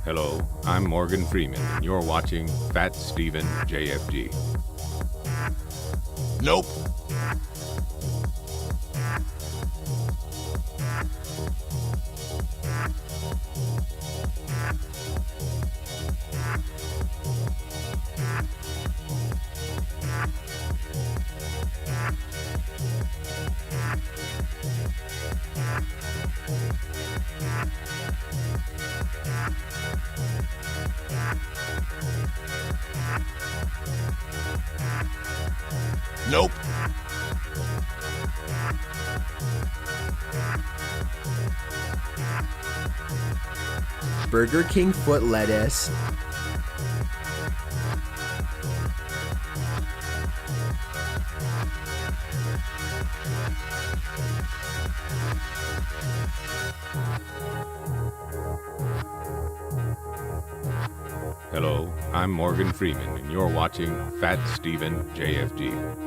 Hello, I'm Morgan Freeman, and you're watching Fat Steven JFG. Nope. Nope. Burger King foot lettuce. Hello, I'm Morgan Freeman, and you're watching Fat Steven JFG.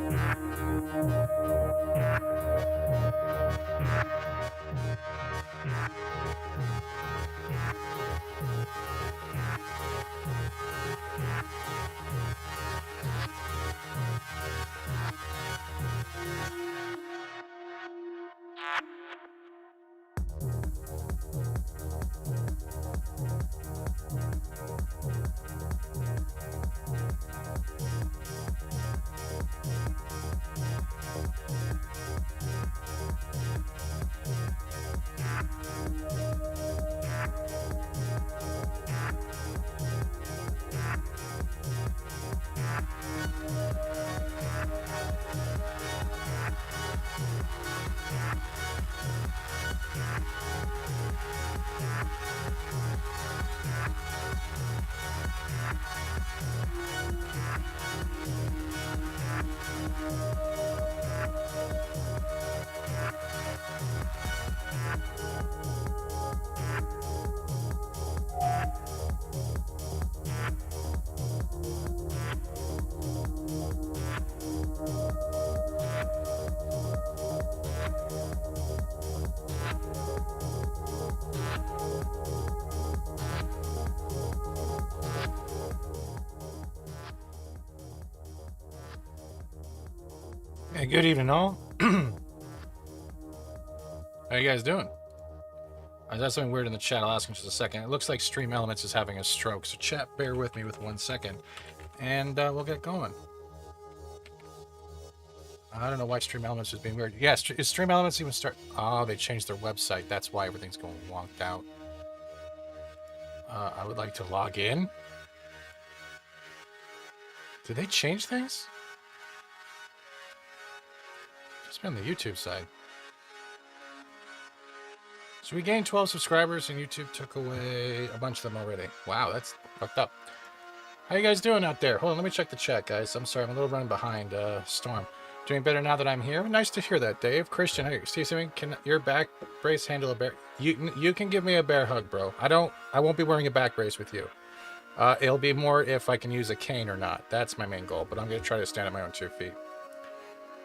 Hey, good evening, all. How you guys doing? I got something weird in the chat. I'll ask in just a second. It looks like Stream Elements is having a stroke, so chat, bear with me with 1 second, and we'll get going. I don't know why Stream Elements is being weird. Yes, is Stream Elements even start? Oh, they changed their website. That's why everything's going wonked out. I would like to log in. Did they change things? Just on the YouTube side. So we gained 12 subscribers and YouTube took away a bunch of them already. Wow, that's fucked up. How you guys doing out there? Hold on, let me check the chat, guys. I'm sorry, I'm a little running behind. Storm. Doing better now that I'm here? Nice to hear that, Dave. Christian, hey, Steve, can your back brace handle a bear? You can give me a bear hug, bro. I won't be wearing a back brace with you. It'll be more if I can use a cane or not. That's my main goal, but I'm going to try to stand on my own 2 feet.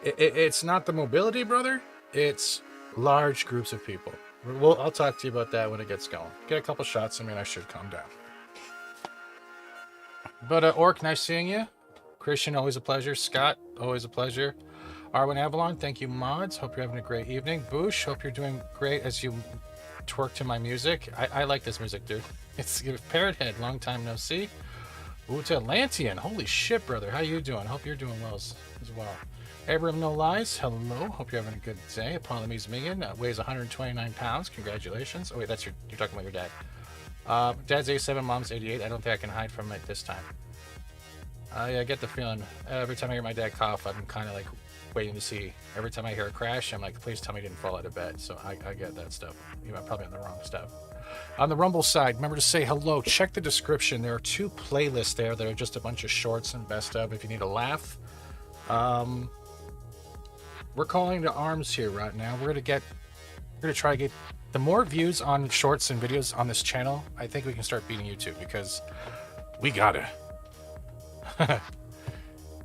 It's not the mobility, brother. It's large groups of people. I'll talk to you about that when it gets going. Get a couple shots. I mean, I should calm down. But Orc, nice seeing you. Christian, always a pleasure. Scott, always a pleasure. Arwen Avalon, thank you, mods. Hope you're having a great evening. Boosh, hope you're doing great as you twerk to my music. I like this music, dude. It's Parrot Head, long time no see. Uta Lantian, holy shit, brother. How you doing? Hope you're doing well as well. Abram No Lies, hello. Hope you're having a good day. Apologies, Megan. Weighs 129 pounds. Congratulations. Oh, wait, you're talking about your dad. Dad's 87, mom's 88. I don't think I can hide from it this time. Yeah, I get the feeling. Every time I hear my dad cough, I'm kind of like waiting to see. Every time I hear a crash, I'm like, please tell me he didn't fall out of bed. So I get that stuff. I'm probably on the wrong stuff. On the Rumble side, remember to say hello. Check the description. There are 2 playlists there that are just a bunch of shorts and best of if you need a laugh. We're calling to arms here right now. We're gonna try to get the more views on shorts and videos on this channel. I think we can start beating YouTube because we gotta.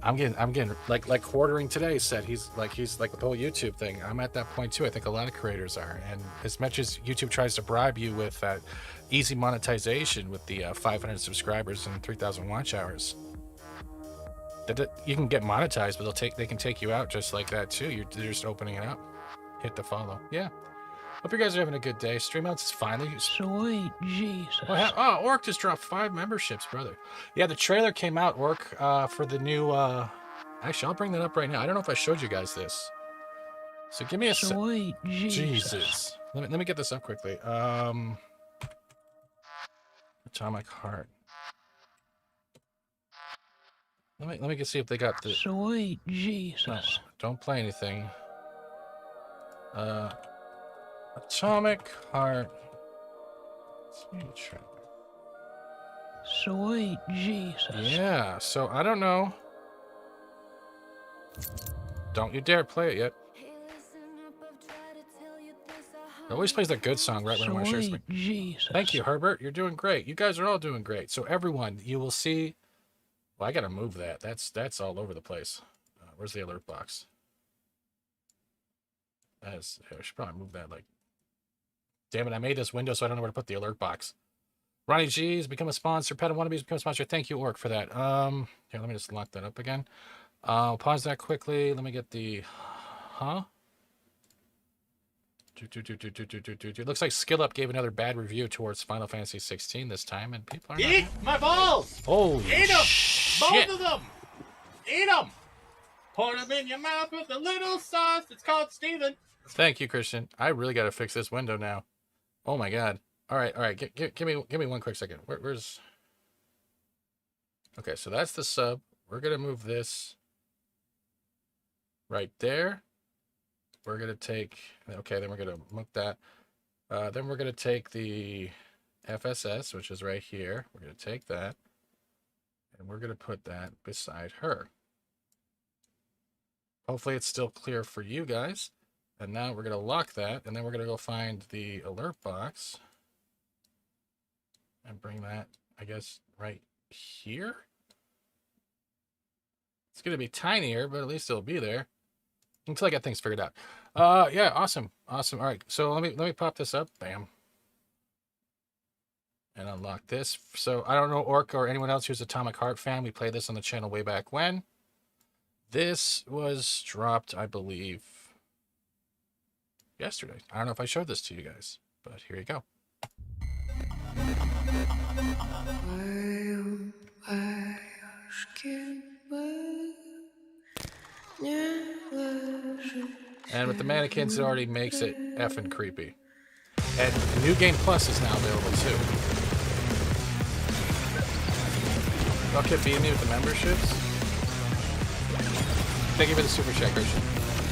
I'm getting like Quartering today said he's like the whole YouTube thing. I'm at that point too. I think a lot of creators are, and as much as YouTube tries to bribe you with that easy monetization with the 500 subscribers and 3,000 watch hours. You can get monetized, but they can take you out just like that too. They're just opening it up. Hit the follow. Yeah. Hope you guys are having a good day. Streamouts is finally. Sweet Jesus. Oh, Orc just dropped 5 memberships, brother. Yeah, the trailer came out, Orc, for the new. Actually, I'll bring that up right now. I don't know if I showed you guys this. So give me a Sweet Jesus. Let me get this up quickly. Atomic Heart. Let me see if they got the. Sweet Jesus. No, don't play anything. Atomic Heart. Sweet Jesus. Yeah, so I don't know. Don't you dare play it yet. It always plays that good song right when I want to share something. Jesus. Thank you, Herbert. You're doing great. You guys are all doing great. So everyone, you will see. Well, I gotta move that. That's all over the place. Where's the alert box? I should probably move that. Like, damn it! I made this window, so I don't know where to put the alert box. Ronnie G's become a sponsor. Pet and Wannabes become a sponsor. Thank you, Orc, for that. Here, let me just lock that up again. I'll pause that quickly. Let me get the. Huh? Looks like Skill Up gave another bad review towards Final Fantasy 16 this time, and people are. Eat my balls! Holy Eat them! shit! Both of them! Eat them! Pour them in your mouth with a little sauce. It's called Steven. Thank you, Christian. I really got to fix this window now. Oh my god. All right. Give me one quick second. Where's? Okay, so that's the sub. We're gonna move this right there. We're gonna take. Okay, then we're gonna move that. Then we're gonna take the FSS, which is right here. We're gonna take that, and we're gonna put that beside her. Hopefully, it's still clear for you guys. And now we're gonna lock that, and then we're gonna go find the alert box. And bring that, I guess, right here. It's gonna be tinier, but at least it'll be there until I get things figured out. Yeah, awesome. All right, so let me pop this up. Bam. And unlock this. So I don't know Orc or anyone else who's Atomic Heart fan. We played this on the channel way back when. This was dropped, I believe, yesterday. I don't know if I showed this to you guys, but here you go. And with the mannequins, it already makes it effing creepy. And New Game Plus is now available too. Okay, beat me with the memberships. Thank you for the super chat, Christian.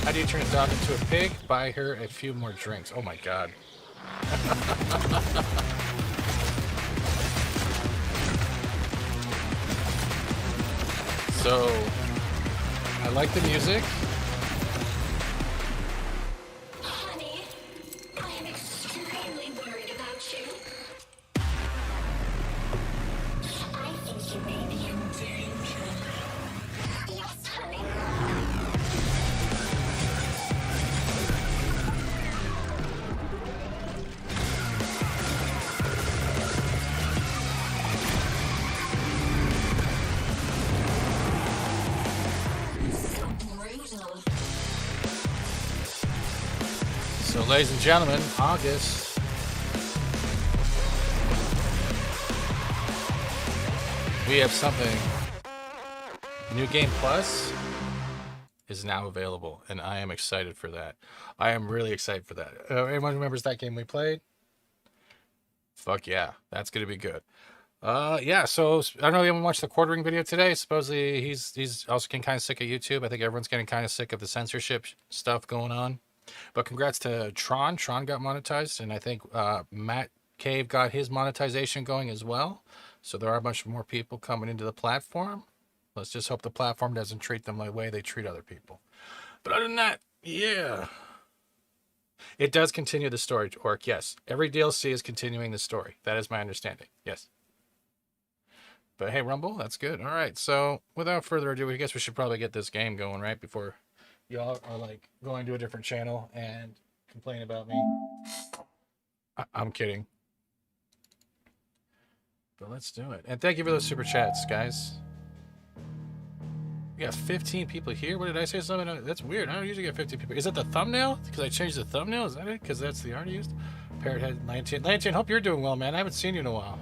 How do you turn a dog into a pig? Buy her a few more drinks. Oh my god. So, I like the music. Honey, I am extremely worried about you. I think you may be in danger. Yes, honey. So, ladies and gentlemen, August. We have something. New Game Plus is now available, and I am excited for that. I am really excited for that. Anyone remembers that game we played? Fuck yeah, that's gonna be good. Yeah. So I don't know if anyone watched the quartering video today. Supposedly he's also getting kind of sick of YouTube. I think everyone's getting kind of sick of the censorship stuff going on. But congrats to Tron. Tron got monetized, and I think Matt Cave got his monetization going as well. So there are a bunch more people coming into the platform. Let's just hope the platform doesn't treat them the way they treat other people. But other than that, yeah. It does continue the story, Orc, yes. Every DLC is continuing the story. That is my understanding, yes. But hey, Rumble, that's good. All right, so without further ado, I guess we should probably get this game going, right? Before y'all are like going to a different channel and complain about me. I'm kidding. But let's do it. And thank you for those super chats, guys. We got 15 people here. What did I say? Something? That's weird. I don't usually get 15 people. Is that the thumbnail? Because I changed the thumbnail? Is that it? Because that's the art I used? Parrothead 19. 19, hope you're doing well, man. I haven't seen you in a while.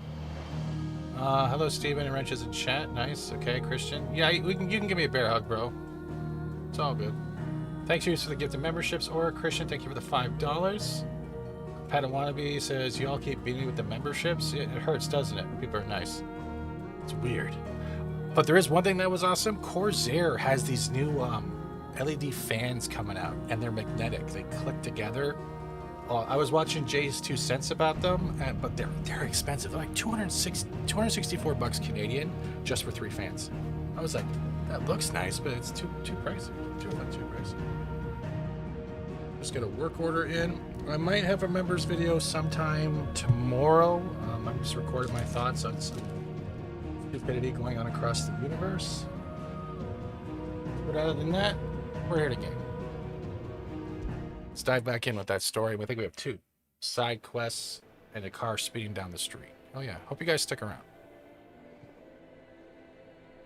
Hello, Steven and Wrenches in chat. Nice. Okay, Christian. Yeah, you can give me a bear hug, bro. It's all good. Thanks you for the gift of memberships. Or Christian, thank you for the $5. Pat Wannabe says, you all keep beating me with the memberships. It hurts, doesn't it? People are nice. It's weird. But there is one thing that was awesome. Corsair has these new LED fans coming out, and they're magnetic. They click together. I was watching Jay's 2 cents about them, but they're expensive. They're like $264 Canadian just for 3 fans. I was like, that looks nice, but it's too pricey. Too pricey. Just get a work order in. I might have a members video sometime tomorrow. I'm just recording my thoughts on some stupidity going on across the universe. But other than that, we're here to game. Let's dive back in with that story. I think we have 2 side quests and a car speeding down the street. Oh yeah, hope you guys stick around.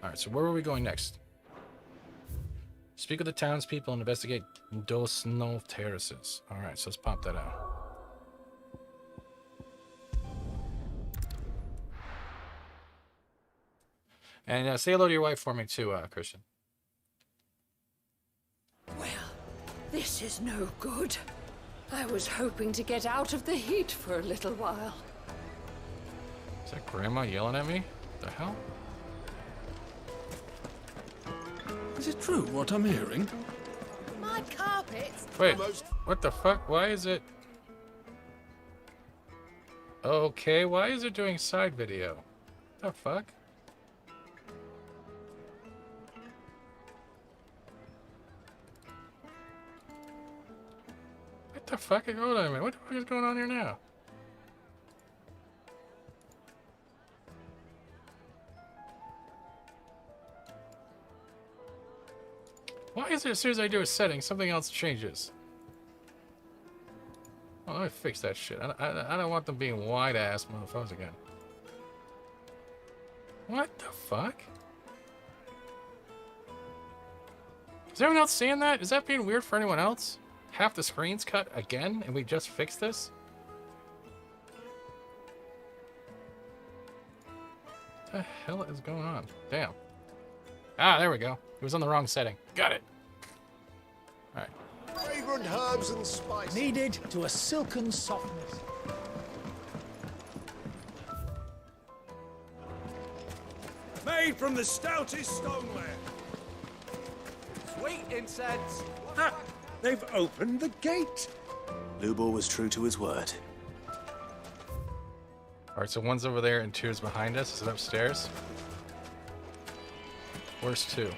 All right, so where are we going next? Speak with the townspeople and investigate Dos No Terraces. All right, so let's pop that out. And say hello to your wife for me too, Christian. Well, this is no good. I was hoping to get out of the heat for a little while. Is that Grandma yelling at me? The hell? Is it true what I'm hearing? My carpets. Wait, what the fuck? Why is it... Okay, why is it doing side video? The fuck? What the fuck? Hold on a minute. What the fuck is going on here now? Why is it as soon as I do a setting, something else changes? Oh, let me fix that shit. I don't want them being wide-ass motherfuckers again. What the fuck? Is everyone else seeing that? Is that being weird for anyone else? Half the screen's cut again, and we just fixed this? What the hell is going on? Damn. Ah, there we go. It was on the wrong setting. Got it. All right. Fragrant herbs and spices. Kneaded to a silken softness. Made from the stoutest stoneware. Sweet incense. Ah, they've opened the gate. Lubor was true to his word. All right, so one's over there and 2 is behind us. Is it upstairs? Where's 2?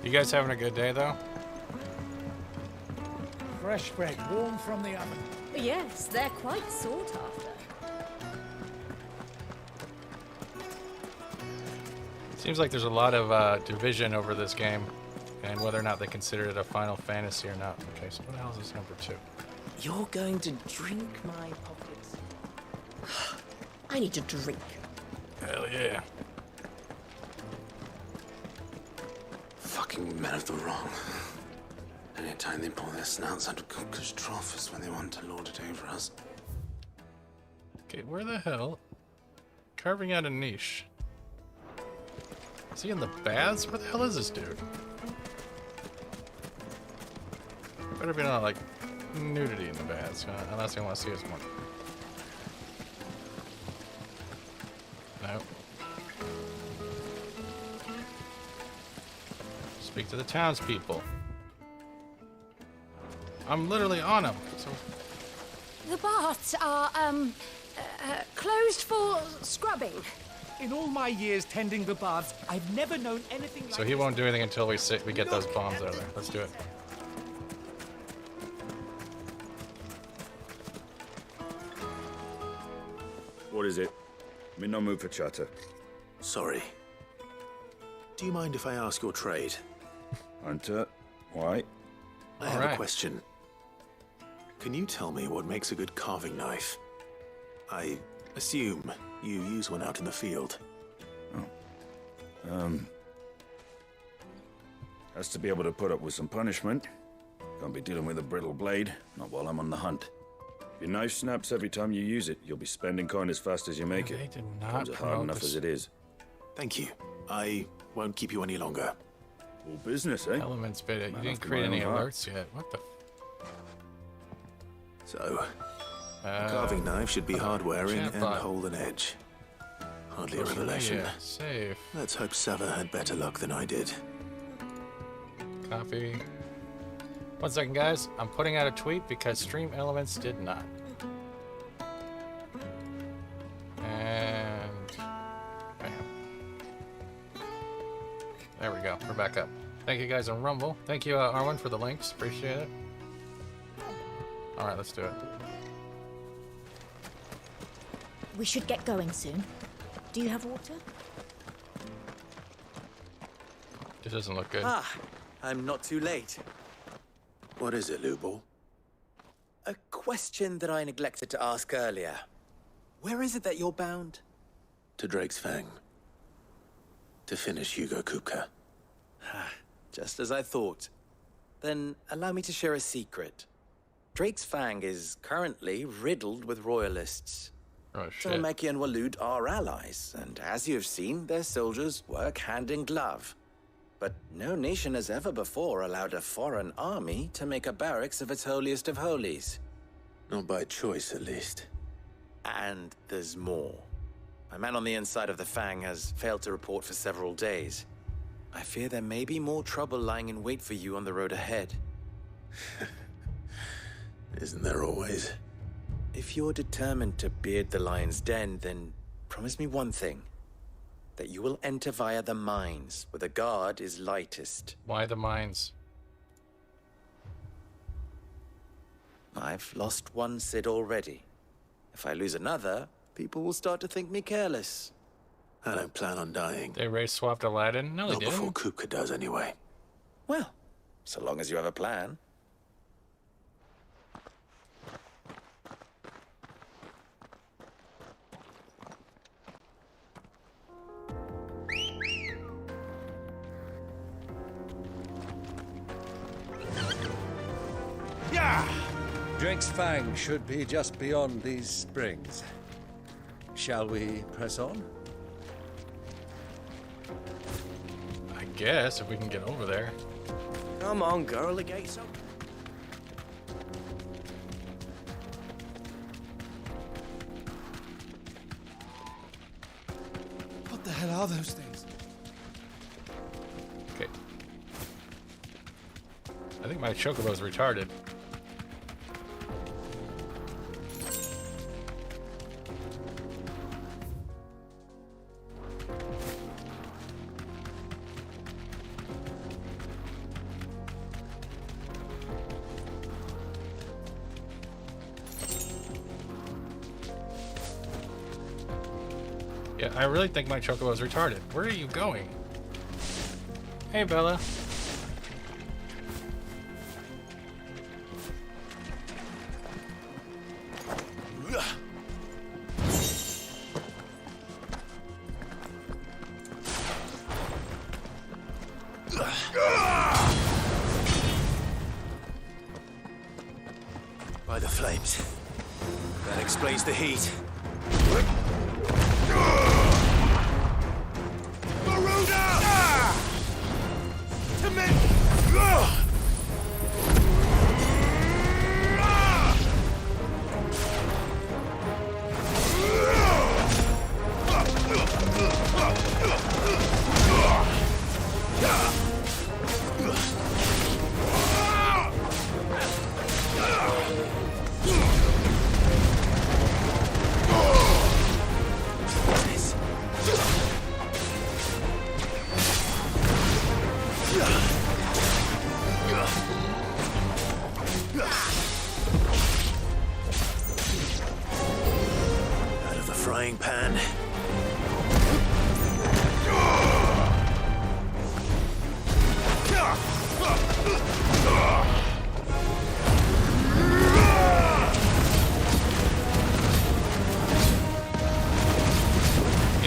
You guys having a good day, though? Fresh bread, warm from the oven. Yes, they're quite sought after. Seems like there's a lot of division over this game and whether or not they consider it a Final Fantasy or not. Okay, so what the hell is this number 2? You're going to drink my pockets. I need to drink. Hell yeah. Fucking men of the wrong. Anytime they pull their snouts out of cookers' trough is when they want to lord it over us. Okay, where the hell? Carving out a niche. Is he in the baths? Where the hell is this dude? Better be not like nudity in the baths, unless you want to see us more. No. Speak to the townspeople. I'm literally on them. So... The baths are, closed for scrubbing. In all my years tending the baths, I've never known anything like So he won't do anything until we get those bombs out of there. Let's do it. What is it? I'm in no mood for chatter. Sorry. Do you mind if I ask your trade? Hunter, why? I have a question. Can you tell me what makes a good carving knife? I assume you use one out in the field. Has to be able to put up with some punishment. Can't be dealing with a brittle blade, not while I'm on the hunt. If your knife snaps every time you use it, you'll be spending coin as fast as you make it. They did not Times are hard promote enough this. as it is. Thank you. I won't keep you any longer. All business, eh? Elements beta. You Man didn't after create my any own heart. alerts yet. What the? So, a carving knife should be hard-wearing and chatbot. hold an edge. Hardly a Social revelation. media. Save. Let's hope Sava had better luck than I did. Copy. 1 second, guys. I'm putting out a tweet because Stream Elements did not. And bam. There we go. We're back up. Thank you guys on Rumble. Thank you, Arwen, for the links. Appreciate it. All right, let's do it. We should get going soon. Do you have water? This doesn't look good. Ah, I'm not too late. What is it, Lubal? A question that I neglected to ask earlier. Where is it that you're bound? To Drake's Fang. To finish Hugo Kupka. Just as I thought. Then allow me to share a secret. Drake's Fang is currently riddled with royalists. Oh, shit. Talamaki and Waloed are allies, and as you have seen, their soldiers work hand in glove. But no nation has ever before allowed a foreign army to make a barracks of its holiest of holies. Not by choice, at least. And there's more. My man on the inside of the Fang has failed to report for several days. I fear there may be more trouble lying in wait for you on the road ahead. Isn't there always? If you're determined to beard the lion's den, then promise me one thing. That you will enter via the mines, where the guard is lightest. Why the mines? I've lost one Cid already. If I lose another, people will start to think me careless. I don't plan on dying. They race swapped Aladdin? No, they Not before didn't. Kupka does, anyway. Well, so long as you have a plan. Drake's Fang should be just beyond these springs. Shall we press on? I guess, if we can get over there. Come on, girl, the gate's open. What the hell are those things? Okay. I think my chocobo's retarded. Yeah, I really think my chocobo's retarded. Where are you going? Hey, Bella. By the flames. That explains the heat.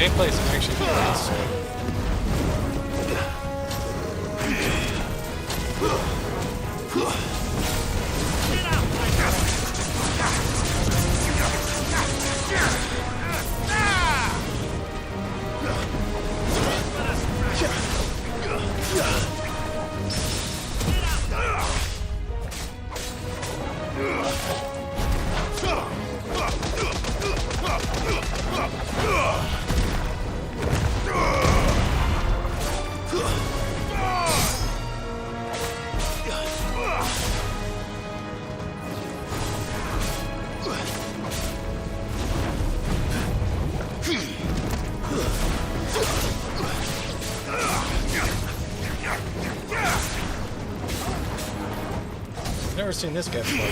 gameplay is actually great. Never seen this guy before.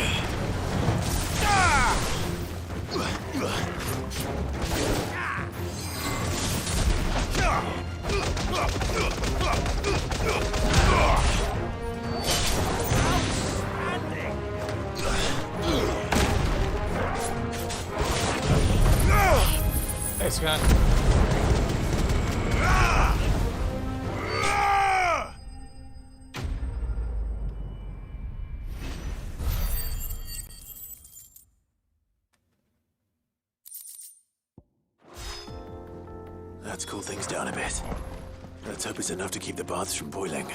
Hey, Scott. Let's cool things down a bit. Let's hope it's enough to keep the baths from boiling.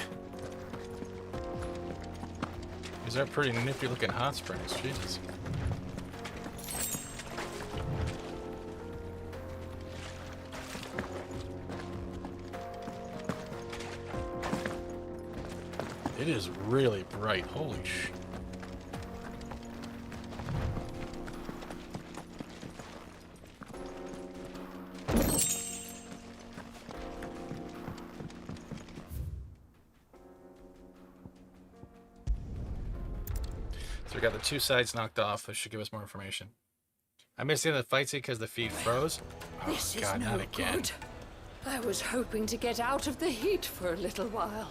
These are pretty nifty looking hot springs, Jesus. It is really bright, holy sh. So we got the two sides knocked off. This should give us more information. I missed the end of the fight scene because the feed froze. Oh, This God, is no not again. good. I was hoping to get out of the heat for a little while.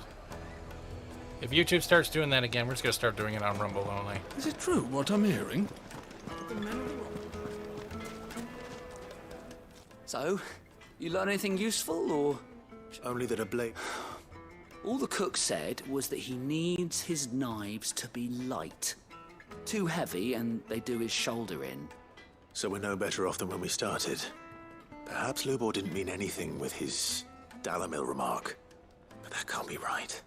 If YouTube starts doing that again, we're just going to start doing it on Rumble only. Is it true what I'm hearing? So, you learn anything useful, or...? Only that a blade... All the cook said was that he needs his knives to be light. Too heavy, and they do his shoulder in. So we're no better off than when we started. Perhaps Lubor didn't mean anything with his Dalamil remark. But that can't be right.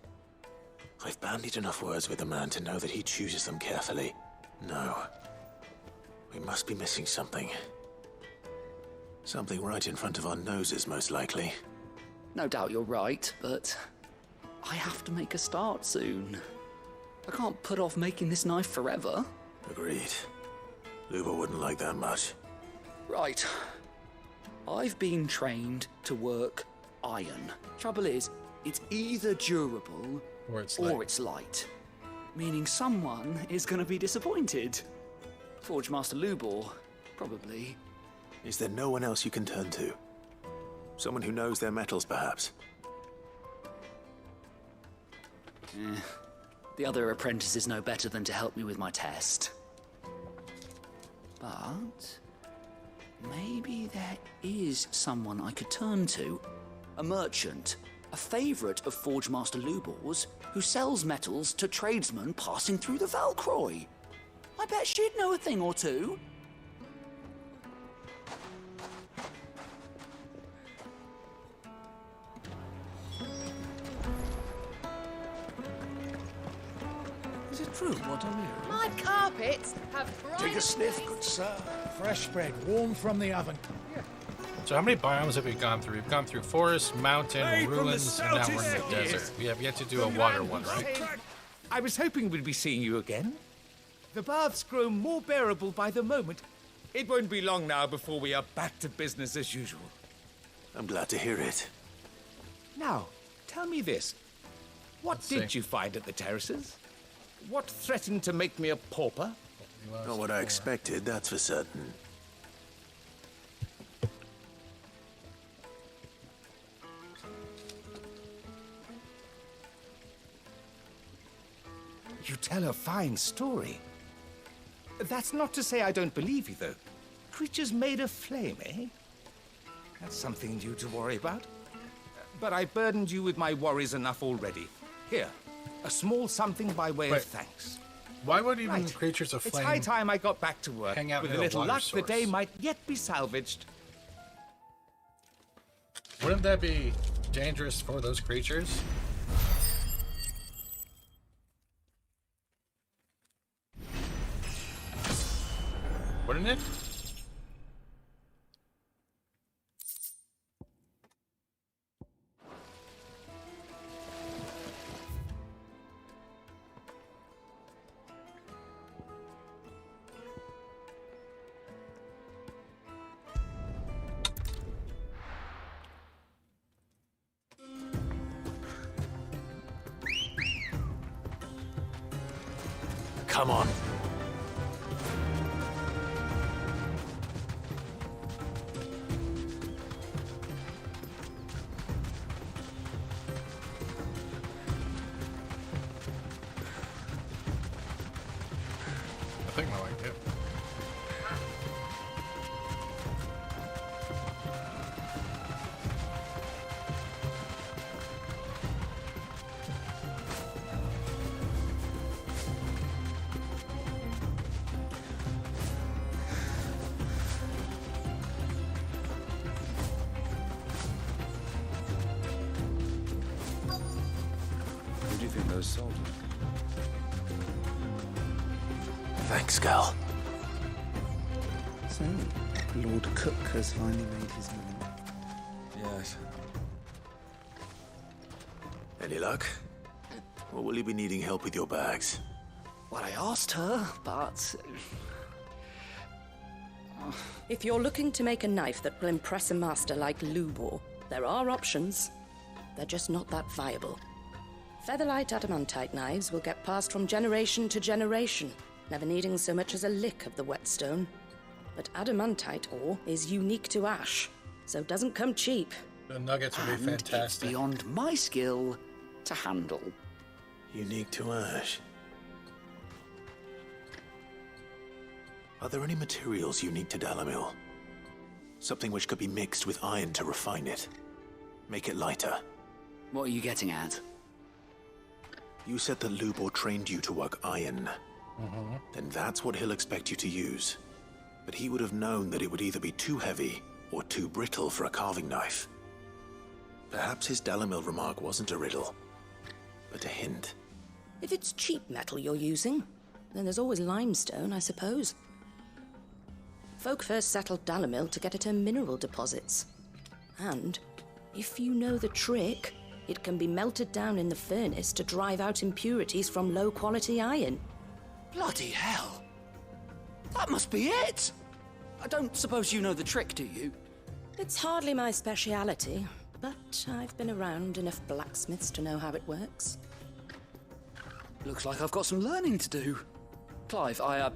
I've bandied enough words with the man to know that he chooses them carefully. No. We must be missing something. Something right in front of our noses, most likely. No doubt you're right, but... I have to make a start soon. I can't put off making this knife forever. Agreed. Lubor wouldn't like that much. Right. I've been trained to work iron. Trouble is, it's either durable or it's light. Meaning someone is going to be disappointed. Forge Master Lubor, probably. Is there no one else you can turn to? Someone who knows their metals, perhaps? The other apprentice is no better than to help me with my test. But maybe there is someone I could turn to. A merchant, a favourite of Forge Master Lubor's, who sells metals to tradesmen passing through the Valcroy. I bet she'd know a thing or two. Is it true what I'm hearing? My carpets have bright... Take a sniff, good sir. Fresh bread, warm from the oven. So how many biomes have we gone through? We've gone through forest, mountain, Made from the ruins, and now we're in the stoutest desert. years. We have yet to do a water one, right? I was hoping we'd be seeing you again. The baths grow more bearable by the moment. It won't be long now before we are back to business as usual. I'm glad to hear it. Now, tell me this. What did you find at the terraces? What threatened to make me a pauper? Not what I expected, that's for certain. You tell a fine story. That's not to say I don't believe you, though. Creatures made of flame, eh? That's something you to worry about. But I burdened you with my worries enough already. Here, a small something by way of thanks. Why would even creatures of flame It's high time I got back to work. hang out With near a a little water luck, source? the day might yet be salvaged. Wouldn't that be dangerous for those creatures? Wouldn't it? Come on. I think I like it. Who do you think those soldiers? Thanks, girl. So, Lord Cook has finally made his move. Yes. Any luck? Or will you be needing help with your bags? Well, I asked her, but... If you're looking to make a knife that will impress a master like Lubor, there are options. They're just not that viable. Featherlight adamantite knives will get passed from generation to generation, never needing so much as a lick of the whetstone. But adamantite ore is unique to ash, so it doesn't come cheap. The nuggets would be And fantastic. it's beyond my skill to handle. Unique to ash. Are there any materials unique to Dalamil? Something which could be mixed with iron to refine it. Make it lighter. What are you getting at? You said that Lubor trained you to work iron. Then that's what he'll expect you to use. But he would have known that it would either be too heavy or too brittle for a carving knife. Perhaps his Dalamil remark wasn't a riddle, but a hint. If it's cheap metal you're using, then there's always limestone, I suppose. Folk first settled Dalamil to get at her mineral deposits. And, if you know the trick, it can be melted down in the furnace to drive out impurities from low-quality iron. Bloody hell! That must be it! I don't suppose you know the trick, do you? It's hardly my speciality, but I've been around enough blacksmiths to know how it works. Looks like I've got some learning to do. Clive, I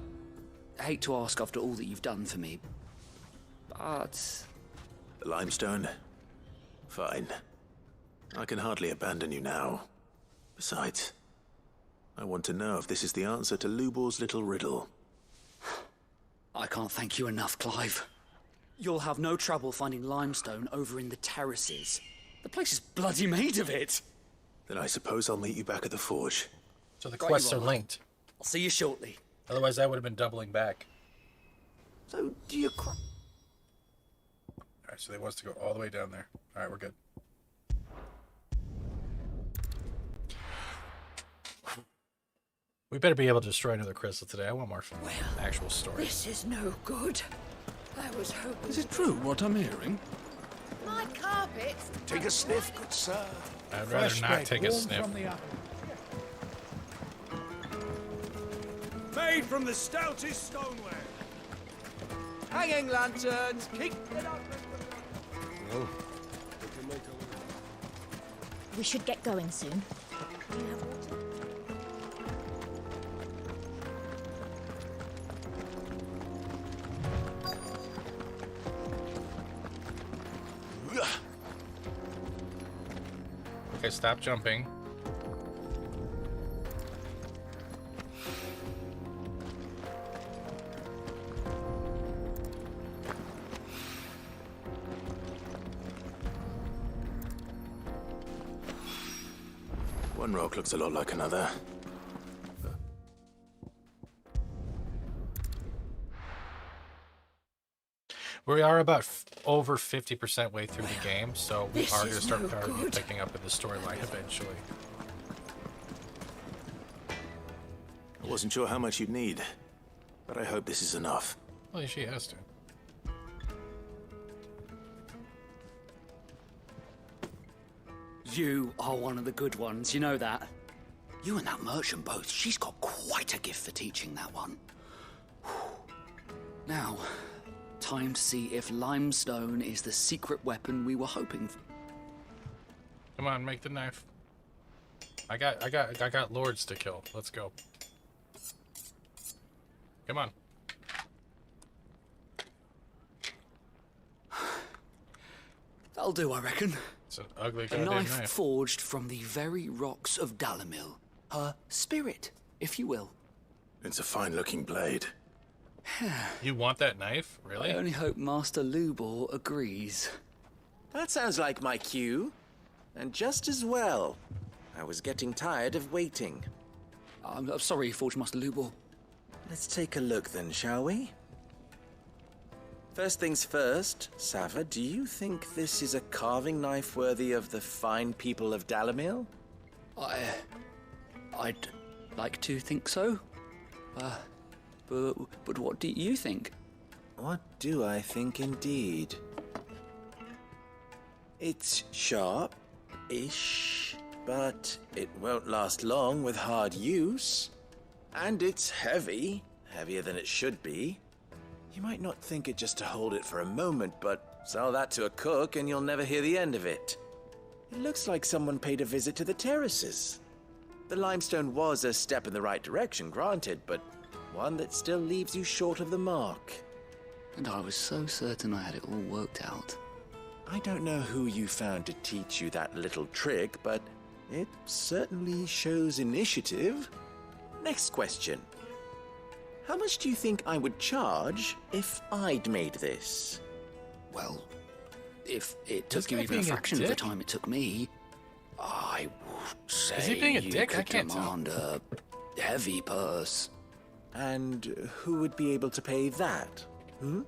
hate to ask after all that you've done for me, but... The limestone? Fine. I can hardly abandon you now. Besides, I want to know if this is the answer to Lubor's little riddle. I can't thank you enough, Clive. You'll have no trouble finding limestone over in the terraces. The place is bloody made of it. Then I suppose I'll meet you back at the forge. So the quests are linked. I'll see you shortly. Otherwise, that would have been doubling back. So, do you... Alright, so they want us to go all the way down there. Alright, we're good. We better be able to destroy another crystal today. I want more from the actual story. This is no good. I was hoping... Is it true what I'm hearing? My carpets. Take a sniff, good sir. I'd rather Fresh not bread, take a warm sniff. from the oven. Made from the stoutest stoneware. Hanging lanterns, keep it up. Oh. We should get going soon. Do you have water? Okay, stop jumping. One rock looks a lot like another. We are about over 50% way through the game, so we This are going to is start no already good. picking up in the storyline eventually. I wasn't sure how much you'd need, but I hope this is enough. Well, she has to. You are one of the good ones, you know that. You and that merchant both, she's got quite a gift for teaching that one. Now, time to see if limestone is the secret weapon we were hoping for. Come on, make the knife. I got lords to kill. Let's go. Come on. That'll do, I reckon. It's an ugly A goddamn knife forged from the very rocks of Dalamil. Her spirit, if you will. It's a fine-looking blade. You want that knife? Really? I only hope Master Lubor agrees. That sounds like my cue. And just as well. I was getting tired of waiting. I'm sorry, Forge Master Lubor. Let's take a look then, shall we? First things first, Sava, do you think this is a carving knife worthy of the fine people of Dalamil? I'd like to think so. But what do you think? What do I think indeed? It's sharp-ish, but it won't last long with hard use. And it's heavy, heavier than it should be. You might not think it just to hold it for a moment, but sell that to a cook and you'll never hear the end of it. It looks like someone paid a visit to the terraces. The limestone was a step in the right direction, granted, but one that still leaves you short of the mark. And I was so certain I had it all worked out. I don't know who you found to teach you that little trick, but it certainly shows initiative. Next question. How much do you think I would charge if I'd made this? Well, if it took you even a fraction of the time it took me, I would say Is he being a you dick? I could can't demand a heavy purse. And who would be able to pay that? The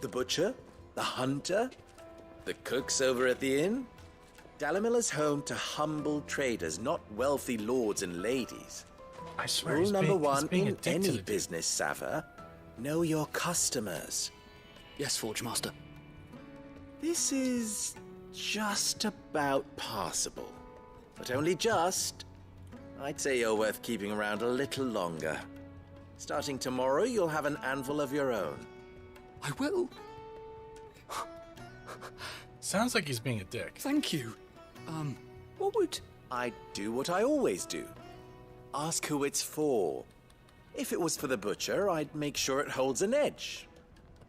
butcher? The hunter? The cooks over at the inn? Dalamil is home to humble traders, not wealthy lords and ladies. I swear Rule he's number being one a in dick to any the dude. business, Sava. Know your customers. Yes, Forge Master. This is just about passable. But only just. I'd say you're worth keeping around a little longer. Starting tomorrow, you'll have an anvil of your own. I will. Sounds like he's being a dick. Thank you. What would... I'd do what I always do. Ask who it's for. If it was for the butcher, I'd make sure it holds an edge.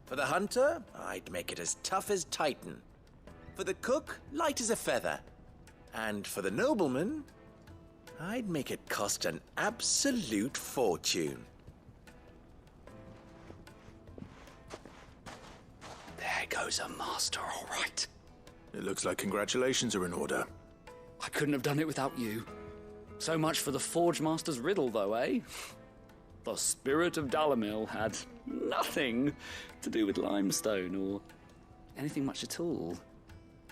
For the hunter, I'd make it as tough as Titan. For the cook, light as a feather. And for the nobleman, I'd make it cost an absolute fortune. There goes a master, all right. It looks like congratulations are in order. I couldn't have done it without you. So much for the Forge Master's riddle, though, eh? The spirit of Dalamil had nothing to do with limestone or anything much at all.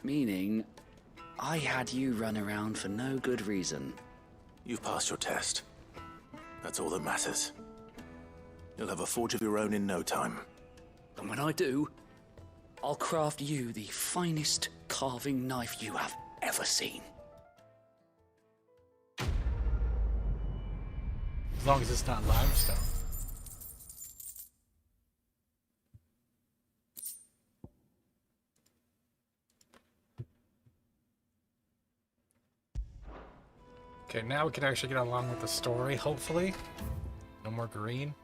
Meaning, I had you run around for no good reason. You've passed your test. That's all that matters. You'll have a forge of your own in no time. And when I do, I'll craft you the finest carving knife you have ever seen. As long as it's not limestone. Okay, now we can actually get along with the story, hopefully. No more green.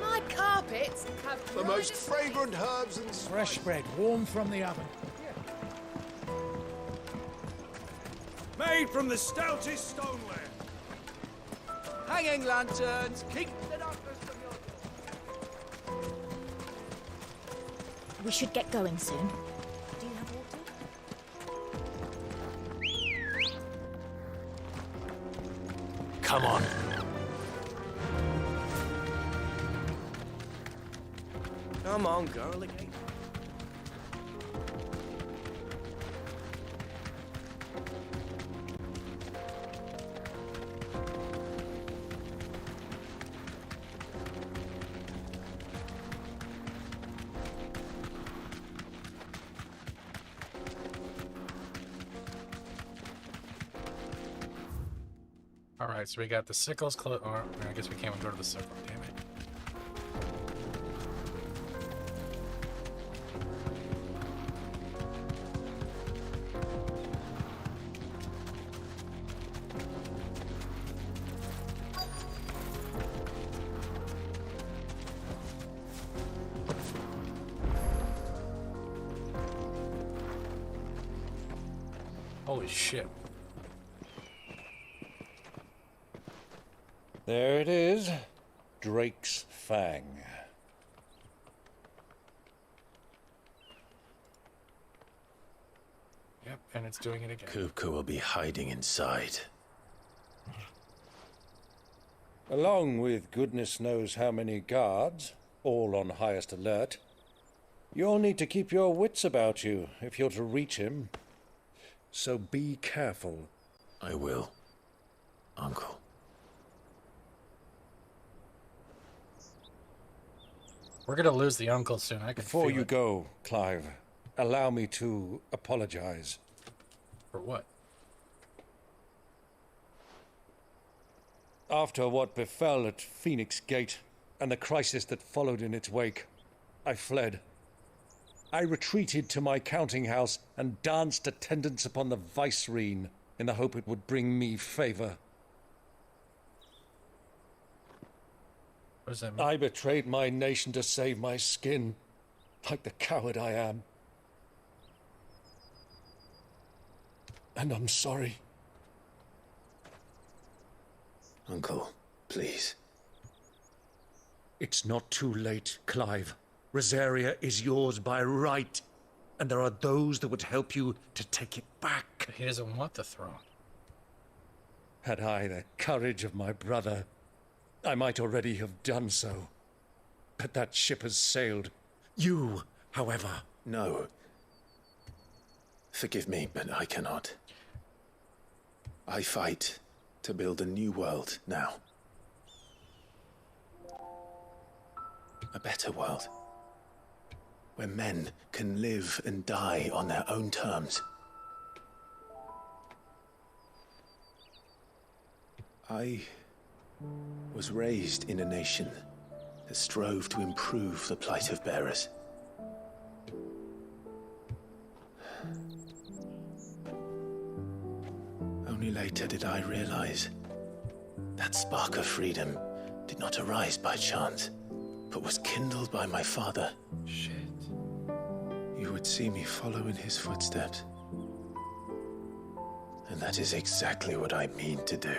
My carpets have The most fragrant herbs and Fresh bread, warm from the oven. made from the stoutest stoneware. Hanging lanterns, keep the darkness from your door. We should get going soon. Do you have water? Come on. Come on, girl. Again. Alright, so we got the sickles close. Or I guess we can't even go to the sickle. Damn it. Holy shit. There it is. Drake's Fang. Yep, and it's doing it again. Kupka will be hiding inside. Along with goodness knows how many guards, all on highest alert. You'll need to keep your wits about you if you're to reach him. So be careful. I will, Uncle. We're gonna lose the uncle soon. I can Before feel you it. go, Clive, allow me to apologize. For what? After what befell at Phoenix Gate and the crisis that followed in its wake, I fled. I retreated to my counting house and danced attendance upon the vicereine in the hope it would bring me favor. What does that mean? I betrayed my nation to save my skin, like the coward I am. And I'm sorry. Uncle, please. It's not too late, Clive. Rosaria is yours by right, and there are those that would help you to take it back. But he doesn't want the throne. Had I the courage of my brother, I might already have done so. But that ship has sailed. You, however... No. Forgive me, but I cannot. I fight to build a new world now. A better world. Where men can live and die on their own terms. I was raised in a nation that strove to improve the plight of bearers. Only later did I realize that spark of freedom did not arise by chance, but was kindled by my father. Shit. You would see me follow in his footsteps. And that is exactly what I mean to do.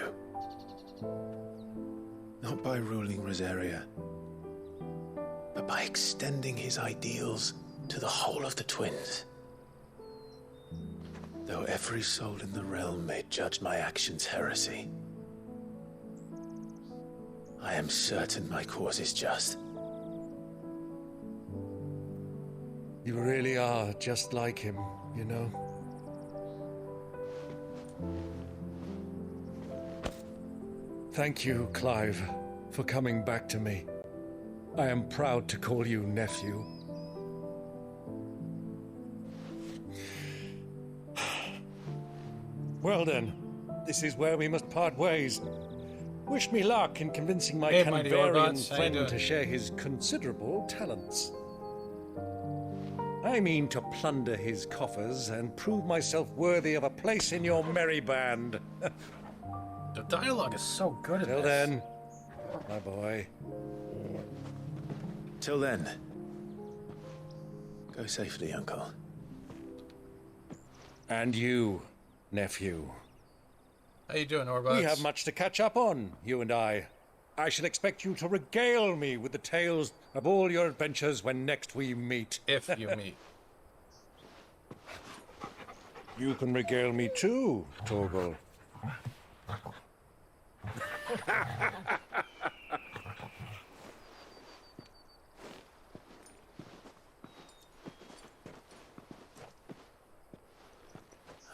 Not by ruling Rosaria, but by extending his ideals to the whole of the twins. Though every soul in the realm may judge my actions heresy, I am certain my cause is just. You really are just like him, you know? Thank you, Clive, for coming back to me. I am proud to call you nephew. Well then, this is where we must part ways. Wish me luck in convincing my Hey, mighty Canberrian Orbots, how you friend doing? to share his considerable talents. I mean to plunder his coffers and prove myself worthy of a place in your merry band. The dialogue is so good at Till this. then, my boy. Till then, go safely, Uncle. And you, nephew. How you doing, Orbots? We have much to catch up on, you and I. I shall expect you to regale me with the tales of all your adventures when next we meet. If you meet. You can regale me too, Torgal.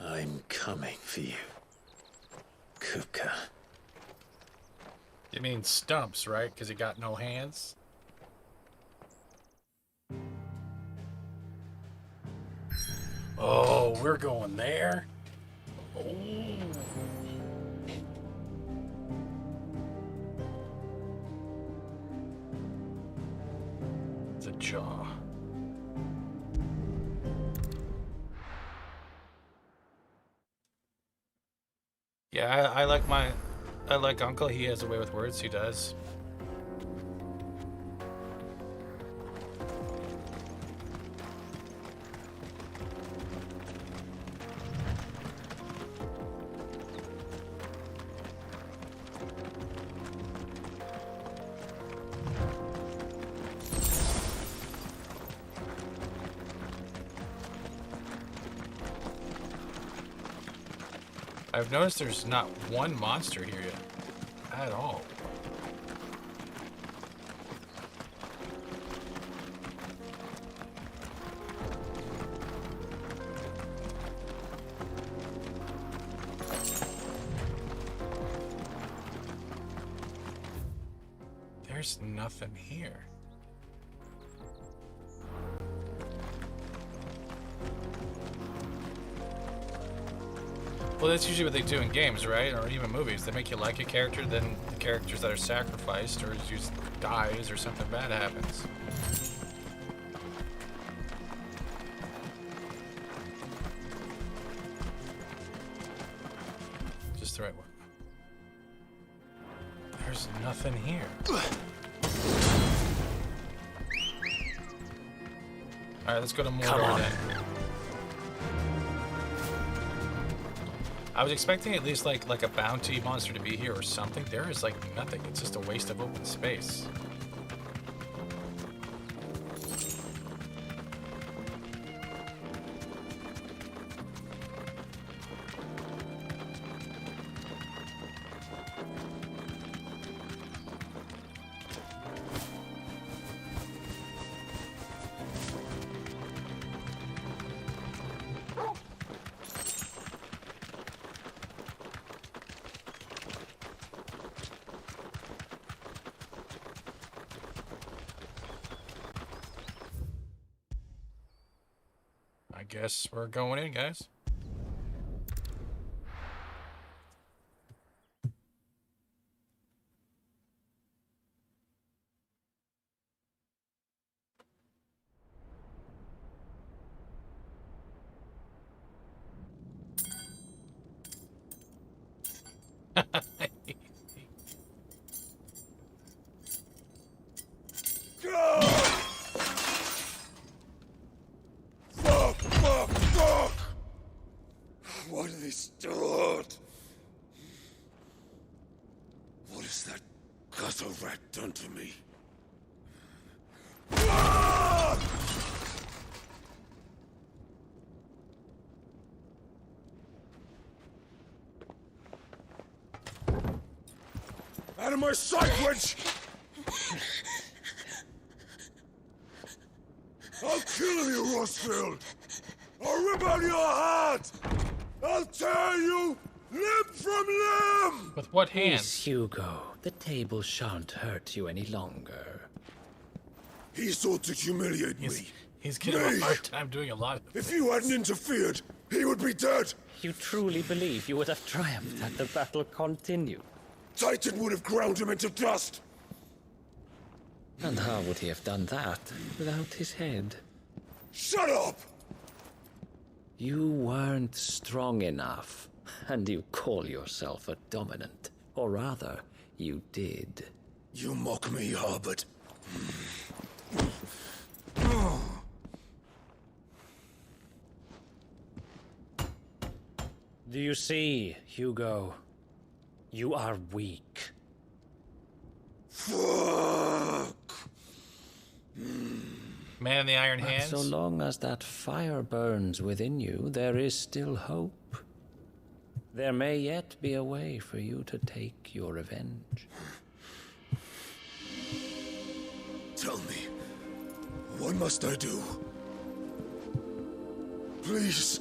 I'm coming for you, Kupka. You mean Stumps, right? Because he got no hands? Oh, we're going there? Oh. The jaw. Yeah, I like Uncle. He has a way with words. He does. I've noticed there's not one monster here yet, at all. There's nothing here. Well, that's usually what they do in games, right? Or even movies. They make you like a character, then the characters that are sacrificed or just dies or something bad happens. Just the right one. There's nothing here. Alright, let's go to Mordor then. I was expecting at least like a bounty monster to be here or something. There is like nothing. It's just a waste of open space. I guess we're going in, guys. What are they still at? What has that gutter rat done to me? Out of my sight, wench! I'll kill you, Rossfield! I'll rip out your heart! I'll tear you limb from limb! With what hand? Yes, Hugo. The table shan't hurt you any longer. He sought to humiliate me. He's getting a hard time doing a lot of If you hadn't interfered, he would be dead. You truly believe you would have triumphed had the battle continued? Titan would have ground him into dust. And how would he have done that without his head? Shut up! You weren't strong enough, and you call yourself a dominant. Or rather, you did. You mock me, Harbert. Do you see, Hugo? You are weak. Man in the Iron But Hands. so long as that fire burns within you, there is still hope. There may yet be a way for you to take your revenge. Tell me, what must I do? Please,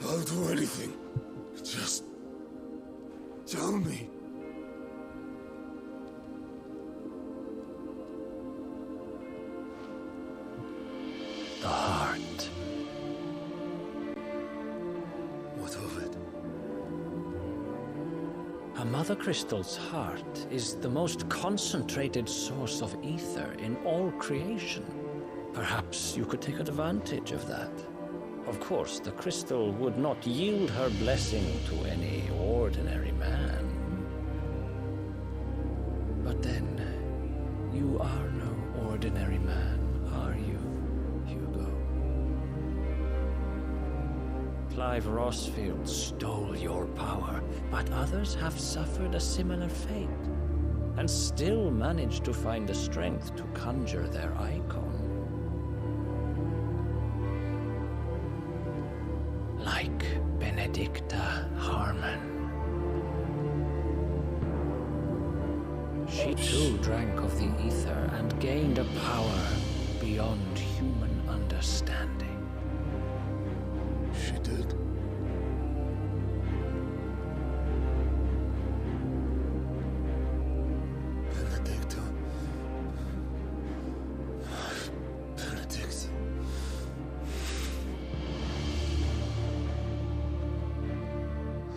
I'll do anything. Just tell me. The heart. What of it? A mother crystal's heart is the most concentrated source of ether in all creation. Perhaps you could take advantage of that. Of course, the crystal would not yield her blessing to any ordinary man. But then, you are no ordinary man, are you, Hugo? Clive Rossfield stole your power, but others have suffered a similar fate, and still managed to find the strength to conjure their icon. Like Benedicta Harmon. She too drank of the ether and gained a power beyond human understanding. She did. Benedicta. Benedict.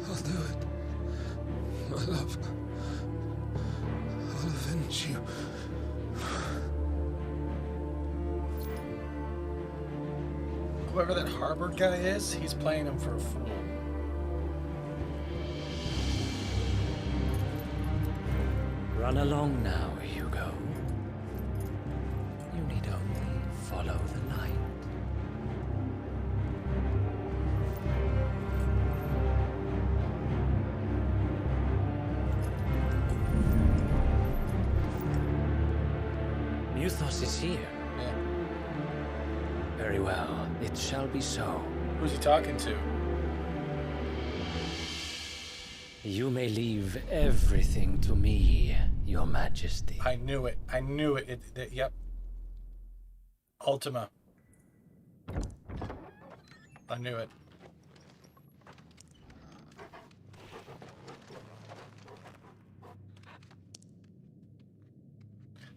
I'll do it. My love. I'll avenge you. Whoever that Harvard guy is, he's playing him for a fool. Run along now, Hugo. You need only follow the light. Muthos is here. Yeah. Very well. It shall be so. Who's he talking to? You may leave everything to me, Your Majesty. I knew it. I knew it. Yep. Ultima. I knew it.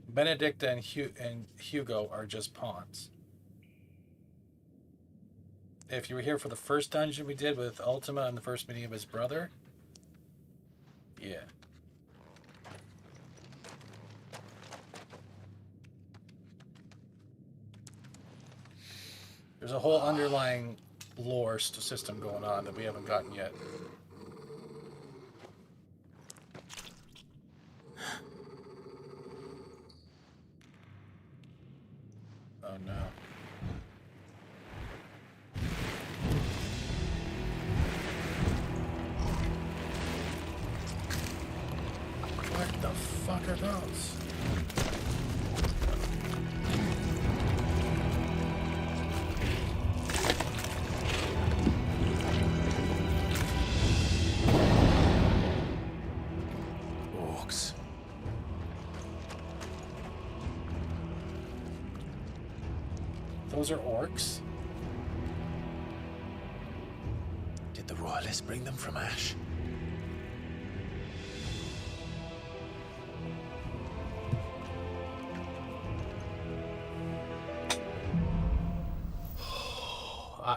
Benedicta and Hugo are just pawns. If you were here for the first dungeon we did with Ultima and the first meeting of his brother, yeah. There's a whole underlying lore system going on that we haven't gotten yet. Oh no. What the fuck are those? Orcs. Those are orcs? Did the royalists bring them from Ash?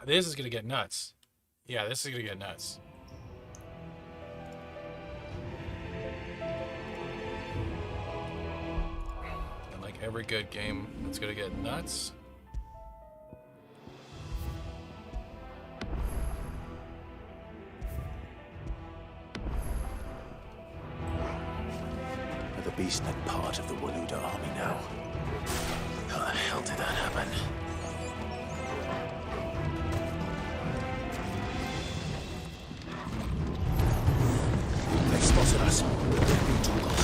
This is gonna get nuts. Yeah, this is gonna get nuts. And like every good game, it's gonna get nuts. The beastnik part of the Waluda army now. How the hell did that happen? They spotted us. They've been toggled.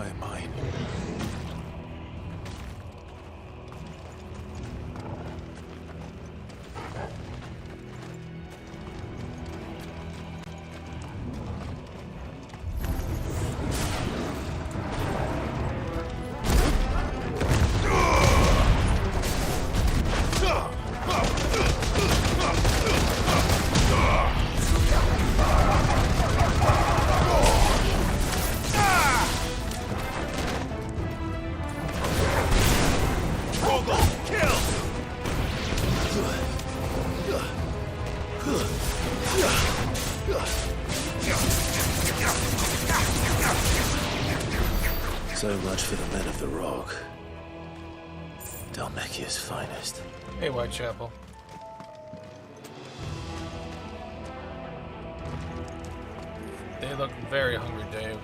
entire mine. So much for the men of the Rock. Dalmekia's finest. Hey, Whitechapel. They look very hungry, Dave.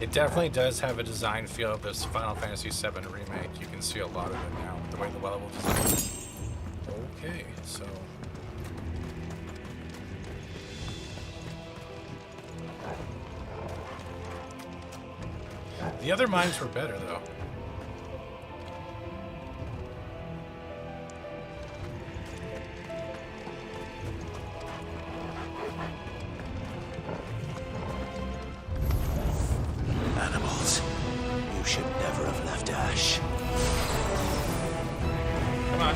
It definitely does have a design feel of this Final Fantasy VII remake. You can see a lot of it now, the way the level design is. Okay, so... The other mines were better, though. Animals, you should never have left Ash. Come on.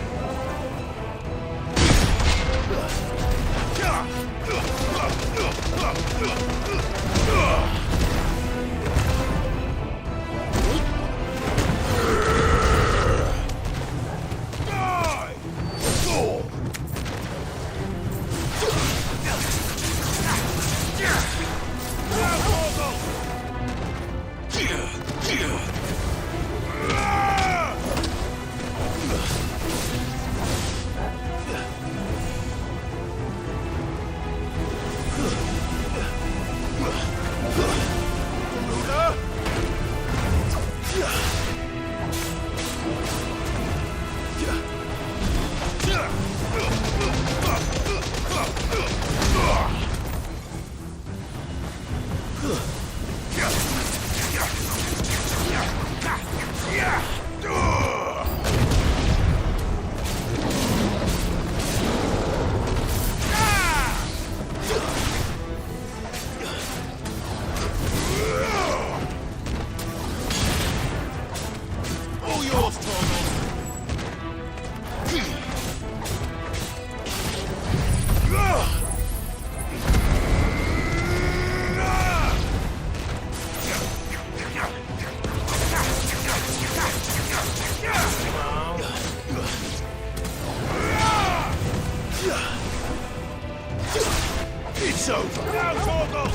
It's over. Now, Torgal!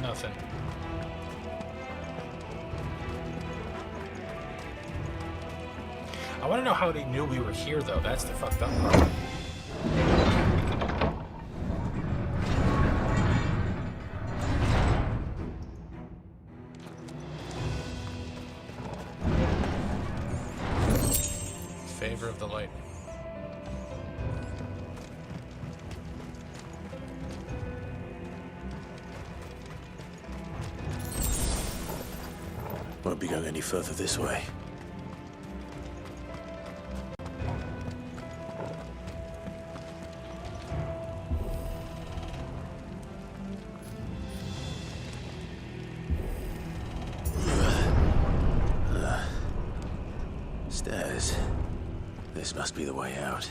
Nothing. I want to know how they knew we were here, though. That's the fucked up part. favor of the lightning. Won't be going any further this way. Stairs. This must be the way out.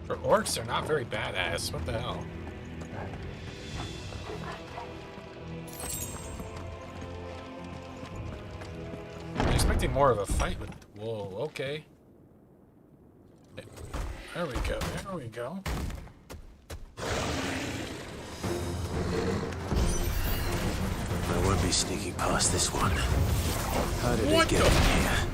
For orcs, they're not very badass. What the hell? I'm expecting more of a fight with... Whoa, okay. There we go, there we go. I won't be sneaking past this one. How did What it get the- in here?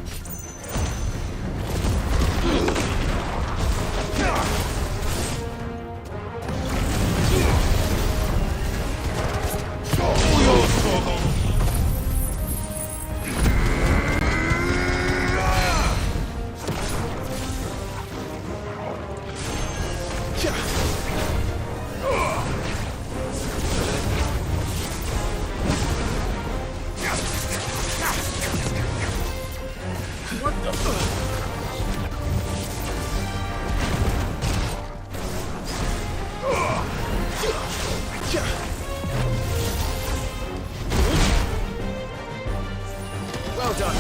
What the fuck? Well done.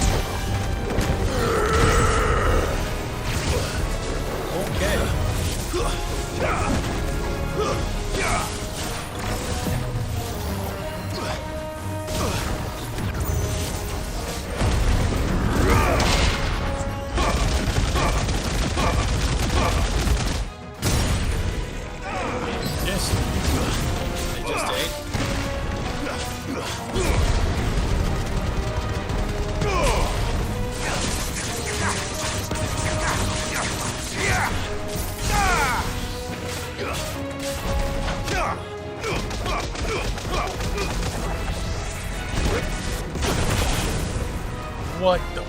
Yes. They just ate. What the?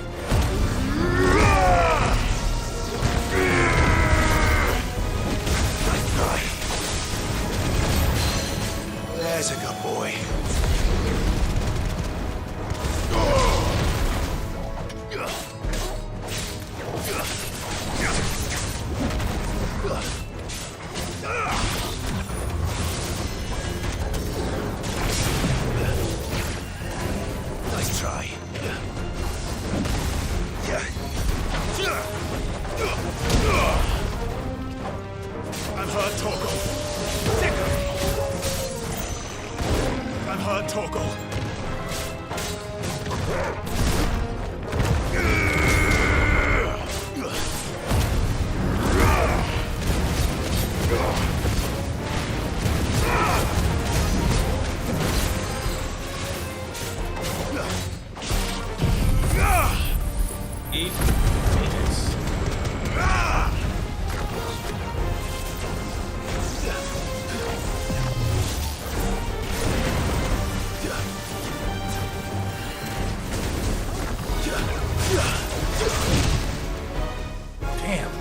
There's a good boy. Nice try. I'm hurt, Torgal. I'm hurt, Torgal. Eat Phoenix. Damn.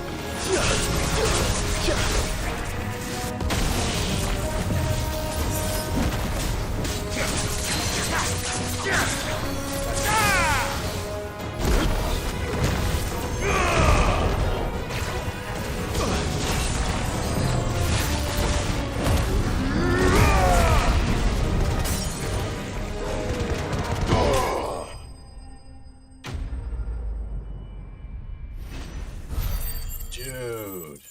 Dude.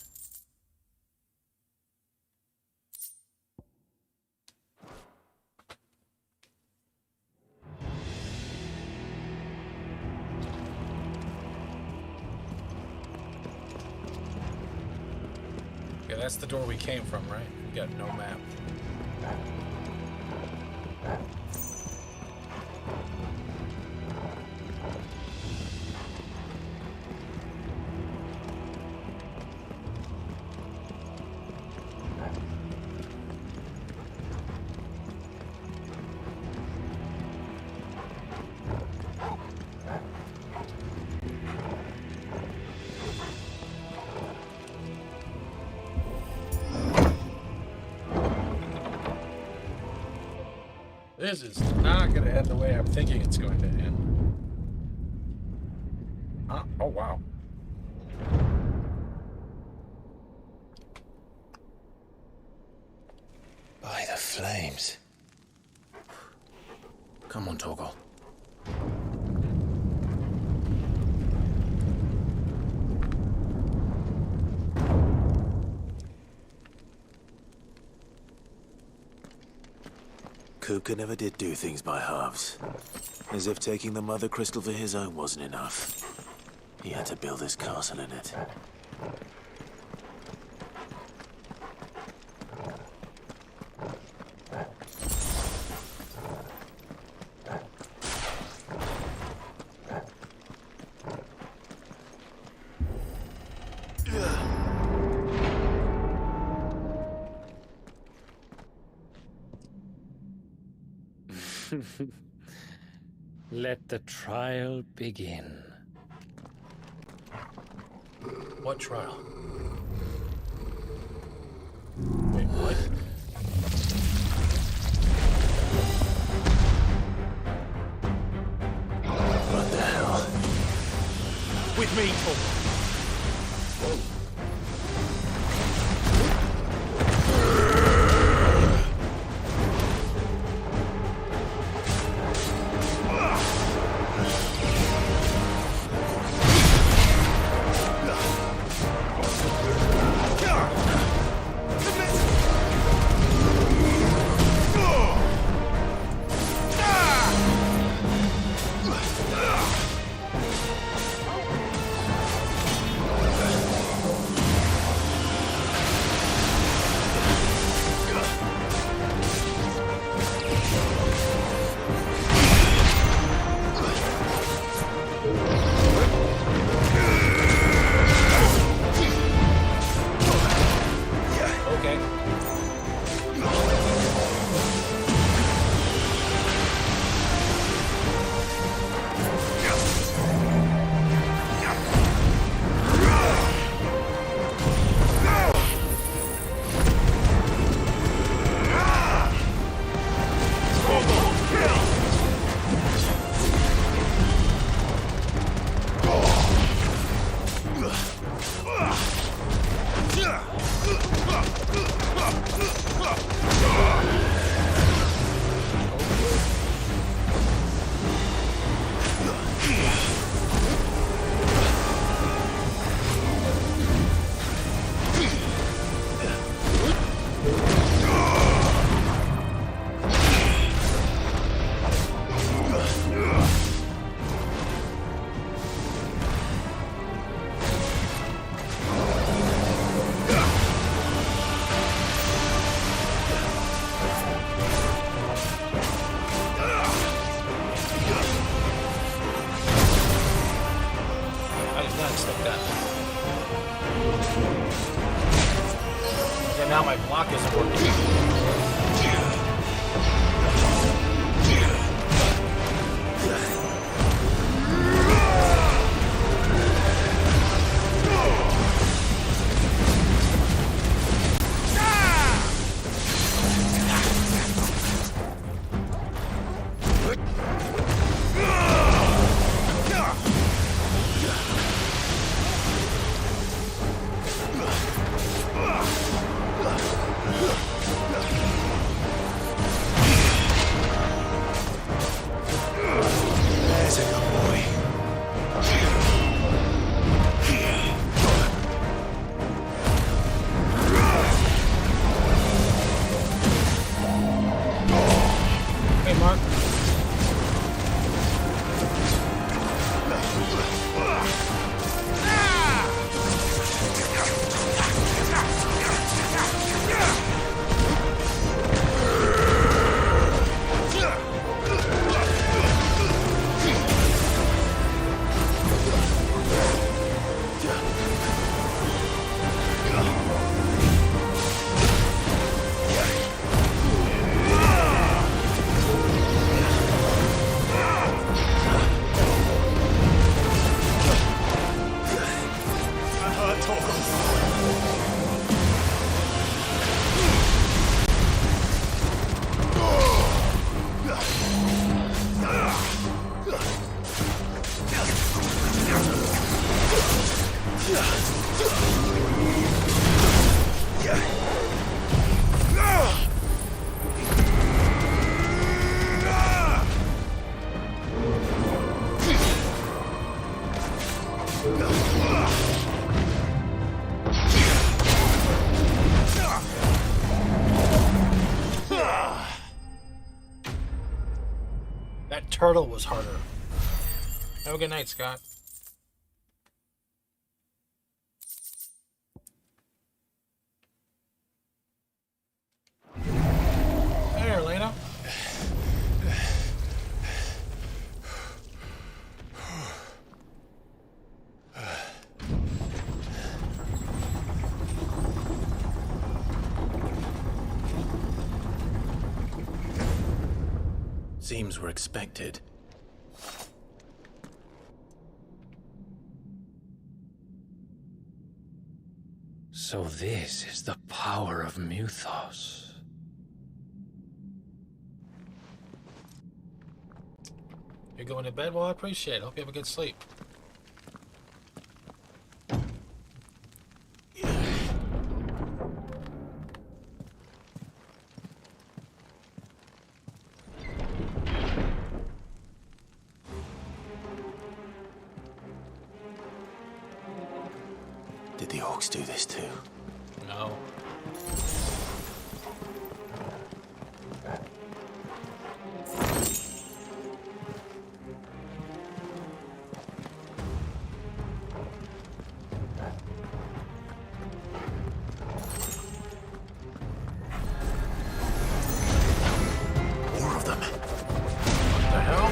Yeah, that's the door we came from, right? We got no map. This is not going to end the way I'm thinking it's going to end. Oh, wow. By the flames. Come on, Torgal. Kupka never did do things by halves. As if taking the Mother Crystal for his own wasn't enough. He had to build his castle in it. Let the trial begin. What trial? Wait, what? What the hell? With me, Torgal. Now my block isn't working. turtle was harder. Have a good night, Scott. Hey, Elena. Seems we're expected. So this is the power of Mythos. You're going to bed? Well, I appreciate it. Hope you have a good sleep. Did the orcs do this too? No. More of them. What the hell?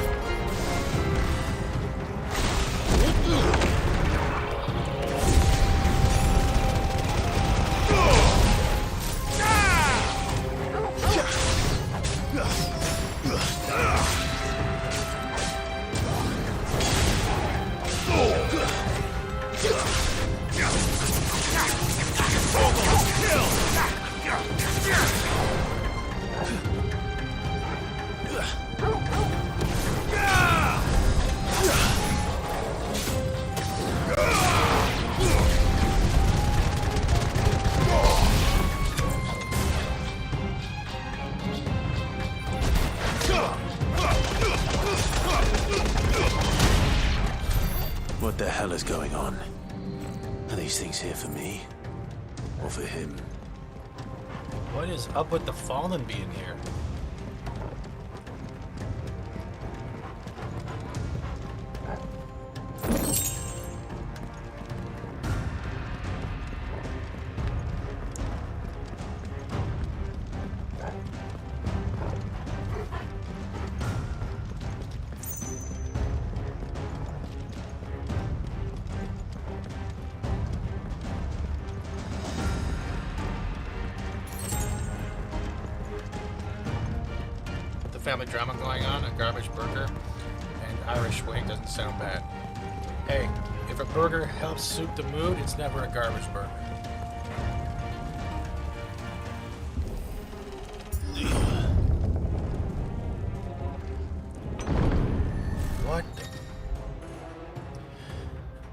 What the hell is going on? Are these things here for me? Or for him? What is up with the Fallen being here? Family drama going on, a garbage burger, and Irish wing doesn't sound bad. Hey, if a burger helps suit the mood, it's never a garbage burger. What?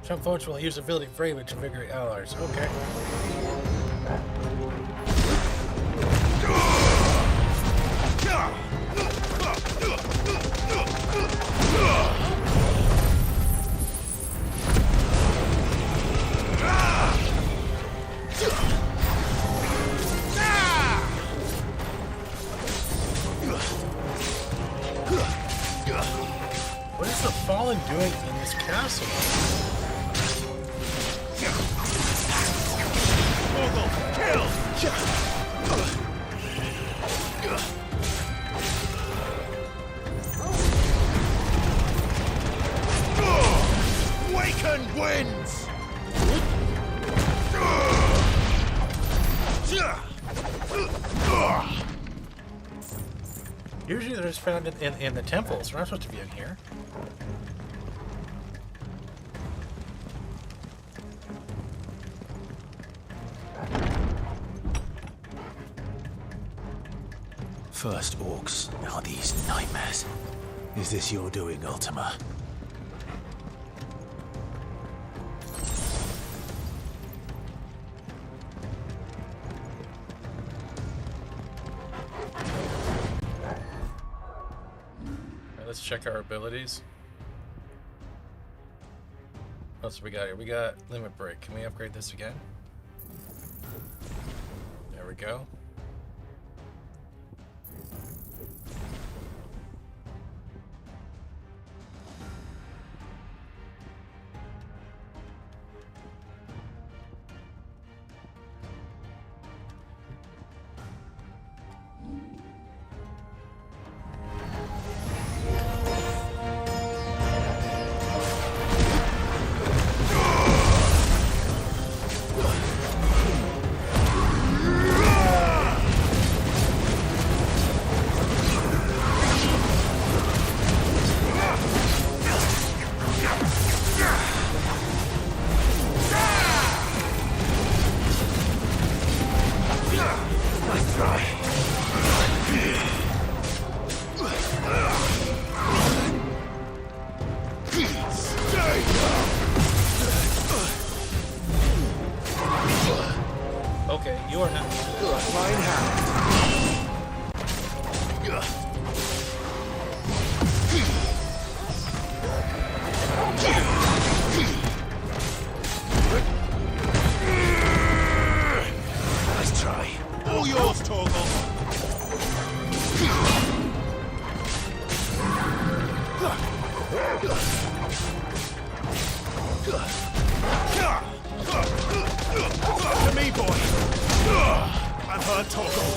Trump votes will use ability framing to invigorate allies. Okay. What is the Fallen doing in this castle? Waken wins! Usually they're just found in the temples. They're not supposed to be in here. First orcs, now these nightmares. Is this your doing, Ultima? Let's check our abilities. What else we got here? We got limit break. Can we upgrade this again? There we go. You are not. Flying hand. Nice try. All yours, Torgal. To me, boy. I've heard Torgal.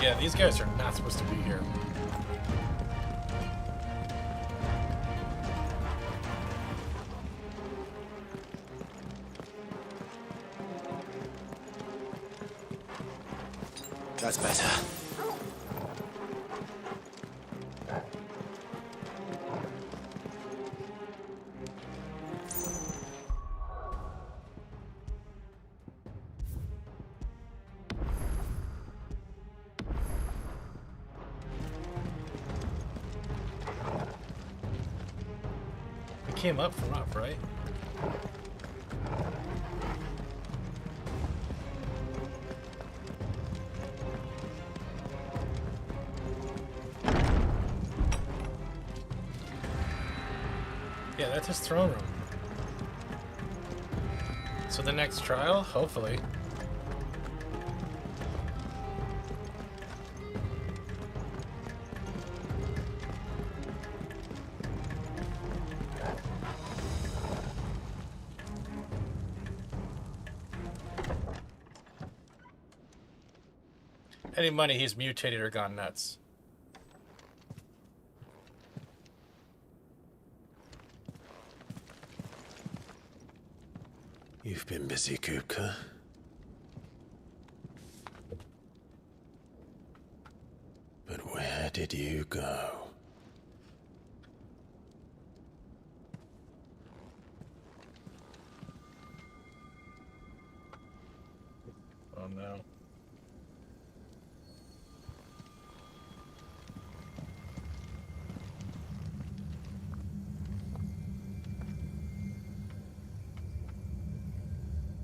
Yeah, these guys are not supposed to be here. That's better. It came up from up, right? Yeah, that's his throne room. So the next trial, hopefully. Any money he's mutated or gone nuts. You've been busy, Kupka. But where did you go? Oh no.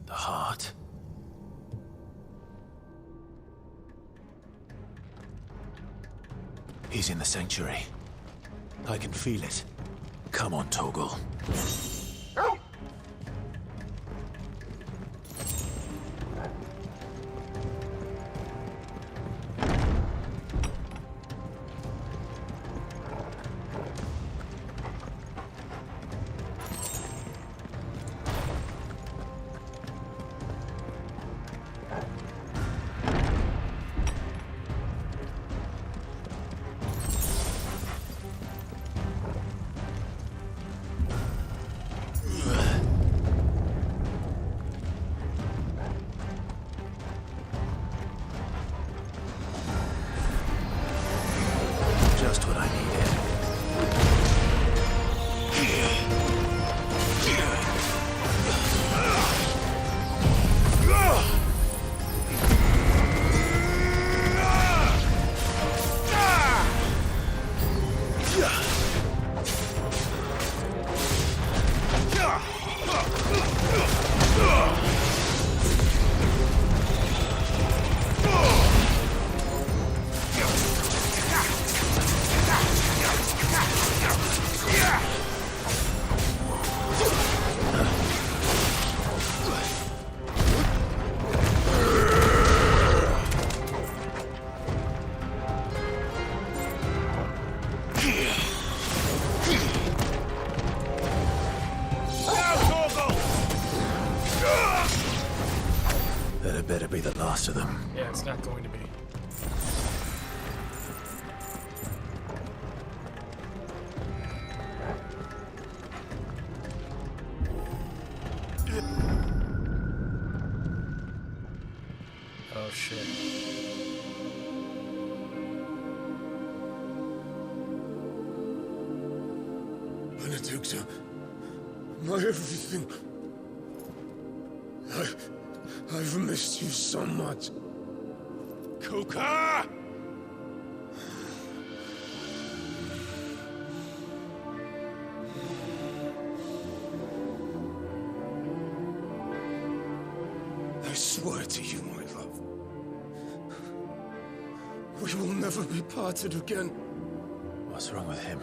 The heart. He's in the sanctuary. I can feel it. Come on, Torgal. Just what I needed. last of them. Yeah, it's not going to be. Oh shit. Benedicta, my everything. I've missed you so much. Kuka! I swear to you, my love, we will never be parted again. What's wrong with him?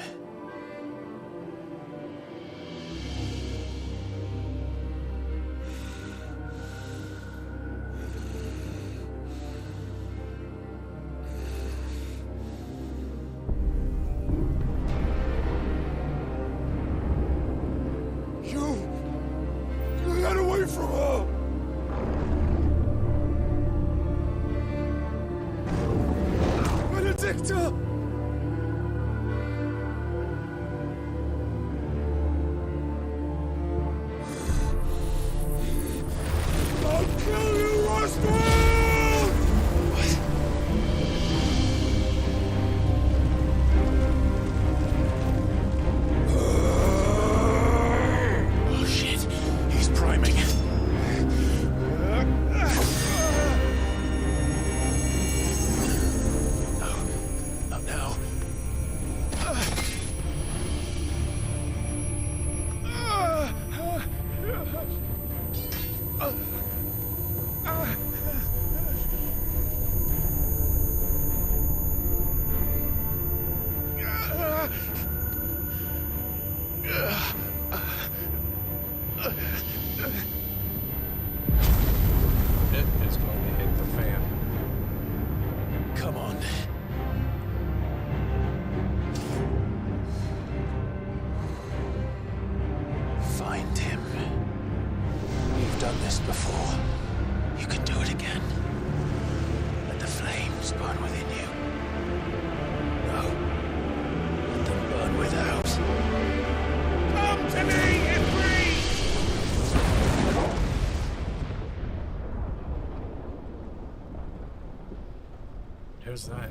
You got away from her! Benedicta! I'll kill you, Roscoe! Oh shit, he's priming. No, not now. It is going to hit the fan. Come on. Find him. You've done this before. You can do it again. Let the flames burn within you. No. Let them burn without. Come to me, Ifrit! Who's that?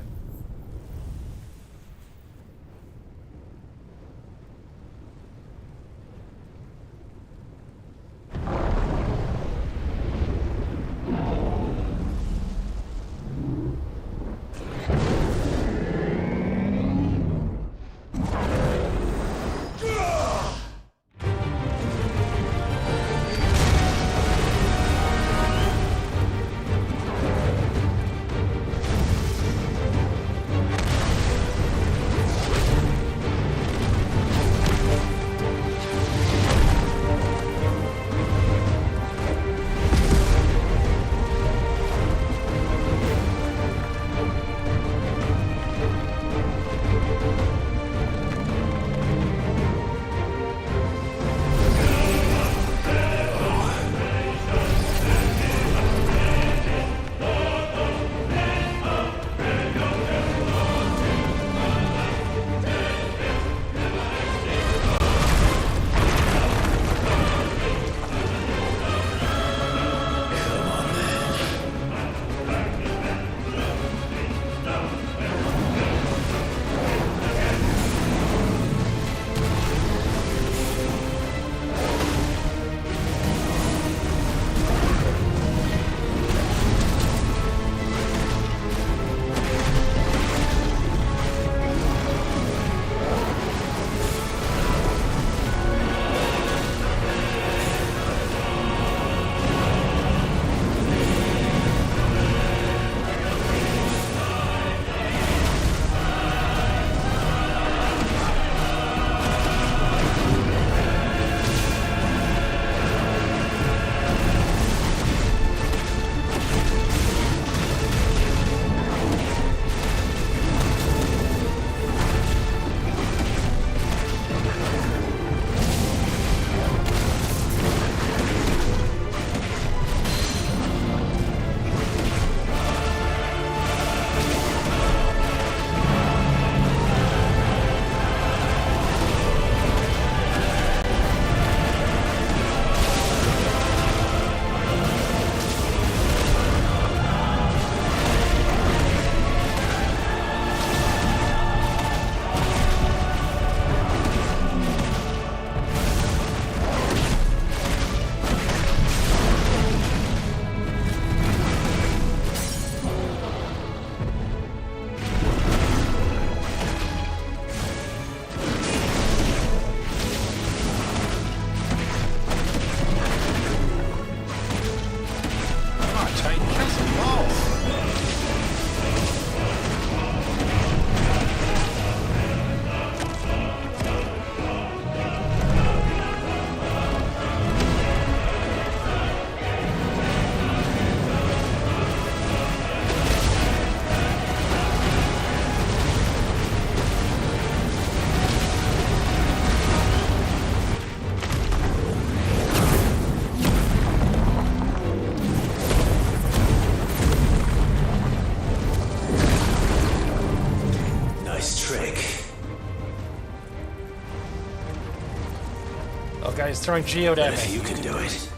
Oh, God, he's throwing Geode at me. You can do it.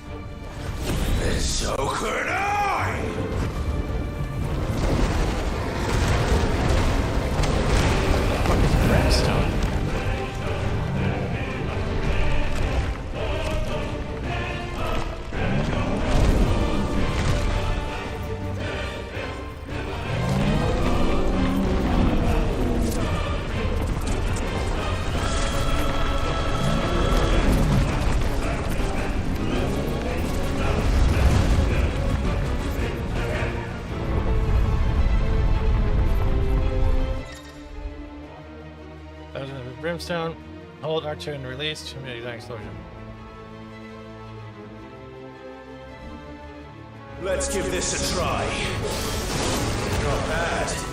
And so could I! Brimstone. Brimstone, hold R2 and release to immediate explosion. Let's give this a try. Not bad.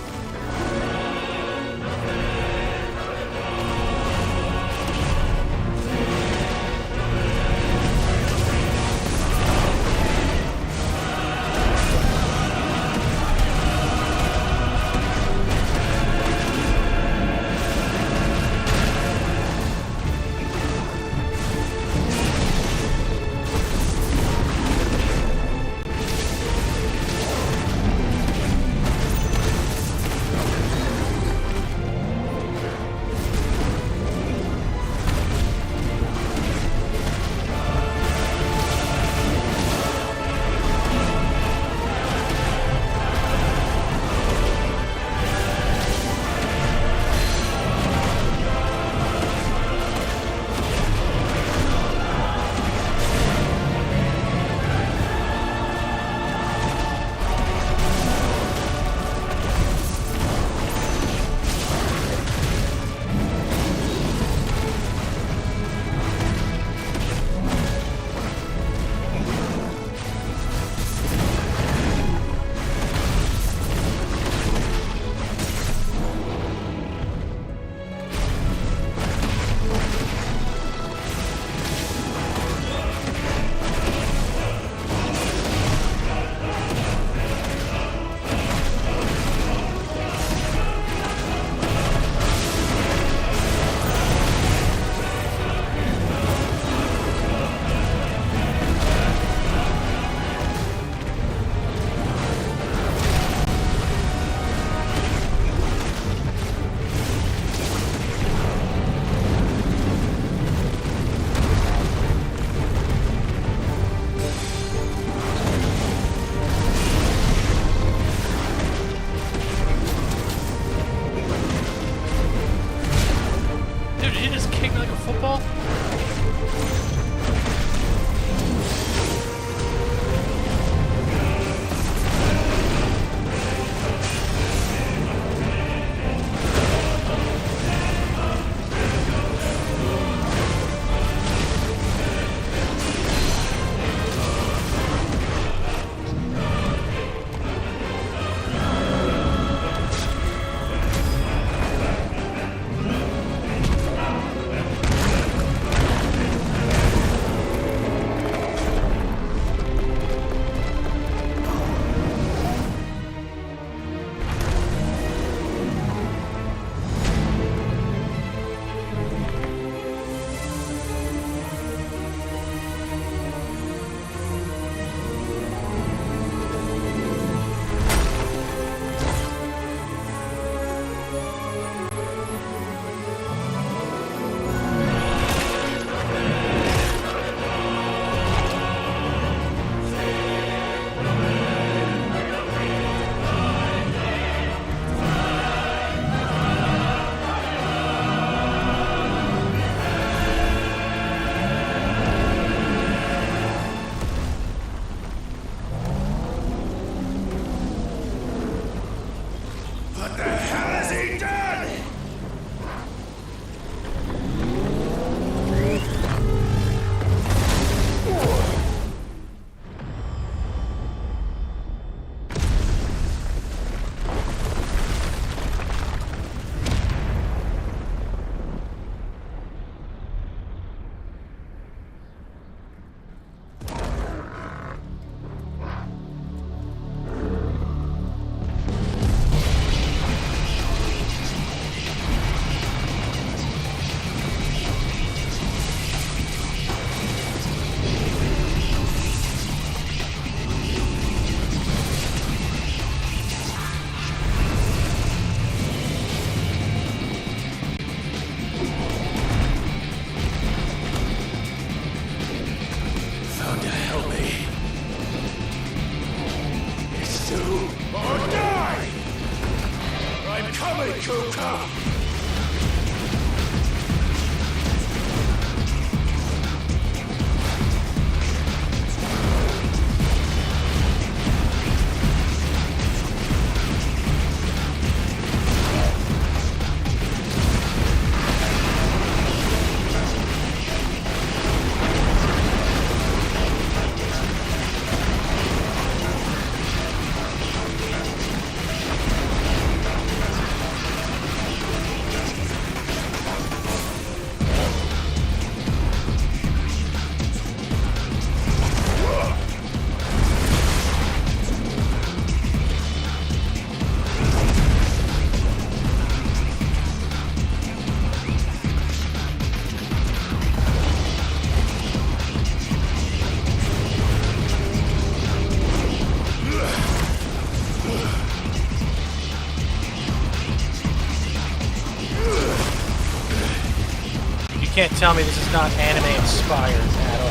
can't tell me this is not anime inspired at all.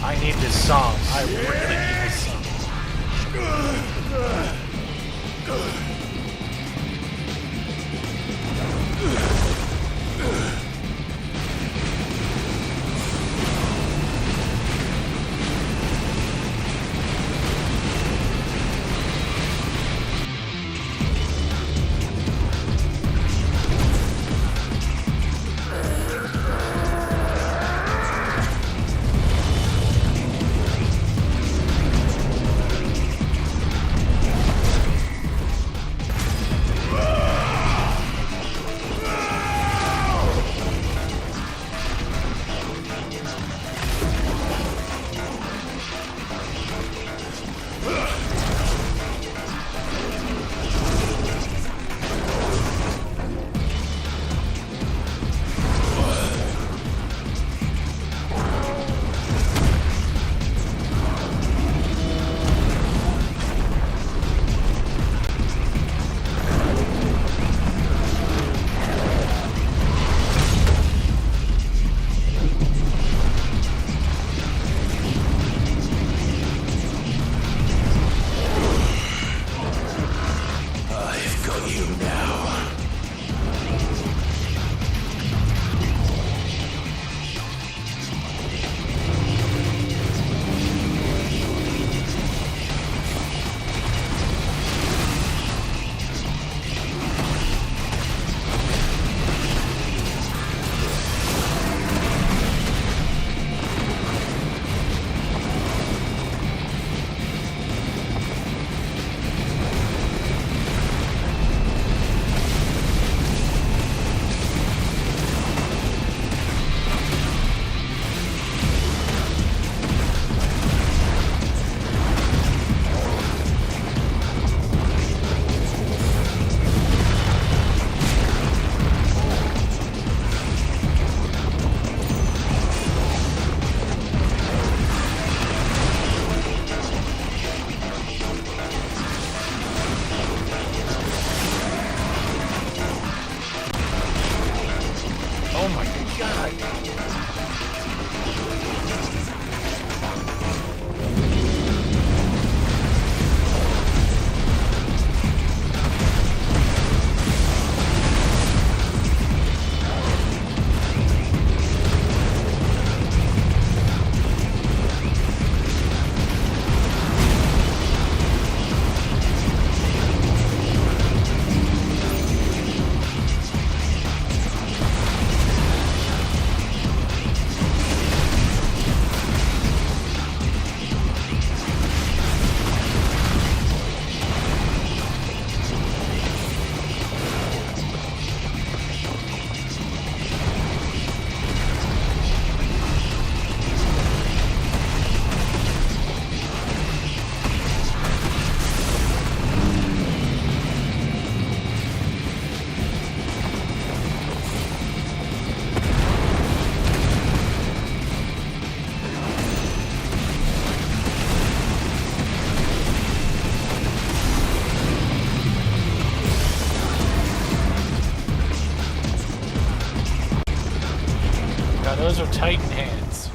I need this song. I really need this song. Those are Titan hands.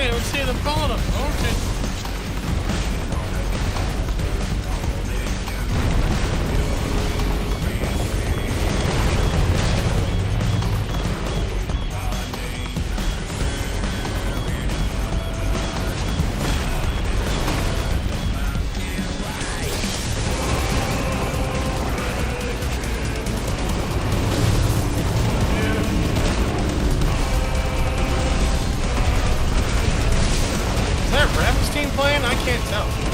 can't even see the bottom. Okay. Playing? I can't tell.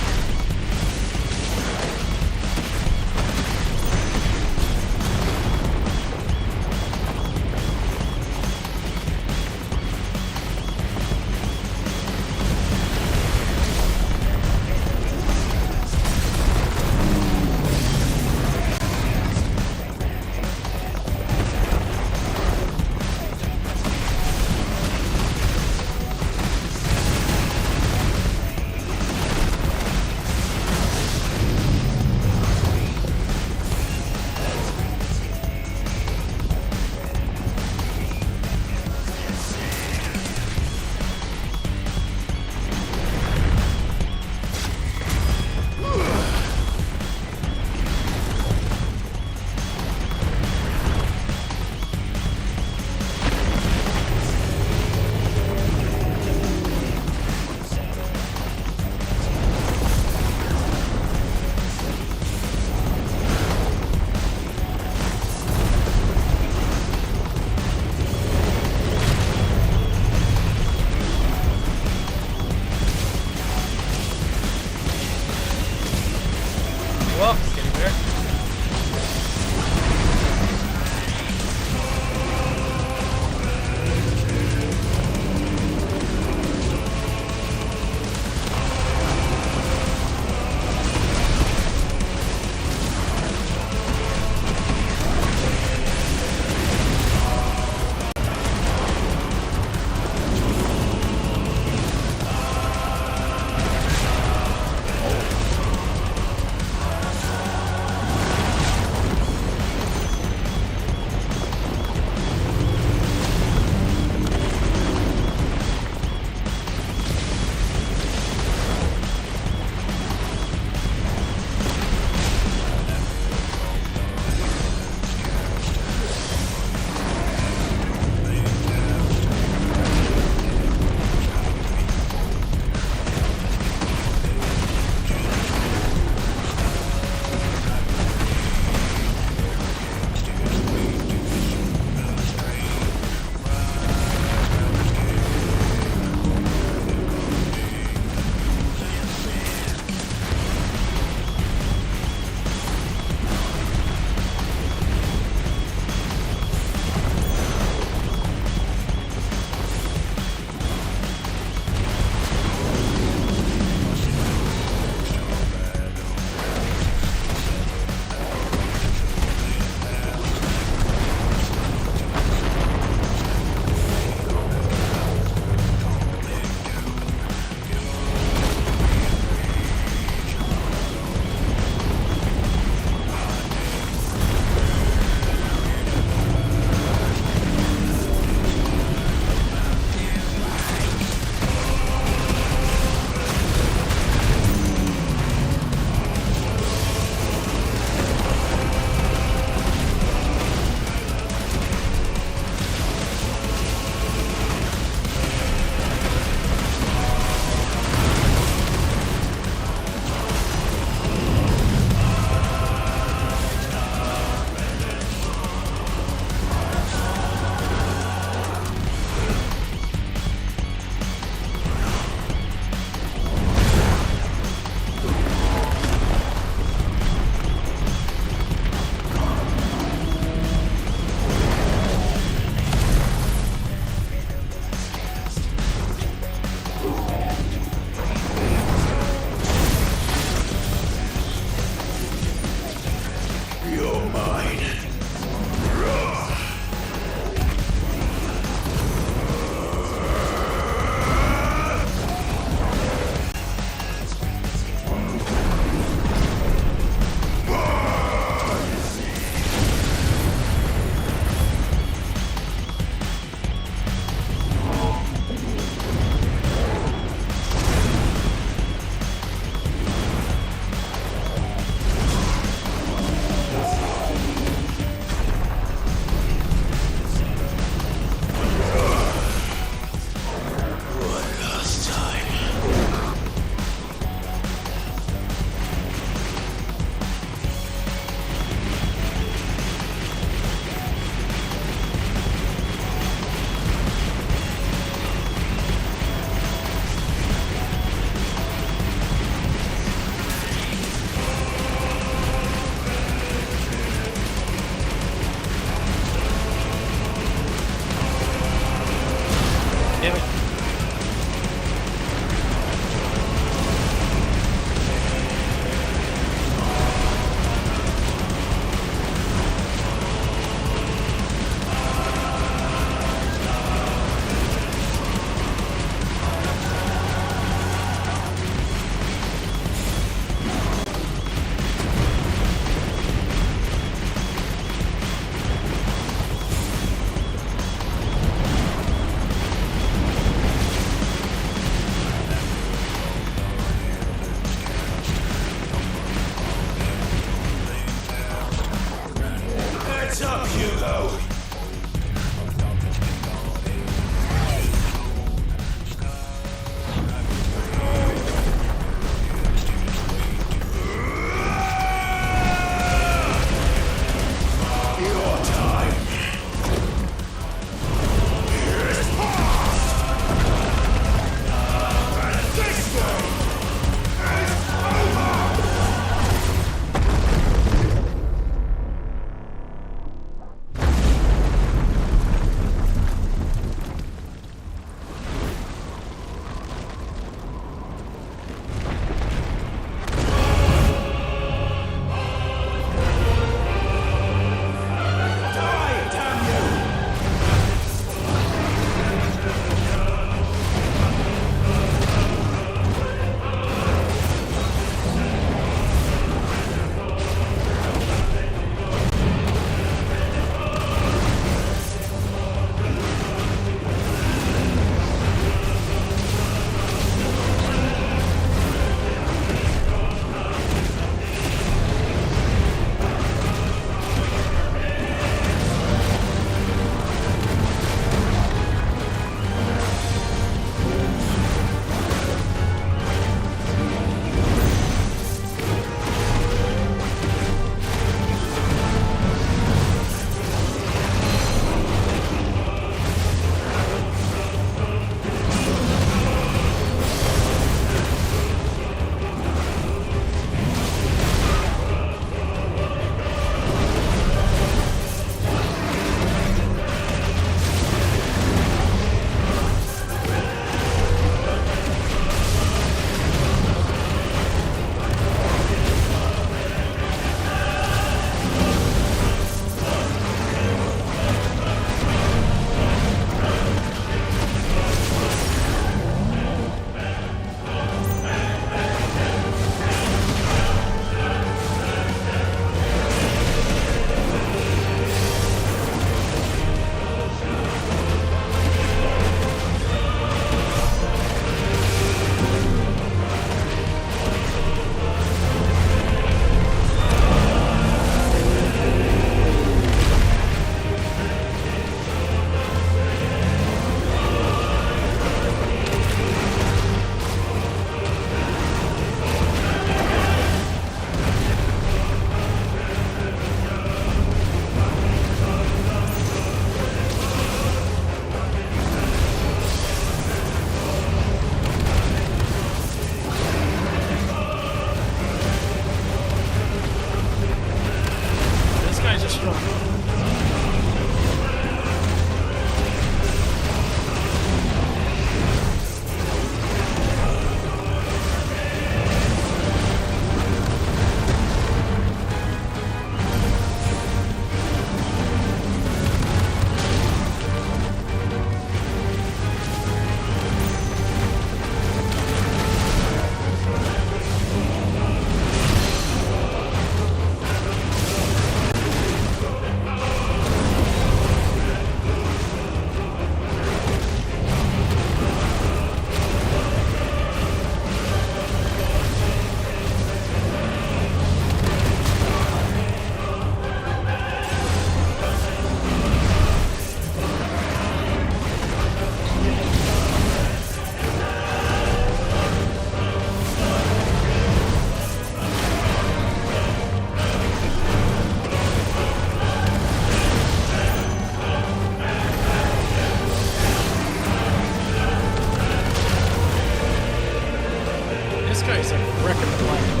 guy's like wrecking the planet.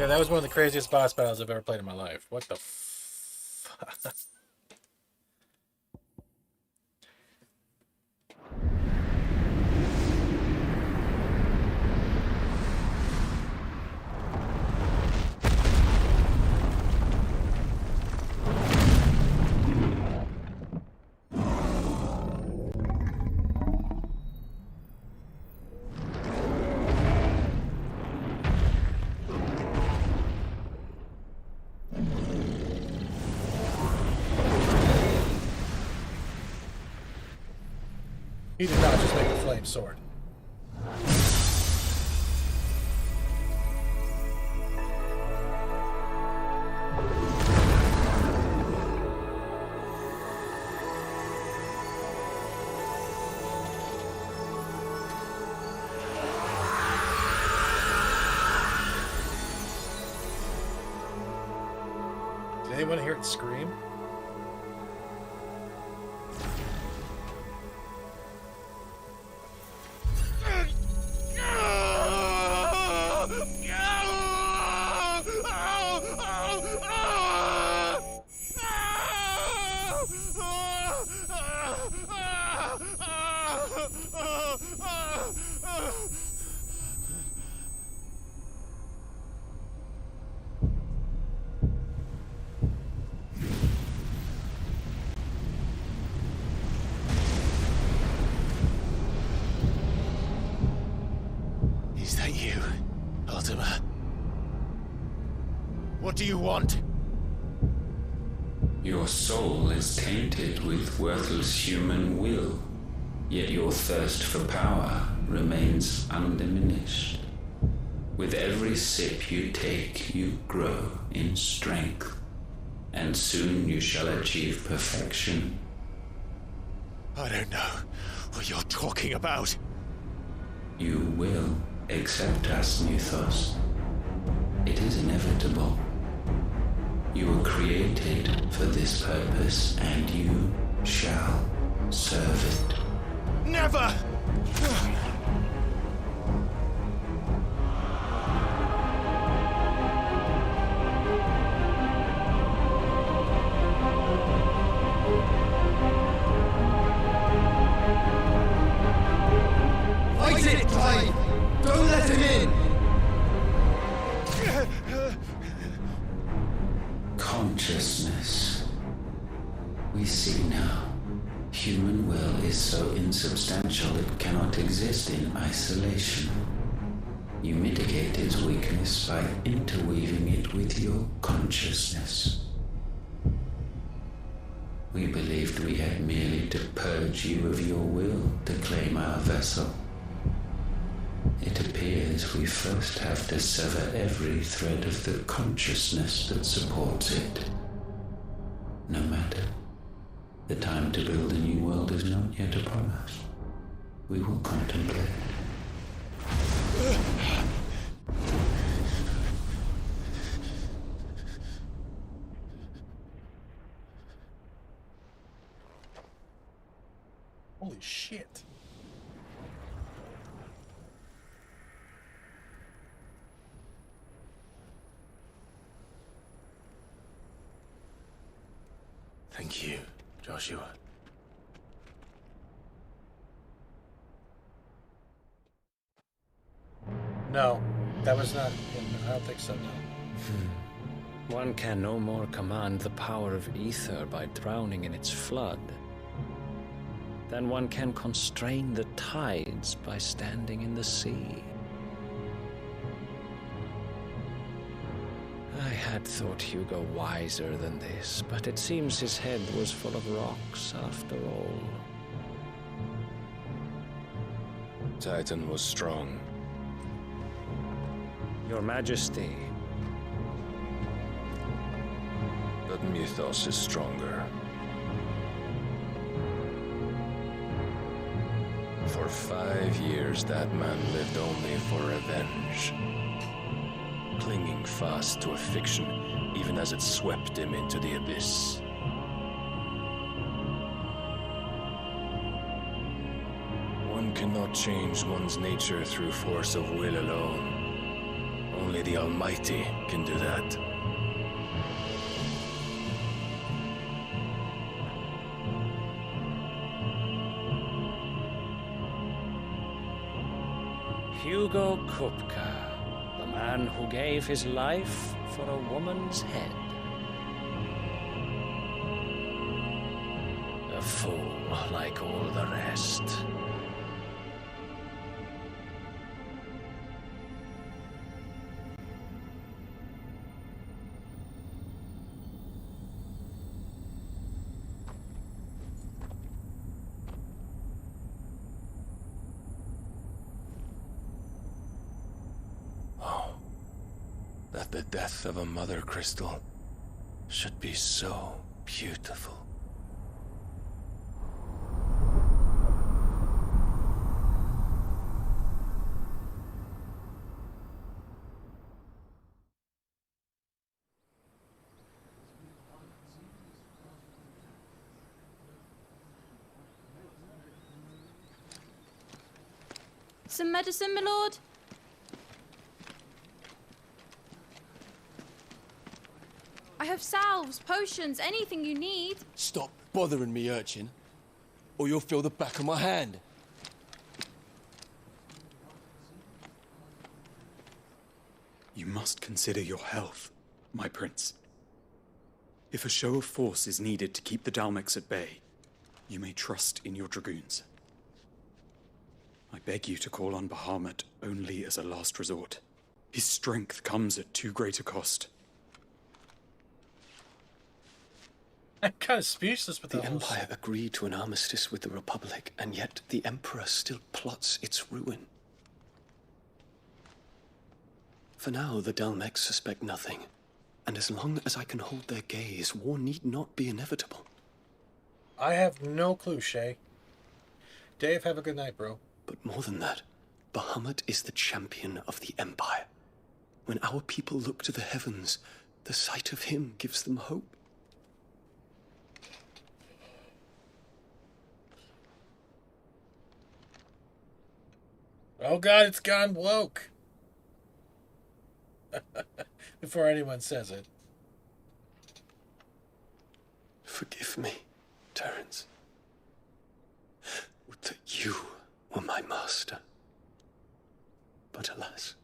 That was one of the craziest boss battles I've ever played in my life. What the fuck? He did not just make a flame sword. Did anyone hear it scream? Is that you, Ultima? What do you want? Your soul is tainted with worthless human will, yet your thirst for power remains undiminished. With every sip you take, you grow in strength, and soon you shall achieve perfection. I don't know what you're talking about. You will accept us, Mythos. It is is inevitable. You were created for this purpose, and you shall serve it. Never! Fight it, Clive! Don't let him in! Consciousness. We see now. Human will is so insubstantial it cannot exist in isolation. You mitigate its weakness by interweaving it with your consciousness. We believed we had merely to purge you of your will to claim our vessel. It appears we first have to sever every thread of the consciousness that supports it. No matter. The time to build a new world is not yet upon us. We will contemplate. Holy shit. Thank you, Joshua. No, that was not him. I don't think so, no. One can no more command the power of ether by drowning in its flood than one can constrain the tides by standing in the sea. I had thought Hugo wiser than this, but it seems his head was full of rocks after all. Titan was strong. Your Majesty. But Mythos is stronger. For 5 years, that man lived only for revenge. Clinging fast to a fiction, even as it swept him into the abyss. One cannot change one's nature through force of will alone. Only the Almighty can do that. Hugo Kupka. The man who gave his life for a woman's head. A fool like all the rest. That the death of a mother crystal should be so beautiful. Some medicine, my lord? I have salves, potions, anything you need. Stop bothering me, urchin, or you'll feel the back of my hand. You must consider your health, my prince. If a show of force is needed to keep the Dalmex at bay, you may trust in your dragoons. I beg you to call on Bahamut only as a last resort. His strength comes at too great a cost. I'm kind of speechless with the Empire agreed to an armistice with the Republic, and yet the Emperor still plots its ruin. For now, the Dalmex suspect nothing, and as long as I can hold their gaze, war need not be inevitable. I have no clue, Shay. Dave, have a good night, bro. But more than that, Bahamut is the champion of the Empire. When our people look to the heavens, the sight of him gives them hope. Oh God, it's gone woke. Before anyone says it. Forgive me, Terence. Would that you were my master. But alas.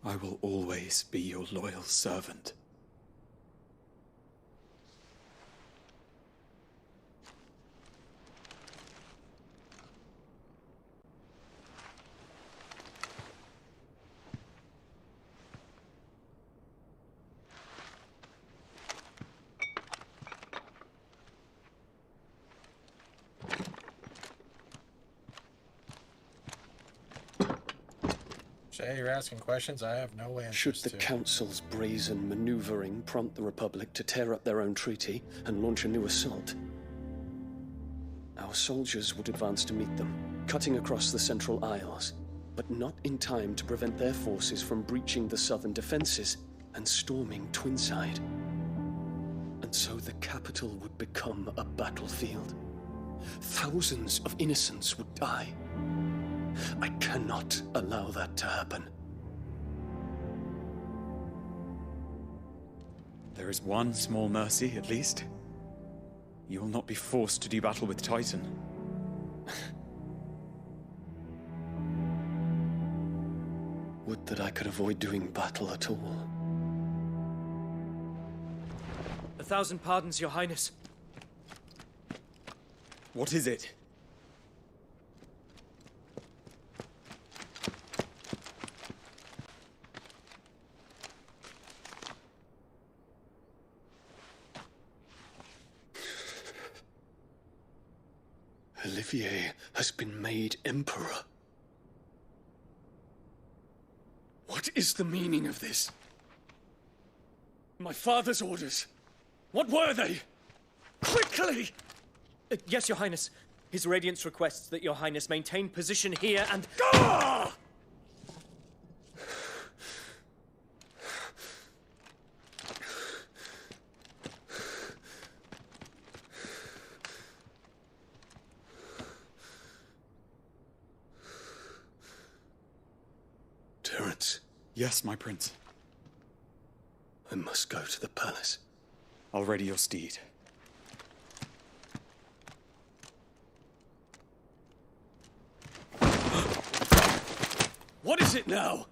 I will always be your loyal servant. Shay, you're asking questions I have no answers Should the to. Council's brazen maneuvering prompt the Republic to tear up their own treaty and launch a new assault, our soldiers would advance to meet them, cutting across the Central Isles, but not in time to prevent their forces from breaching the southern defenses and storming Twinside. And so the capital would become a battlefield. Thousands of innocents would die. I cannot allow that to happen. There is one small mercy, at least. You will not be forced to do battle with Titan. Would that I could avoid doing battle at all. 1,000 pardons, Your Highness. What is it? Olivier has been made emperor. What is the meaning of this? My father's orders. What were they? Quickly! Yes, Your Highness. His Radiance requests that Your Highness maintain position here and... Ah! Terence. Yes, my prince. I must go to the palace. I'll ready your steed. What is it now?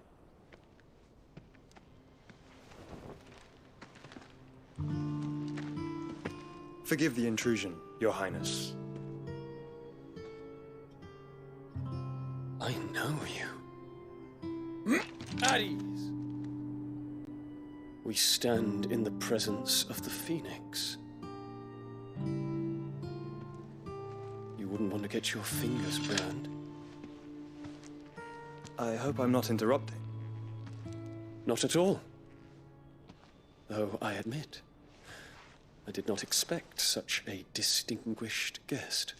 Forgive the intrusion, Your Highness. I know you. At ease. We stand in the presence of the Phoenix. You wouldn't want to get your fingers burned. I hope I'm not interrupting. Not at all. Though I admit, I did not expect such a distinguished guest.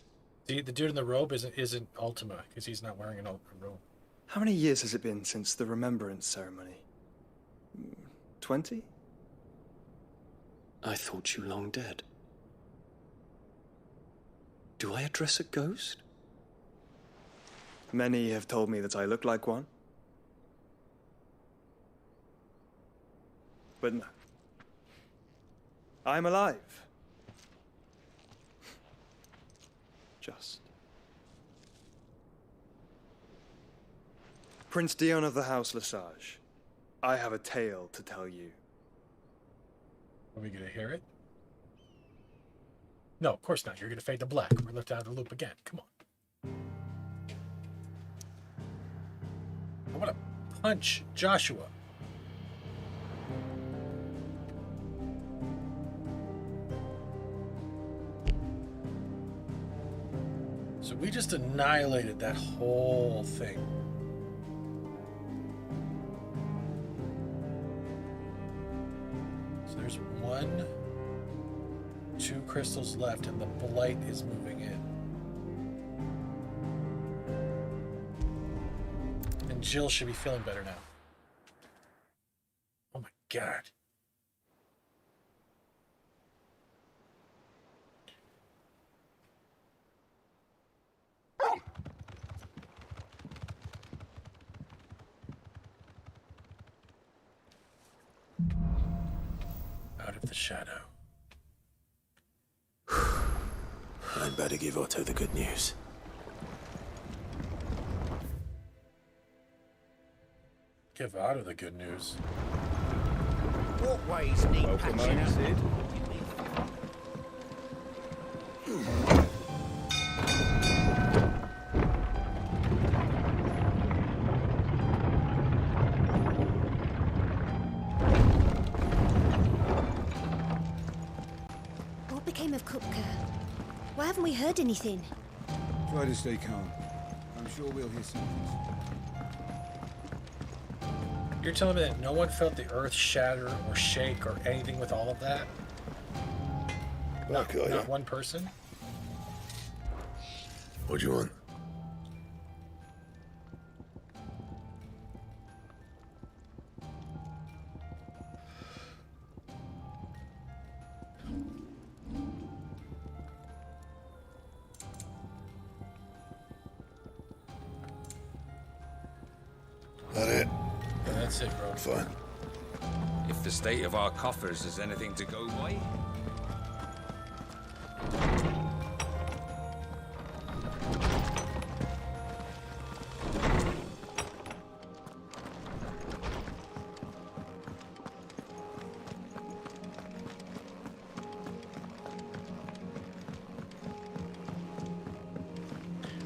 The dude in the robe isn't Ultima, because he's not wearing an Ultima robe. How many years has it been since the Remembrance ceremony? 20? I thought you long dead. Do I address a ghost? Many have told me that I look like one. But no. I'm alive. Just. Prince Dion of the House Lesage, I have a tale to tell you. Are we going to hear it? No, of course not. You're going to fade to black. We're left out of the loop again. Come on. I want to punch Joshua. So we just annihilated that whole thing. So there's 1, 2 crystals left, and the blight is moving in. And Jill should be feeling better now. Oh my god. Out of the shadow. I'd better give Otto the good news. Give Otto the good news. Walkways need Welcome patching home, up. Sid. What became of Kupka? Why haven't we heard anything? Try to stay calm. I'm sure we'll hear something. You're telling me that no one felt the earth shatter or shake or anything with all of that? Not one person? What do you want? That it? Yeah, that's it, bro. Fine. If the state of our coffers is anything to go by.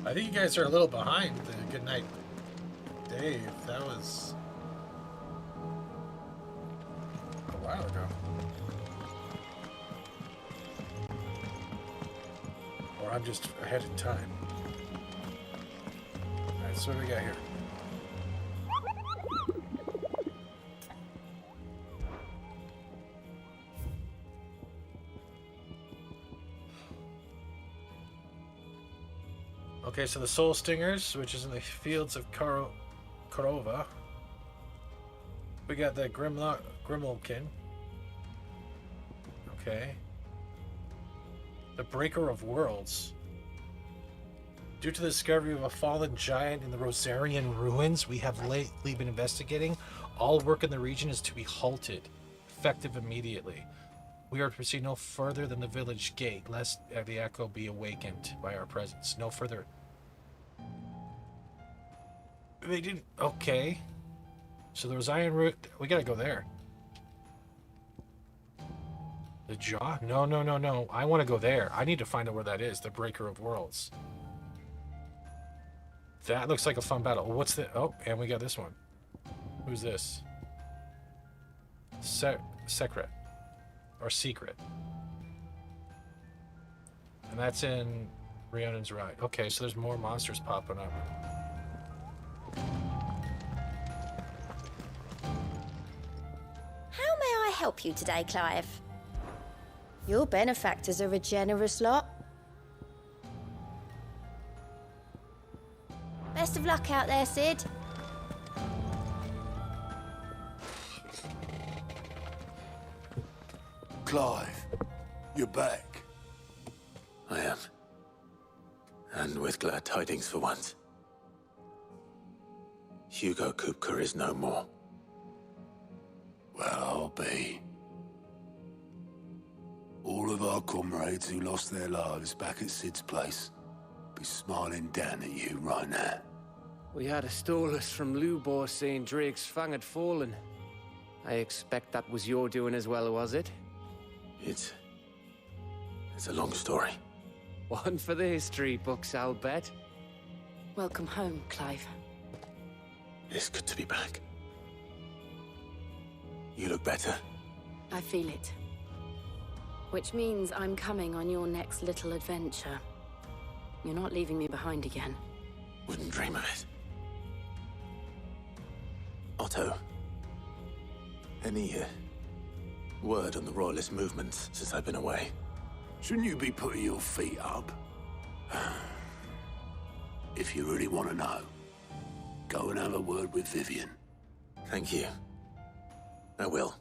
I think you guys are a little behind the good night, Dave. That was a while ago. Or I'm just ahead in time. Alright, so what do we got here? Okay, so the Soul Stingers, which is in the fields of Korova. We got the Grimmelkin. Okay. The Breaker of Worlds. Due to the discovery of a fallen giant in the Rosarian ruins we have lately been investigating, all work in the region is to be halted, effective immediately. We are to proceed no further than the village gate, lest the echo be awakened by our presence. No further. They didn't. Okay. So the Rosarian route. We gotta go there. The jaw? No, no, no, no. I want to go there. I need to find out where that is. The Breaker of Worlds. That looks like a fun battle. What's the... Oh, and we got this one. Who's this? Secret. Or Secret. And that's in Rhiannon's Ride. Okay, so there's more monsters popping up. How may I help you today, Clive? Your benefactors are a generous lot. Best of luck out there, Sid. Clive, you're back. I am. And with glad tidings for once. Hugo Kupka is no more. Well, I'll be. All of our comrades who lost their lives back at Sid's place be smiling down at you right now. We had a stolus from Lubor saying Drake's fang had fallen. I expect that was your doing as well, was it? It's a long story. One for the history books, I'll bet. Welcome home, Clive. It's good to be back. You look better. I feel it. Which means I'm coming on your next little adventure. You're not leaving me behind again. Wouldn't dream of it. Otto, any word on the Royalist movements since I've been away? Shouldn't you be putting your feet up? If you really want to know. Go and have a word with Vivian. Thank you. I will.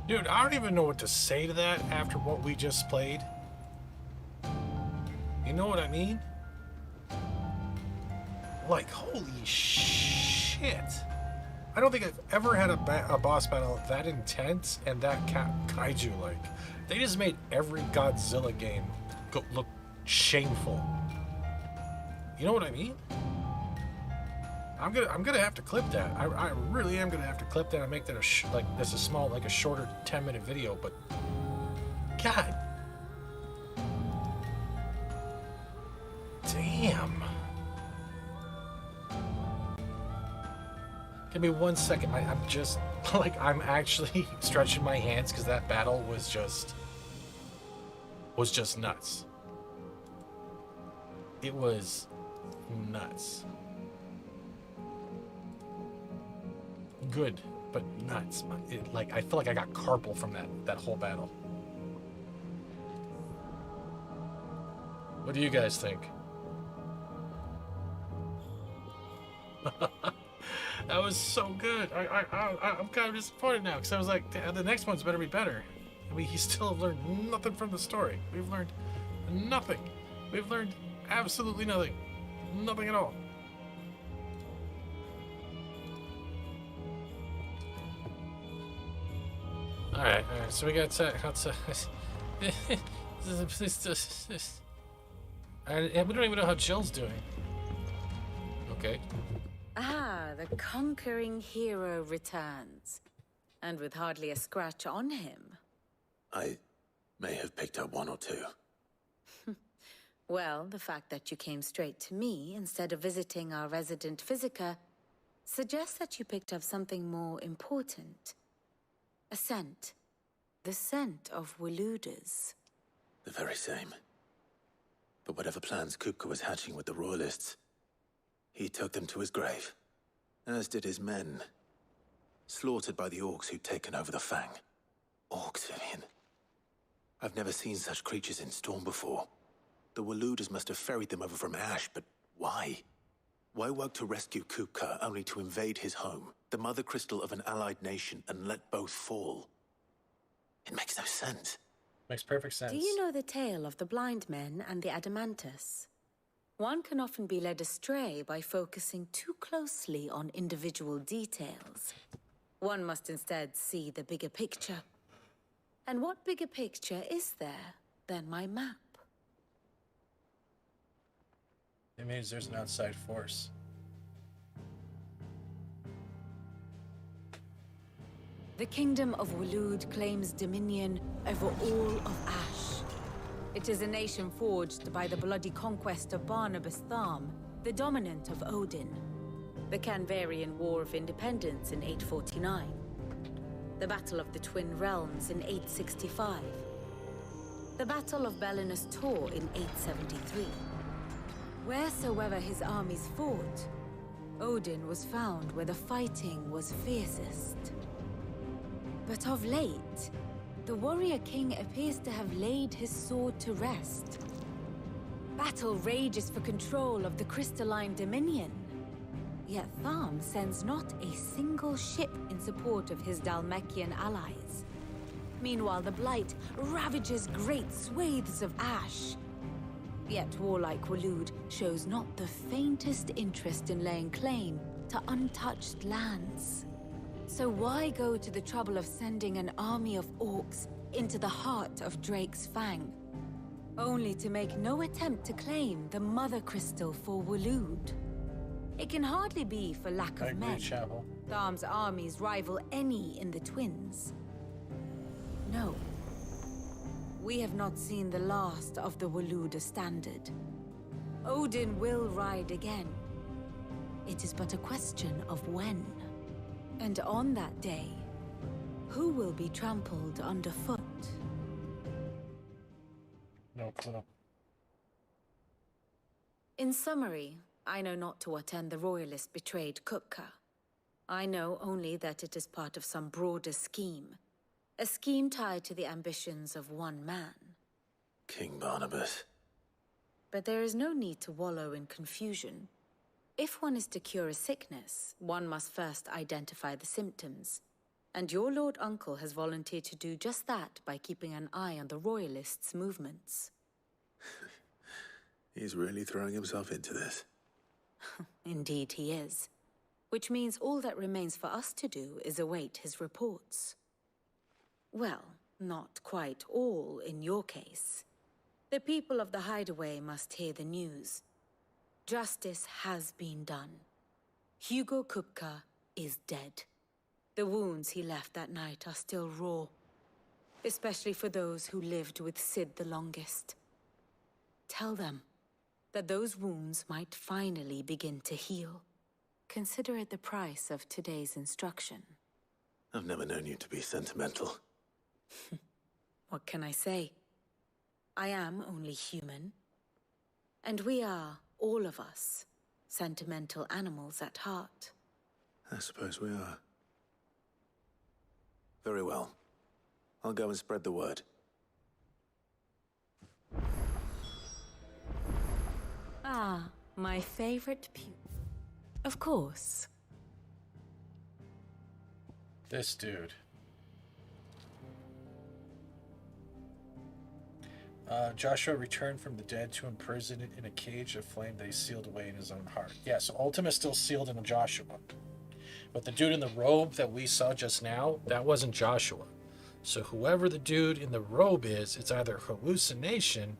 Dude, I don't even know what to say to that after what we just played. You know what I mean? Like, holy shit. I don't think I've ever had a boss battle that intense and that kaiju-like. They just made every Godzilla game look shameful. You know what I mean? I'm gonna have to clip that. I really am gonna have to clip that and make that a shorter 10-minute video. But God, damn. Give me 1 second. I'm just like I'm actually stretching my hands because that battle was just nuts. It was nuts. Good, but nuts. I feel like I got carpal from that whole battle. What do you guys think? That was so good. I'm kind of disappointed now because I was like, the next one's better be better. We still have learned nothing from the story. We've learned nothing. We've learned absolutely nothing. Nothing at all. All right. So we got we don't even know how Jill's doing. Okay. Ah, the conquering hero returns, and with hardly a scratch on him. I may have picked up one or two. Well, the fact that you came straight to me instead of visiting our resident physiker suggests that you picked up something more important. A scent. The scent of Waludas. The very same. But whatever plans Kupka was hatching with the Royalists, he took them to his grave. As did his men. Slaughtered by the orcs who'd taken over the Fang. Orcs, Vivian. I've never seen such creatures in Storm before. The Waludas must have ferried them over from Ash, but why? Why work to rescue Kupka only to invade his home, the mother crystal of an allied nation, and let both fall? It makes no sense. Makes perfect sense. Do you know the tale of the blind men and the Adamantus? One can often be led astray by focusing too closely on individual details. One must instead see the bigger picture. And what bigger picture is there than my map? It means there's an outside force. The kingdom of Waloed claims dominion over all of Ash. It is a nation forged by the bloody conquest of Barnabas Tharm, the dominant of Odin. The Canvarian War of Independence in 849. The Battle of the Twin Realms in 865. The Battle of Belinus Tor in 873. Wheresoever his armies fought, Odin was found where the fighting was fiercest. But of late, the warrior king appears to have laid his sword to rest. Battle rages for control of the crystalline dominion. Yet Tharm sends not a single ship in support of his Dhalmekian allies. Meanwhile, the Blight ravages great swathes of Ash. Yet warlike Waloed shows not the faintest interest in laying claim to untouched lands. So why go to the trouble of sending an army of orcs into the heart of Drake's Fang, only to make no attempt to claim the Mother Crystal for Waloed? It can hardly be for lack of men. Tharm's armies rival any in the Twins. No. We have not seen the last of the Waluda standard. Odin will ride again. It is but a question of when. And on that day, who will be trampled underfoot? No clue. In summary, I know not to what end the Royalists betrayed Kupka. I know only that it is part of some broader scheme. A scheme tied to the ambitions of one man. King Barnabas. But there is no need to wallow in confusion. If one is to cure a sickness, one must first identify the symptoms. And your Lord Uncle has volunteered to do just that by keeping an eye on the Royalists' movements. He's really throwing himself into this. Indeed he is. Which means all that remains for us to do is await his reports. Well, not quite all in your case. The people of the Hideaway must hear the news. Justice has been done. Hugo Kupka is dead. The wounds he left that night are still raw, especially for those who lived with Sid the longest. Tell them that those wounds might finally begin to heal. Consider it the price of today's instruction. I've never known you to be sentimental. What can I say? I am only human. And we are, all of us, sentimental animals at heart. I suppose we are. Very well. I'll go and spread the word. Ah, my favorite pupil. Of course. This dude. Joshua returned from the dead to imprison it in a cage of flame that he sealed away in his own heart. Yeah, so Ultima is still sealed in Joshua. But the dude in the robe that we saw just now, that wasn't Joshua. So whoever the dude in the robe is, it's either hallucination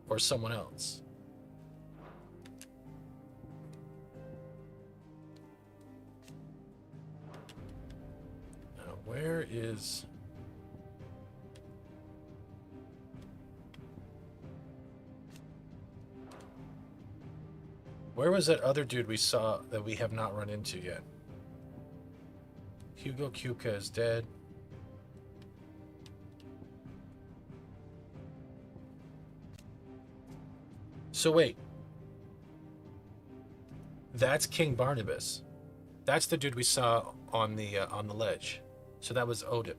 or someone else. Now, where is... Where was that other dude we saw that we have not run into yet? Hugo Kupka is dead. So wait. That's King Barnabas. That's the dude we saw on the ledge. So that was Odin.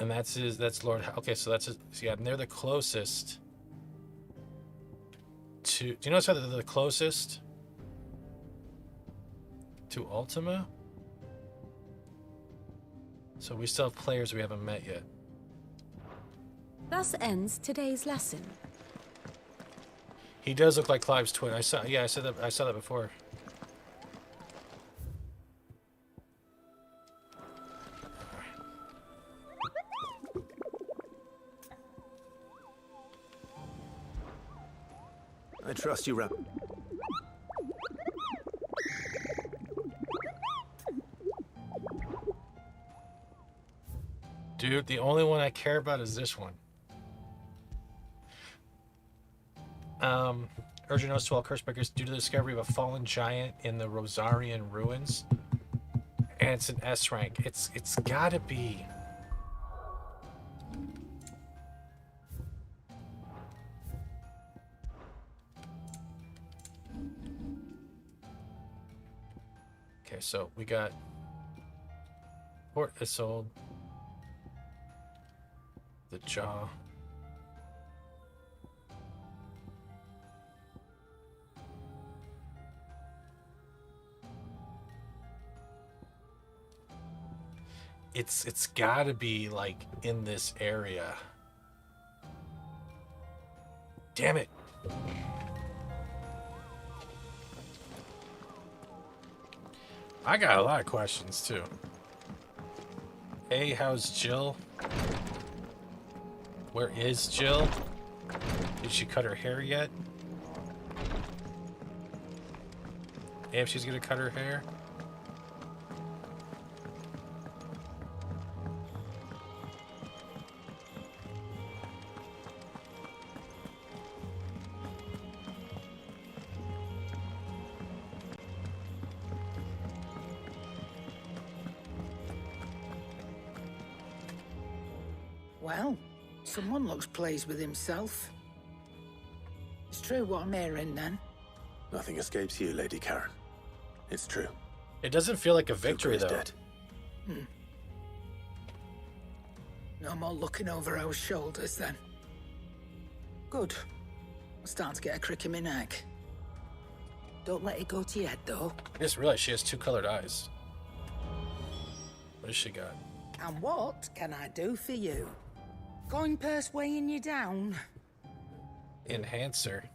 And that's Lord. Okay, so that's yeah, and they're the closest to. Do you notice how they're the closest to Ultima? So we still have players we haven't met yet. Thus ends today's lesson. He does look like Clive's twin. I saw that before. I trust you, Rep. Dude, the only one I care about is this one. Urgent notice to all Cursebreakers due to the discovery of a fallen giant in the Rosarian ruins. And it's an S rank. It's gotta be. Okay, so we got Port Isolde, the Jaw. It's gotta be like in this area. Damn it. I got a lot of questions too. Hey, how's Jill? Where is Jill? Did she cut her hair yet? If she's gonna cut her hair. Well, someone looks pleased with himself. It's true what I'm hearing, then. Nothing escapes you, Lady Karen. It's true. It doesn't feel like a victory, though. Dead. No more looking over our shoulders, then. Good. I'm starting to get a crick in my neck. Don't let it go to your head, though. I just realized she has two colored eyes. What does she got? And what can I do for you? Coin purse weighing you down? Enhancer.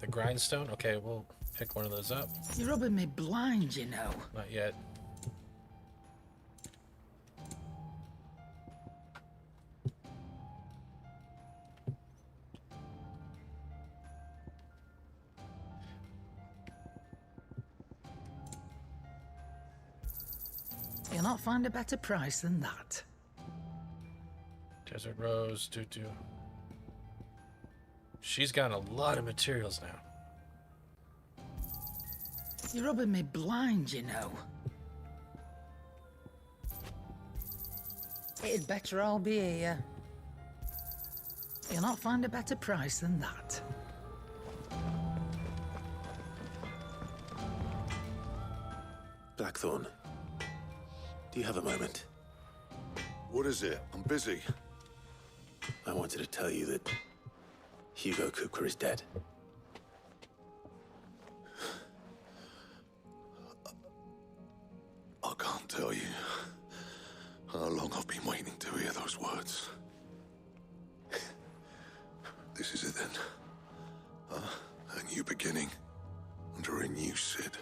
The grindstone? Okay, we'll pick one of those up. You're rubbing me blind, you know. Not yet. You'll not find a better price than that. Desert Rose, doo-doo. She's got a lot of materials now. You're rubbing me blind, you know. It'd better all be here. You'll not find a better price than that. Blackthorn, do you have a moment? What is it? I'm busy. I wanted to tell you that Hugo Kupka is dead. I can't tell you how long I've been waiting to hear those words. This is it then. A new beginning under a new Sid.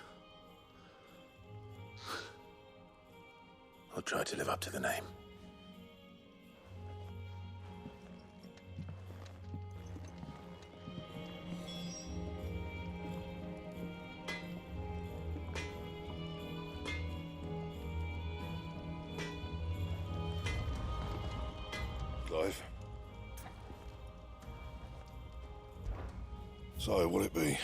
I'll try to live up to the name. Clive. So, what'll it be?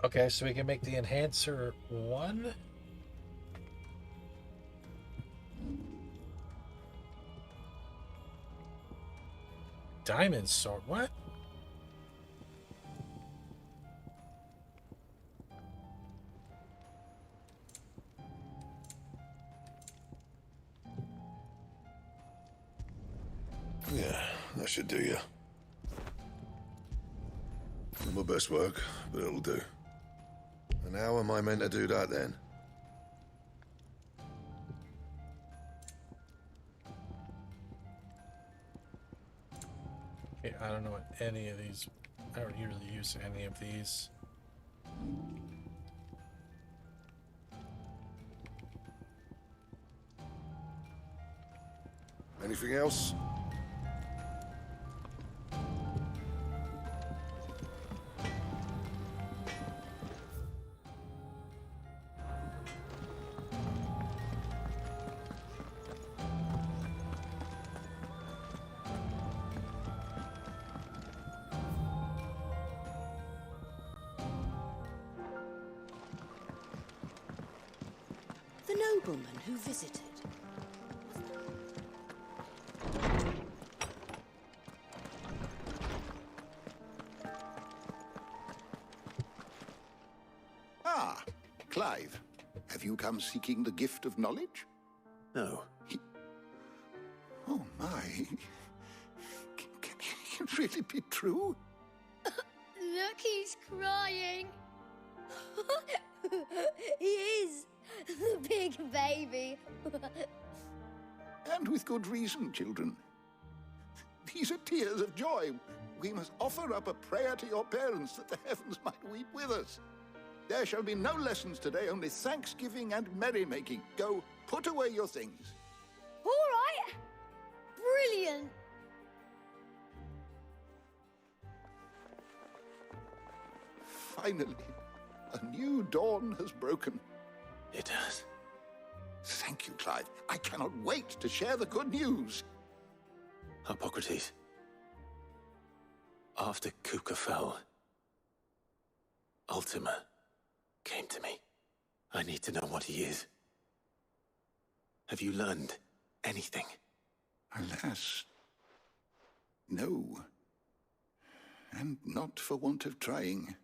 Okay, so we can make the enhancer 1. Diamond sword, what? Yeah, that should do you. Not my best work, but it'll do. And how am I meant to do that then? Okay, I don't know what any of these. I don't usually use any of these. Anything else? The nobleman who visited. Ah, Clive. Have you come seeking the gift of knowledge? No. Oh, my. Can it really be true? Look, he's crying. He is. The big baby. And with good reason, children. These are tears of joy. We must offer up a prayer to your parents that the heavens might weep with us. There shall be no lessons today, only thanksgiving and merrymaking. Go, put away your things. All right. Brilliant. Finally, a new dawn has broken. It has. Thank you, Clive. I cannot wait to share the good news. Hippocrates. After Kupka fell, Ultima came to me. I need to know what he is. Have you learned anything? Alas, no. And not for want of trying.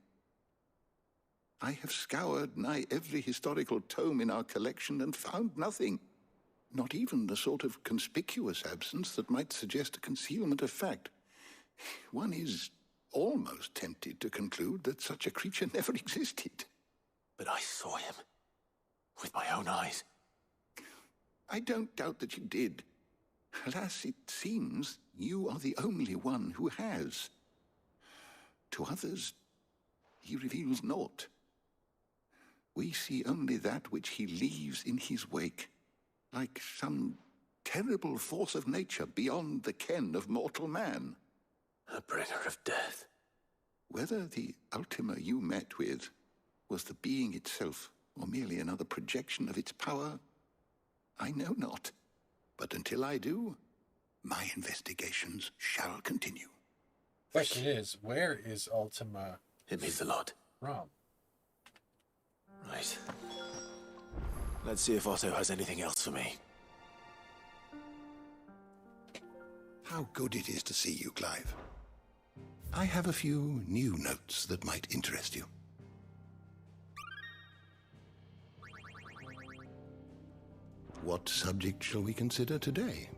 I have scoured nigh every historical tome in our collection and found nothing. Not even the sort of conspicuous absence that might suggest a concealment of fact. One is almost tempted to conclude that such a creature never existed. But I saw him. With my own eyes. I don't doubt that you did. Alas, it seems you are the only one who has. To others, he reveals naught. We see only that which he leaves in his wake, like some terrible force of nature beyond the ken of mortal man. A bringer of death. Whether the Ultima you met with was the being itself, or merely another projection of its power, I know not. But until I do, my investigations shall continue. Question is, where is Ultima? It means a lot. Wrong. Right. Let's see if Otto has anything else for me. How good it is to see you, Clive. I have a few new notes that might interest you. What subject shall we consider today?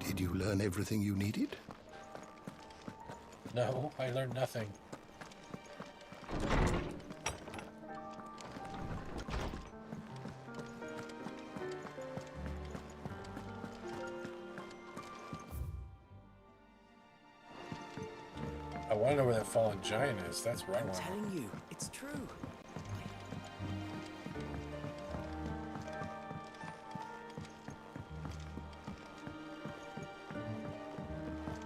Did you learn everything you needed? No, I learned nothing. I want to know where that fallen giant is. That's right. I'm telling you, it's true.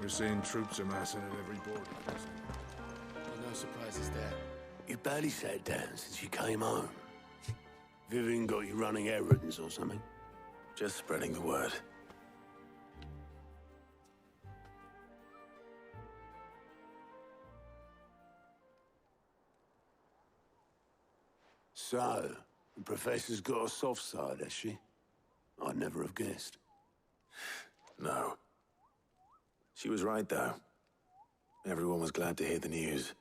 We're seeing troops amassing at every border crossing. Well, no surprises there. You barely sat down since you came home. Vivian got you running errands or something? Just spreading the word. So, the Professor's got a soft side, has she? I'd never have guessed. No. She was right, though. Everyone was glad to hear the news.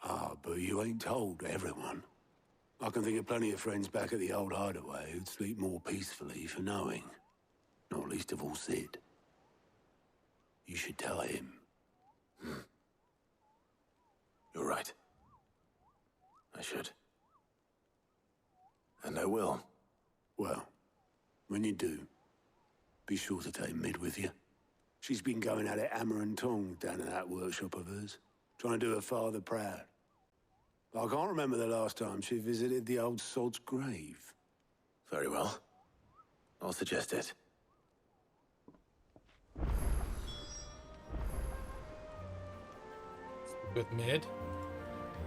Ah, but you ain't told everyone. I can think of plenty of friends back at the old hideaway who'd sleep more peacefully for knowing. Not least of all Sid. You should tell him. You're right. I should. And I will. Well, when you do, be sure to take Mid with you. She's been going at it hammer and tongs down in that workshop of hers, trying to do her father proud. But I can't remember the last time she visited the old sod's grave. Very well. I'll suggest it. With Mid?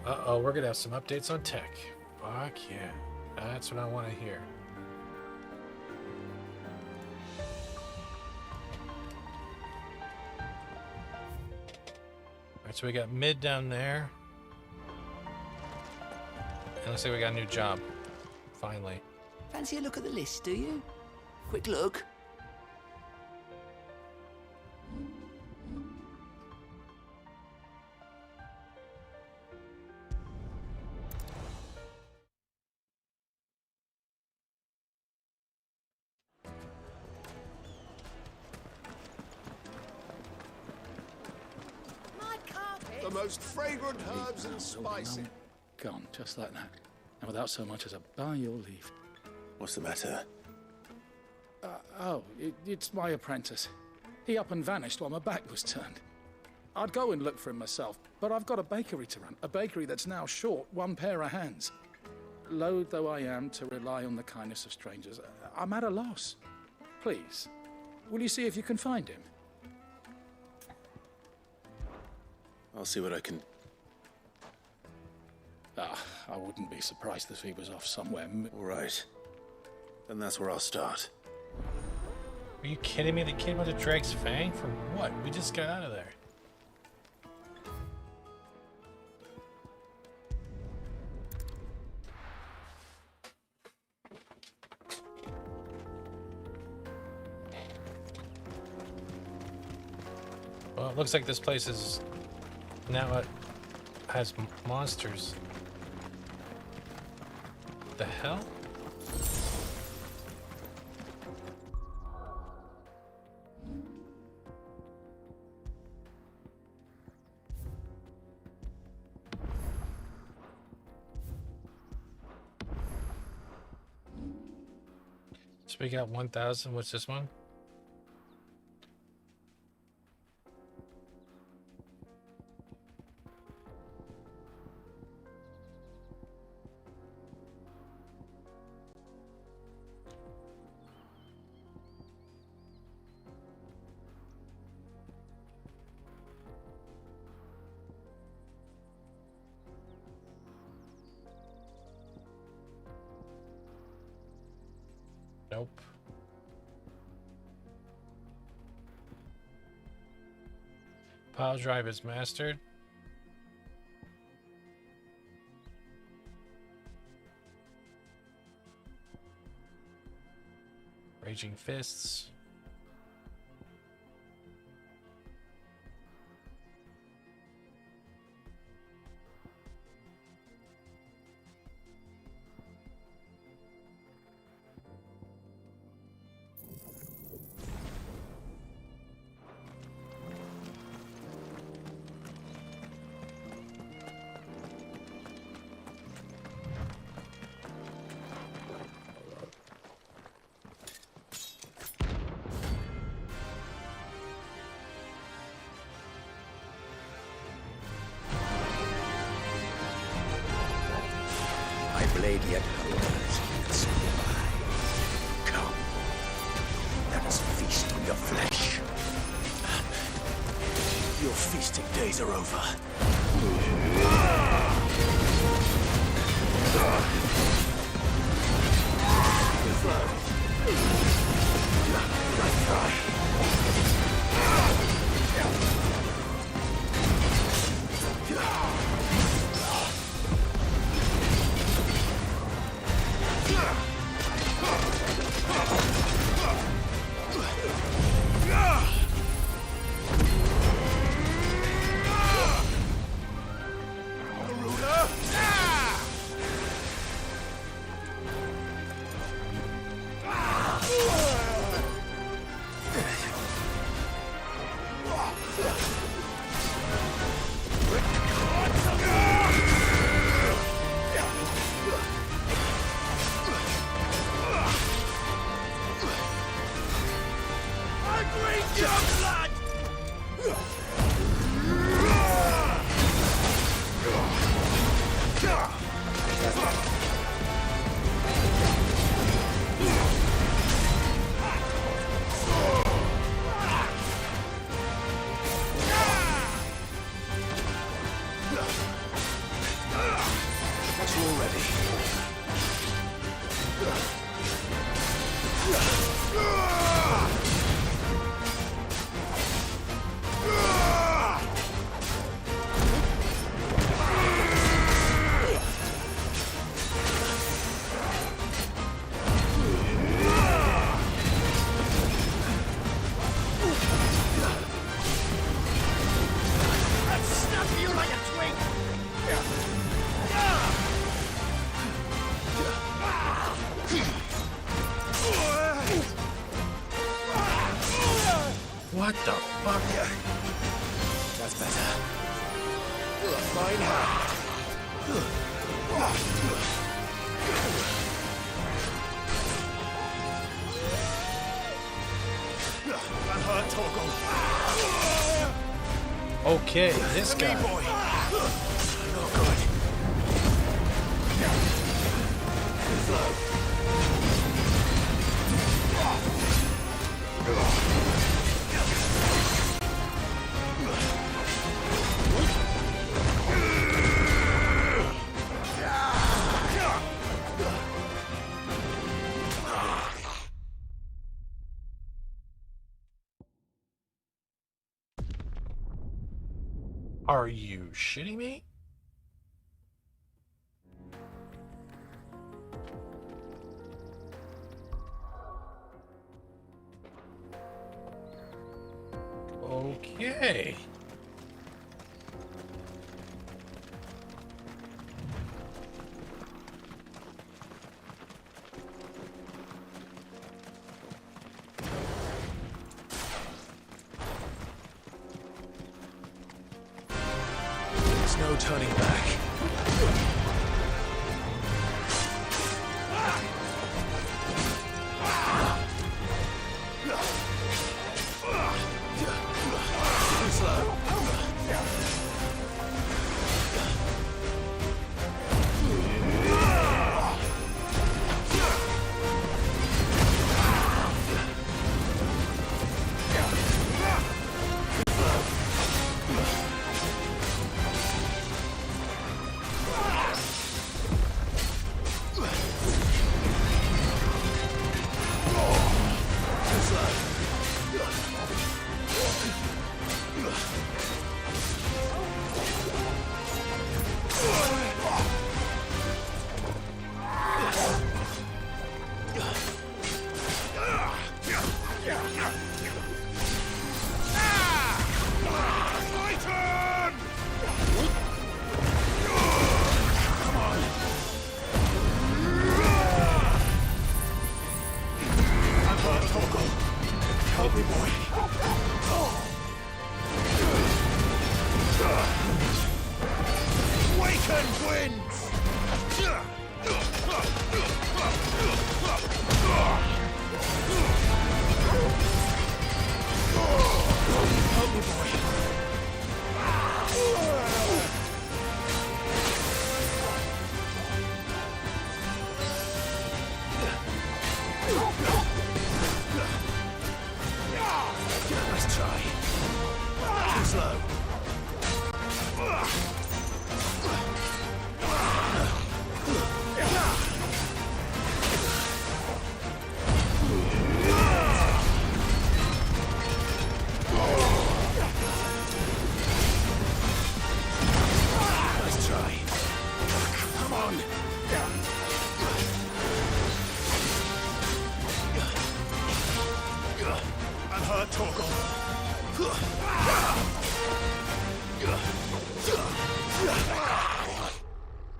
Uh-oh, we're gonna have some updates on tech. Fuck yeah. That's what I want to hear. Alright, so we got Mid down there. And looks like we got a new job. Finally. Fancy a look at the list, do you? Quick look. The most fragrant herbs and spices. Gone, just like that. And without so much as a by your leave. What's the matter? It's my apprentice. He up and vanished while my back was turned. I'd go and look for him myself, but I've got a bakery to run. A bakery that's now short one pair of hands. Loath though I am to rely on the kindness of strangers, I'm at a loss. Please, will you see if you can find him? I'll see what I can... I wouldn't be surprised if he was off somewhere. All right. Then that's where I'll start. Are you kidding me? The kid went to Drake's Fang? For what? We just got out of there. Well, it looks like this place is now has monsters. The hell? So we got 1,000. What's this one? Nope. Pile drive is mastered. Raging Fists. Blade yet hovers in the sky. Come, let us feast on your flesh. Your feasting days are over. What the fuck? That's better. Mine hand. That hurt, Torgal. Okay, this guy. Are you shitting me? Okay. There's no turning back.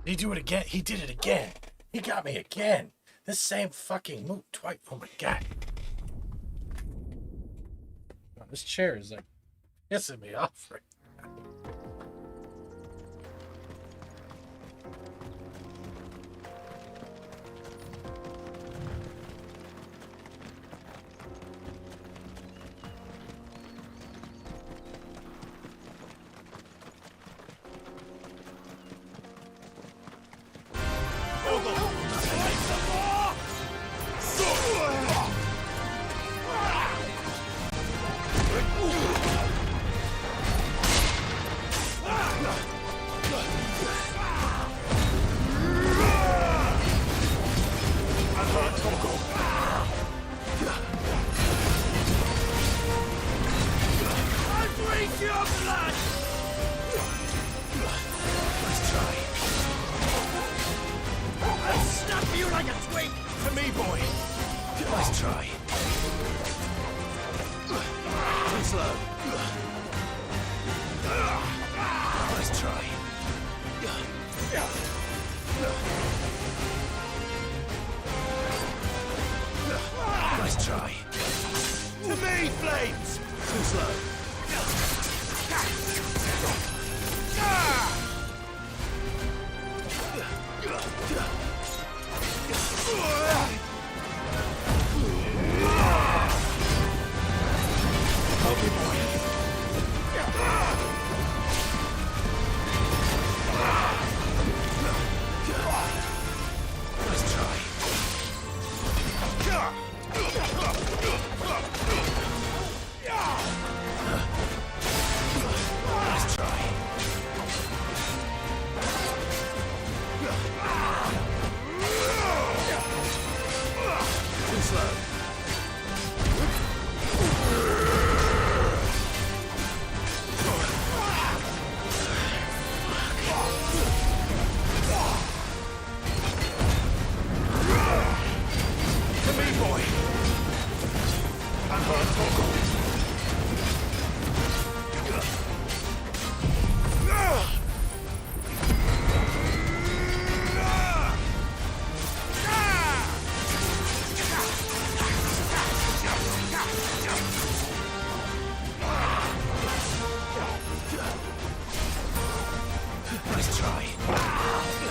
He do it again. He did it again. He got me again. This same fucking move twice. Oh my god. Oh, this chair is like pissing me off right now. Nice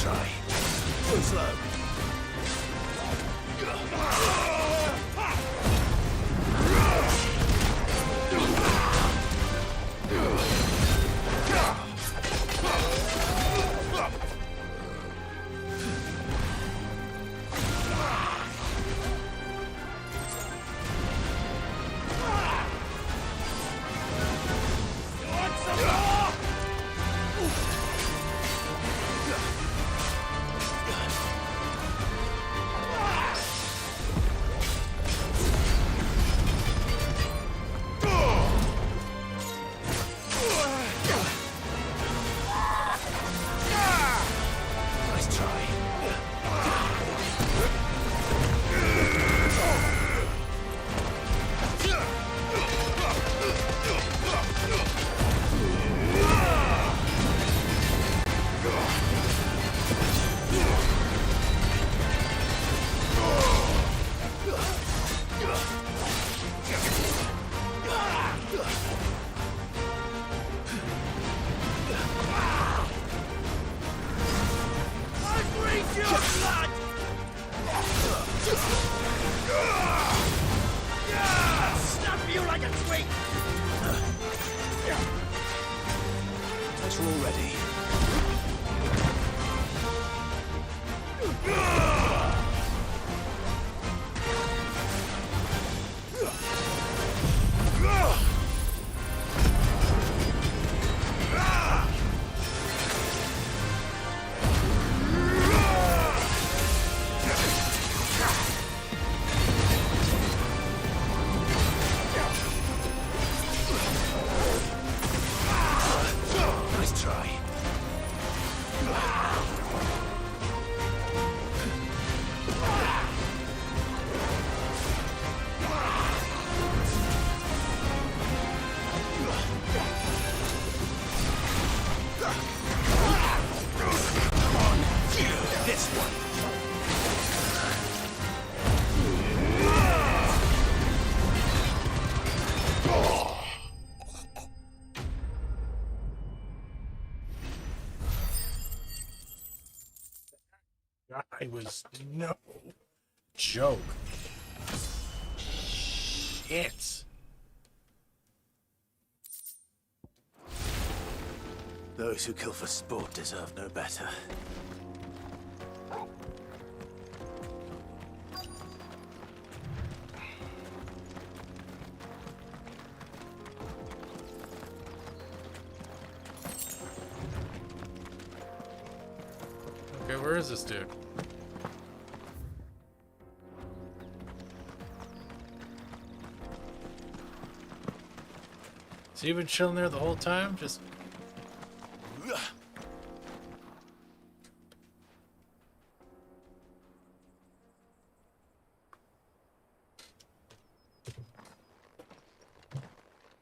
try. It was no joke. Shit. Those who kill for sport deserve no better. Okay, where is this dude? Is he been chilling there the whole time? Just...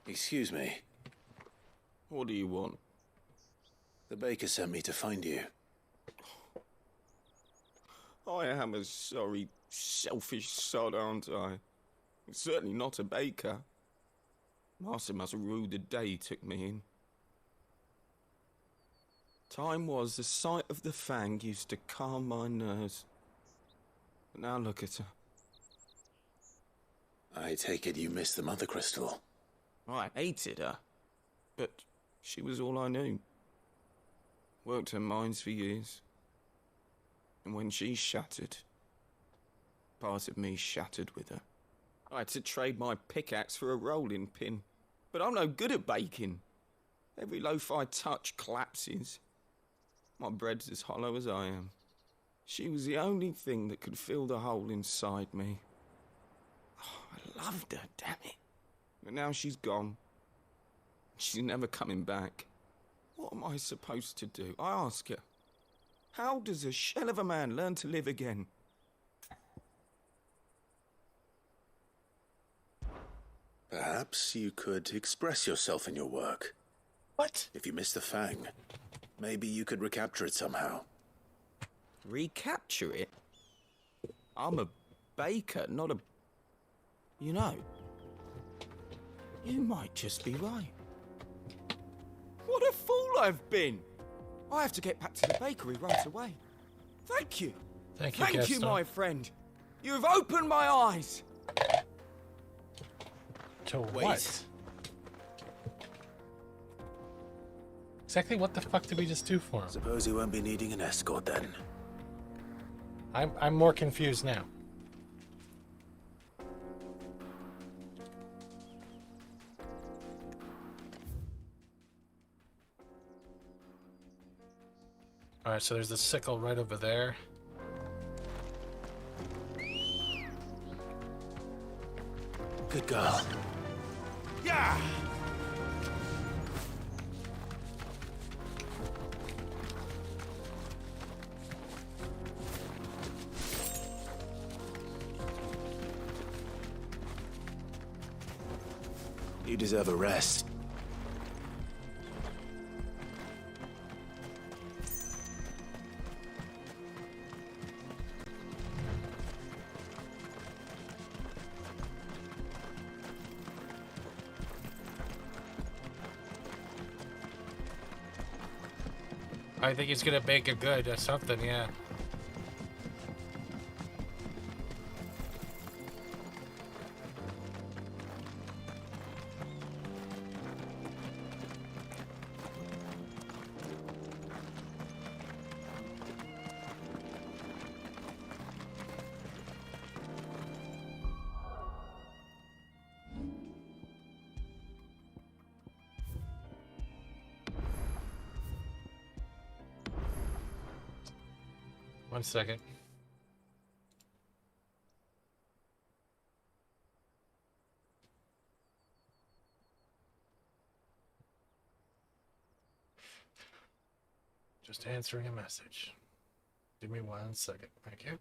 Excuse me. What do you want? The baker sent me to find you. I am a sorry, selfish sod, aren't I? I'm certainly not a baker. Master must have ruled the day he took me in. Time was the sight of the fang used to calm my nerves. But now look at her. I take it you missed the Mother Crystal. I hated her, but she was all I knew. Worked her mines for years. And when she shattered, part of me shattered with her. I had to trade my pickaxe for a rolling pin. But I'm no good at baking. Every loaf I touch collapses. My bread's as hollow as I am. She was the only thing that could fill the hole inside me. Oh, I loved her, damn it. But now she's gone. She's never coming back. What am I supposed to do? I ask her. How does a shell of a man learn to live again? Perhaps you could express yourself in your work. What? If you miss the fang, maybe you could recapture it somehow. Recapture it? I'm a baker, not a... You know, you might just be right. What a fool I've been! I have to get back to the bakery right away. Thank you. Thank you, Thank you, Gaston. my friend. You've opened my eyes. To what? Exactly what the fuck did we just do for him? Suppose you won't be needing an escort then. I'm more confused now. Alright, so there's the sickle right over there. Good girl. Yeah! You deserve a rest. I think he's gonna bake a good or something, yeah. One second. Just answering a message. Give me 1 second. Thank you.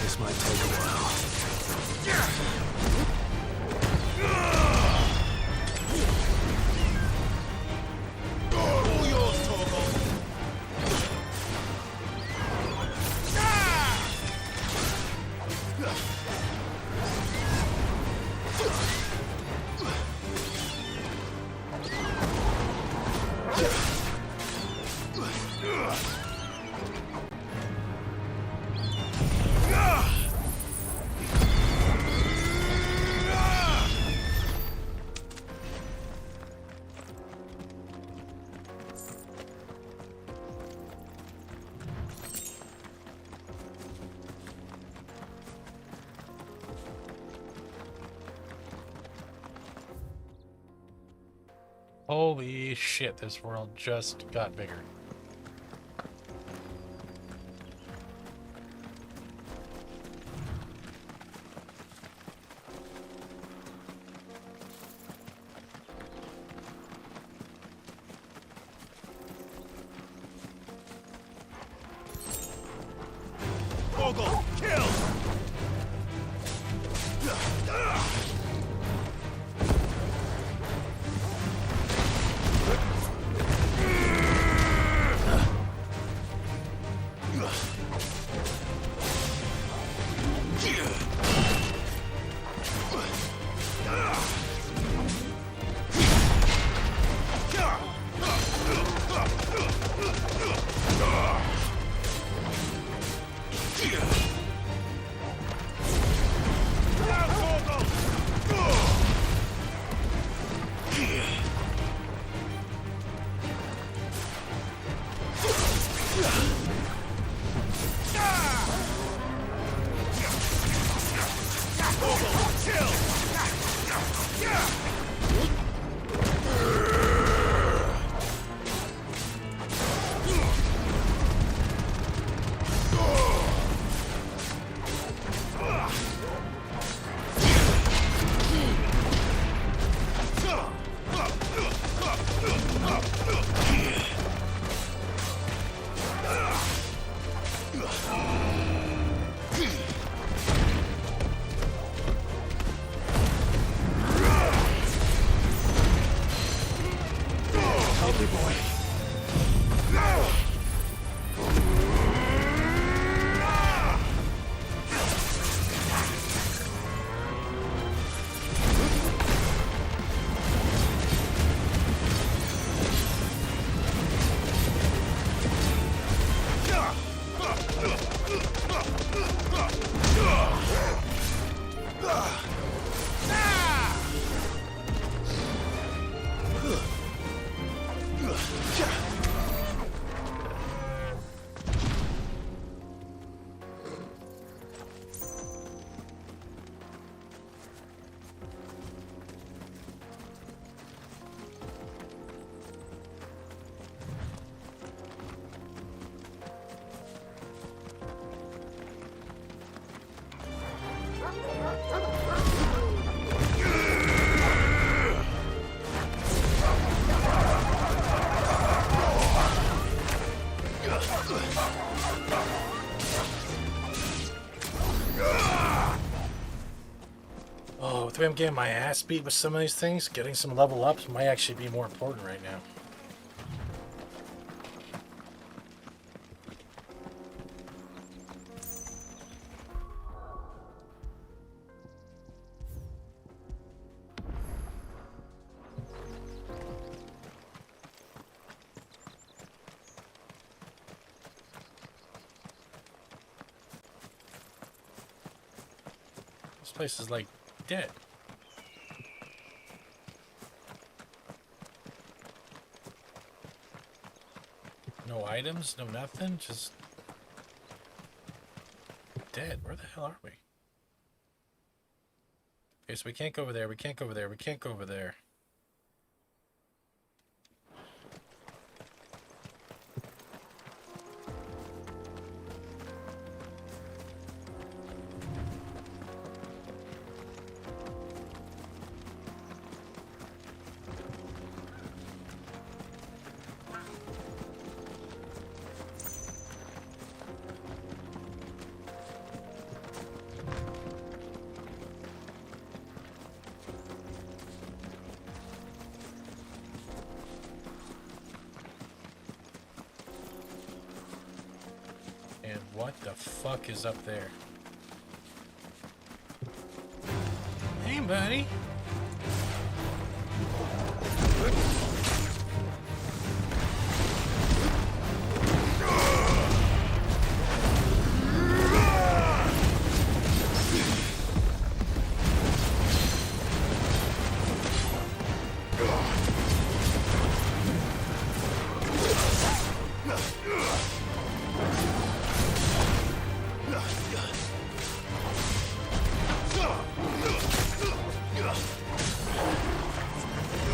This might take a while. All yours, Torgal. Holy shit, this world just got bigger. Oh, with the way I'm getting my ass beat with some of these things, getting some level ups might actually be more important right now. This place is like dead. No items, no nothing, just dead. Where the hell are we? Okay, so we can't go over there, we can't go over there, we can't go over there. What the fuck is up there? Hey, buddy.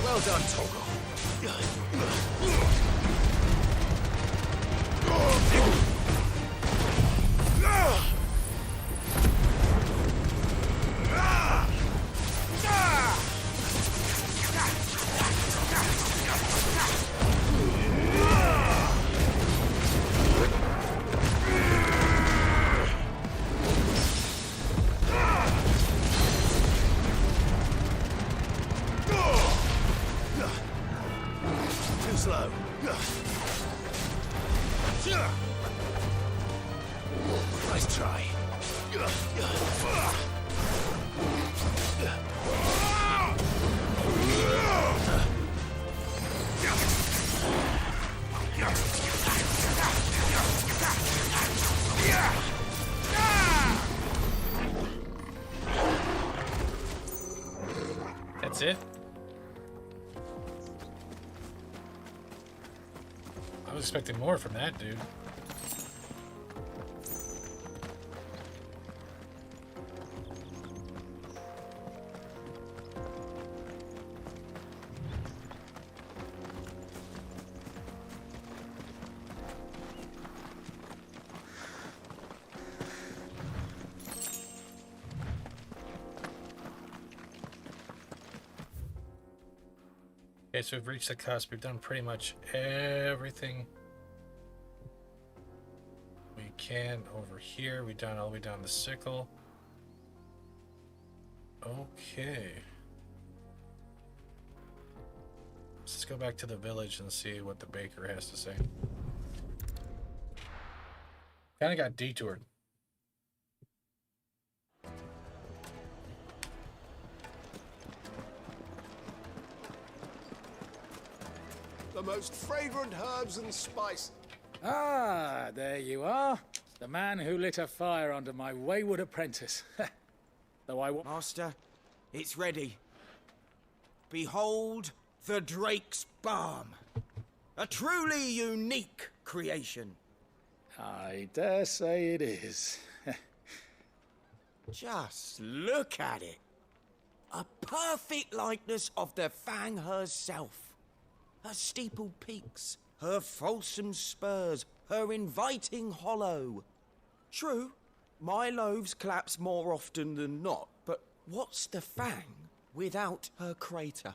Well done, Togo. Too slow. Nice try. That's it? I was expecting more from that dude. Okay, so we've reached the cusp. We've done pretty much everything we can over here. We've done all the way down the sickle. Okay. Let's go back to the village and see what the baker has to say. Kind of got detoured. The most fragrant herbs and spices. Ah, there you are. The man who lit a fire under my wayward apprentice. Though I want... Master, it's ready. Behold the Drake's Balm. A truly unique creation. I dare say it is. Just look at it. A perfect likeness of the Fang herself. Her steepled peaks, her fulsome spurs, her inviting hollow. True, my loaves collapse more often than not, but what's the Fang without her crater?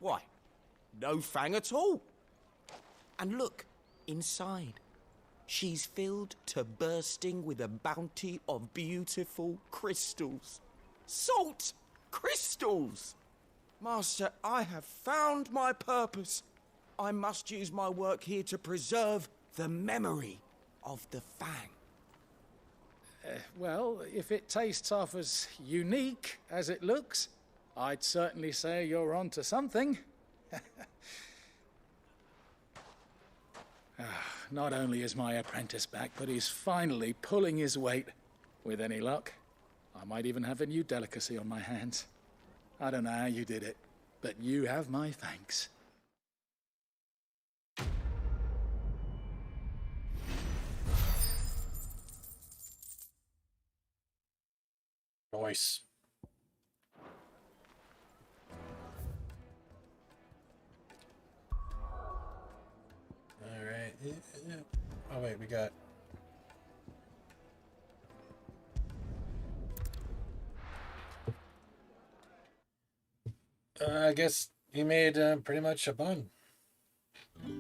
Why, no Fang at all. And look, inside. She's filled to bursting with a bounty of beautiful crystals. Salt crystals! Master, I have found my purpose. I must use my work here to preserve the memory of the Fang. Well, if it tastes half as unique as it looks, I'd certainly say you're onto something. Not only is my apprentice back, but he's finally pulling his weight. With any luck, I might even have a new delicacy on my hands. I don't know how you did it, but you have my thanks. Nice. All right. Oh wait, we got. I guess he made pretty much a bun. All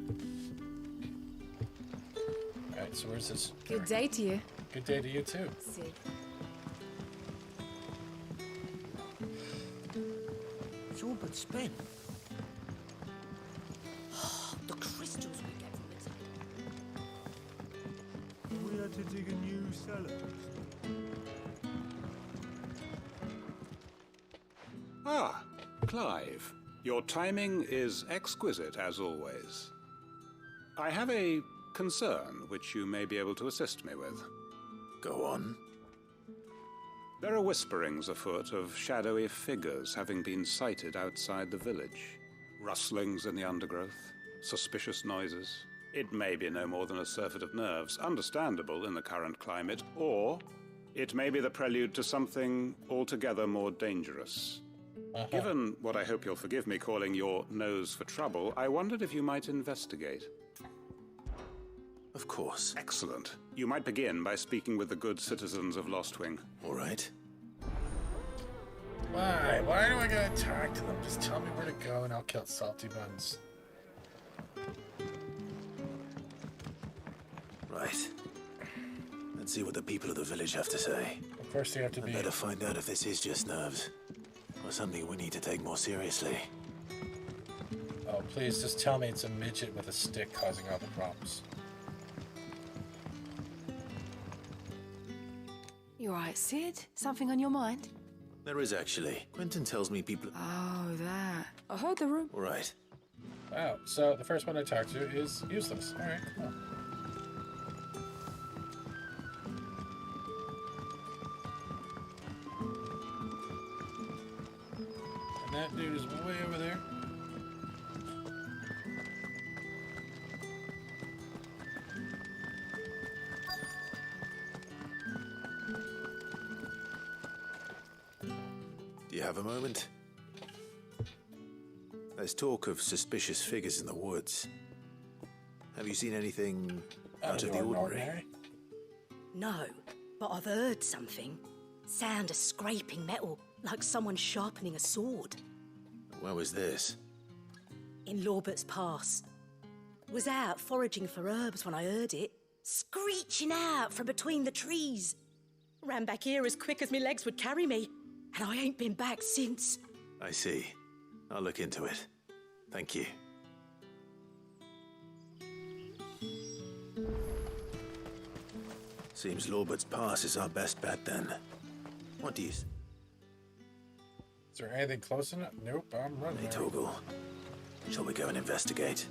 right. So where's this? Good day to you. Good day to you too. See. It's all but spent. The crystals we get from it. We had to dig a new cellar. Ah, Clive. Your timing is exquisite, as always. I have a concern which you may be able to assist me with. Go on. There are whisperings afoot of shadowy figures having been sighted outside the village. Rustlings in the undergrowth, suspicious noises. It may be no more than a surfeit of nerves, understandable in the current climate, or it may be the prelude to something altogether more dangerous. Given what I hope you'll forgive me calling your nose for trouble, I wondered if you might investigate. Of course. Excellent. You might begin by speaking with the good citizens of Lostwing. All right. Why? Why do I gotta talk to them? Just tell me where to go and I'll kill salty buns. Right. Let's see what the people of the village have to say. Of course they have to be. I better find out if this is just nerves, or something we need to take more seriously. Oh, please, just tell me it's a midget with a stick causing all the problems. You alright, Sid? Something on your mind? There is actually. Quentin tells me people... Oh, that. I heard the room. All right. Wow, so the first one I talked to is useless. Alright, cool. And that dude is way over there. Do you have a moment? There's talk of suspicious figures in the woods. Have you seen anything out of the ordinary? No, but I've heard something. Sound of scraping metal, like someone sharpening a sword. Where was this? in Lorbert's Pass. Was out foraging for herbs when I heard it, screeching out from between the trees. Ran back here as quick as my legs would carry me, and I ain't been back since. I see. I'll look into it. Thank you. Seems Lorbert's Pass is our best bet then. What do you... Is there anything close enough? Nope, I'm running. Hey, Torgal. Shall we go and investigate?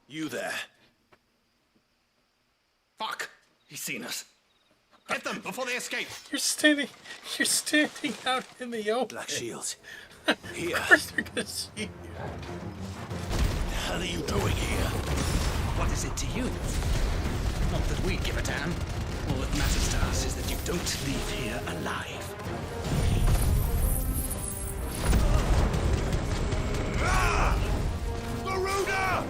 You there. Fuck! He's seen us. Get them before they escape. You're standing out in the open. Black Shields. Here. Of course they're gonna see you. What the hell are you doing here? What is it to you? Not that we give a damn. All that matters to us is that you don't leave here alive. Garuda!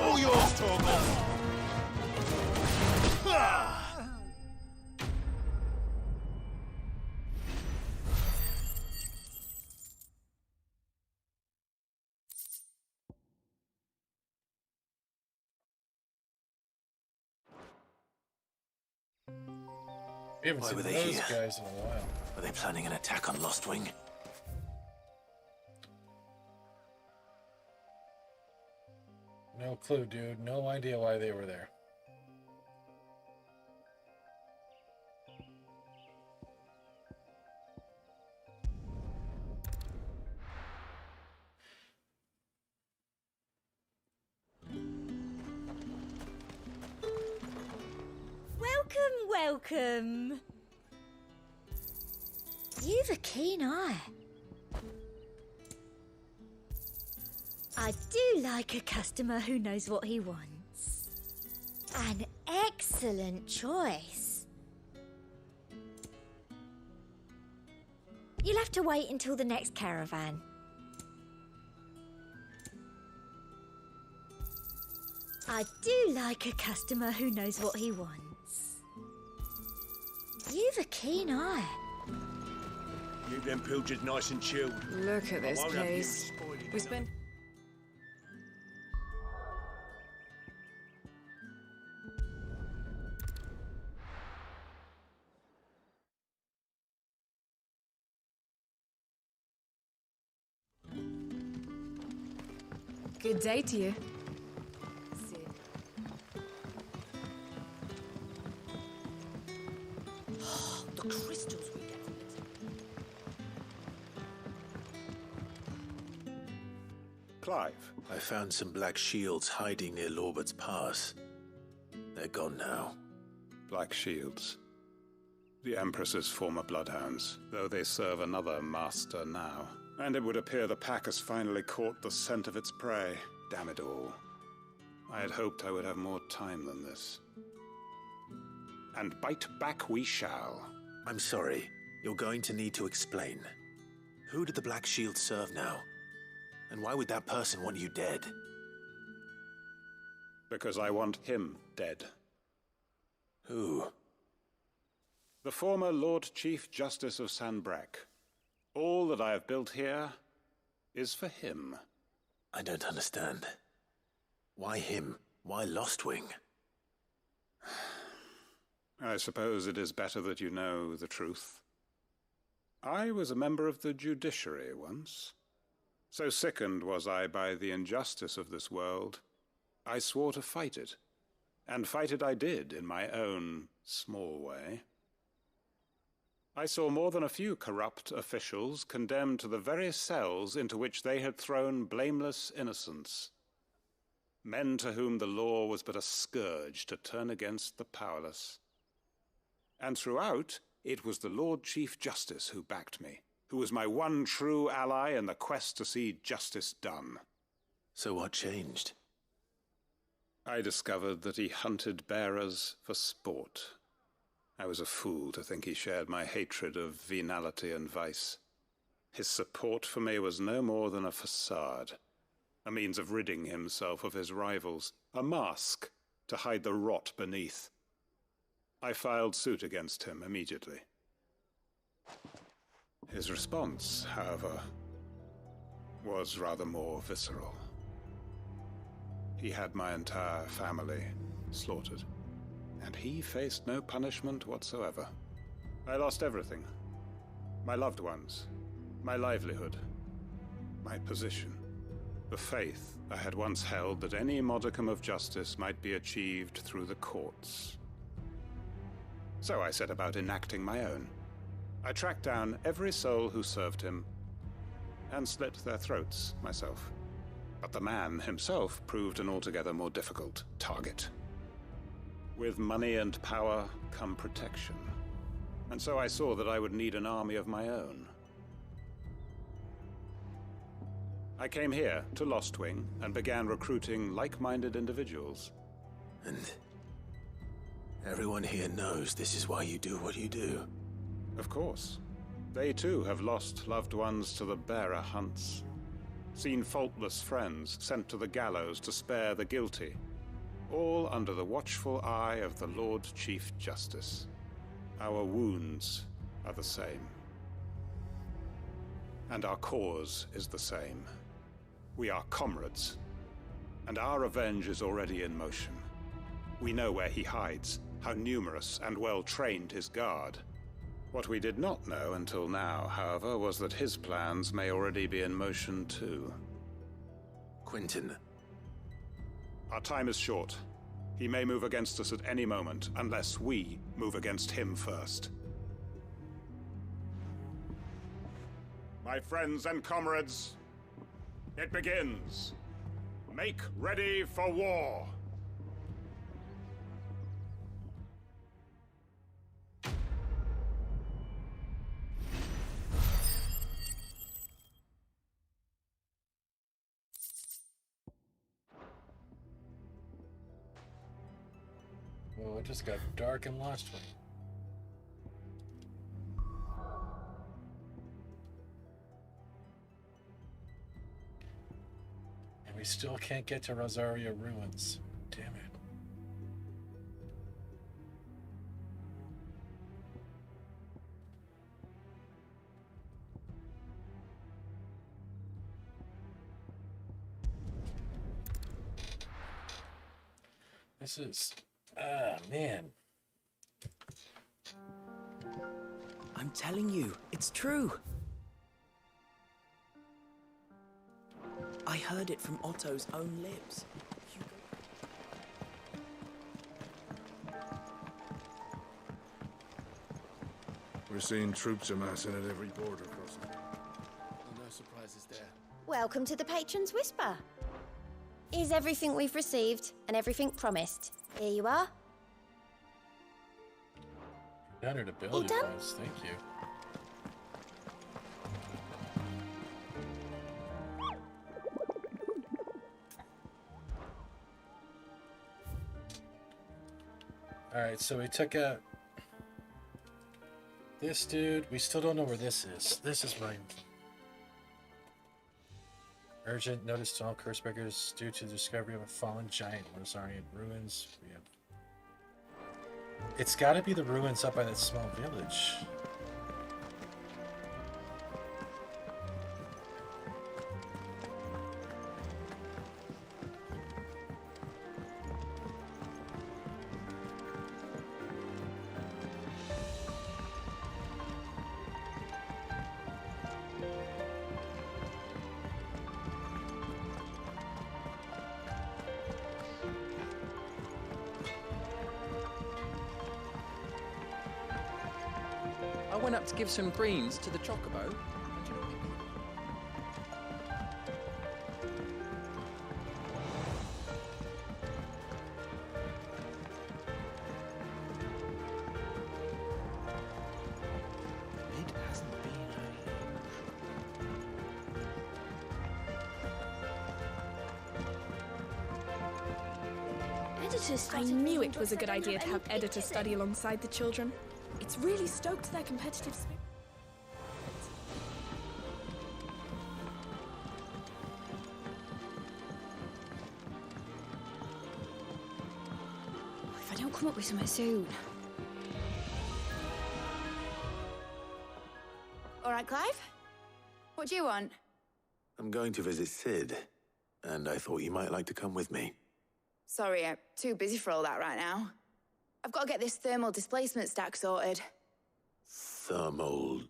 All yours, Torgal. We haven't Why seen were they those here? guys in a while. Are they planning an attack on Lostwing? No clue, dude. No idea why they were there. Welcome. You've a keen eye. I do like a customer who knows what he wants. An excellent choice. You'll have to wait until the next caravan. I do like a customer who knows what he wants. You've a keen eye. Keep them pilgers nice and chilled. Look at this I won't have you place. spoiling We it. spent... Good day to you. The crystals we get from it. Clive. I found some black shields hiding near Lorbert's Pass. They're gone now. Black Shields. The Empress's former bloodhounds, though they serve another master now. And it would appear the pack has finally caught the scent of its prey. Damn it all. I had hoped I would have more time than this. And bite back we shall. I'm sorry. You're going to need to explain. Who did the Black Shield serve now? And why would that person want you dead? Because I want him dead. Who? The former Lord Chief Justice of Sanbreque. All that I have built here is for him. I don't understand. Why him? Why Lostwing? I suppose it is better that you know the truth. I was a member of the judiciary once. So sickened was I by the injustice of this world, I swore to fight it. And fight it I did in my own small way. I saw more than a few corrupt officials condemned to the very cells into which they had thrown blameless innocents. Men to whom the law was but a scourge to turn against the powerless. And throughout, it was the Lord Chief Justice who backed me, who was my one true ally in the quest to see justice done. So what changed? I discovered that he hunted bearers for sport. I was a fool to think he shared my hatred of venality and vice. His support for me was no more than a facade, a means of ridding himself of his rivals, a mask to hide the rot beneath. I filed suit against him immediately. His response, however, was rather more visceral. He had my entire family slaughtered, and he faced no punishment whatsoever. I lost everything. My loved ones, my livelihood, my position, the faith I had once held that any modicum of justice might be achieved through the courts. So I set about enacting my own. I tracked down every soul who served him, and slit their throats myself. But the man himself proved an altogether more difficult target. With money and power come protection, and so I saw that I would need an army of my own. I came here to Lostwing and began recruiting like-minded individuals. And everyone here knows this is why you do what you do. Of course. They too have lost loved ones to the bearer hunts. Seen faultless friends sent to the gallows to spare the guilty. All under the watchful eye of the Lord Chief Justice. Our wounds are the same. And our cause is the same. We are comrades. And our revenge is already in motion. We know where he hides, how numerous and well-trained his guard. What we did not know until now, however, was that his plans may already be in motion too. Quentin. Our time is short. He may move against us at any moment, unless we move against him first. My friends and comrades, it begins. Make ready for war. Well, it just got dark and lost me. And we still can't get to Rosaria Ruins. Damn it. This is... Ah, man. I'm telling you, it's true. I heard it from Otto's own lips. We're seeing troops amassing at every border crossing. No surprises there. Welcome to the Patron's Whisper. Is everything we've received and everything promised? Here you are. Better to build All it done? was. Thank you. Alright, so we took out this dude. We still don't know where this is. This is my... Urgent notice to all cursebeggars due to the discovery of a fallen giant. What is already in ruins? We have... It's got to be the ruins up by that small village. I went up to give some greens to the chocobo. I knew it was a good idea to have editors study alongside the children. It's really stoked their competitive spirit. If I don't come up with something soon. All right, Clive? What do you want? I'm going to visit Sid, and I thought you might like to come with me. Sorry, I'm too busy for all that right now. I've got to get this thermal displacement stack sorted. Thermal...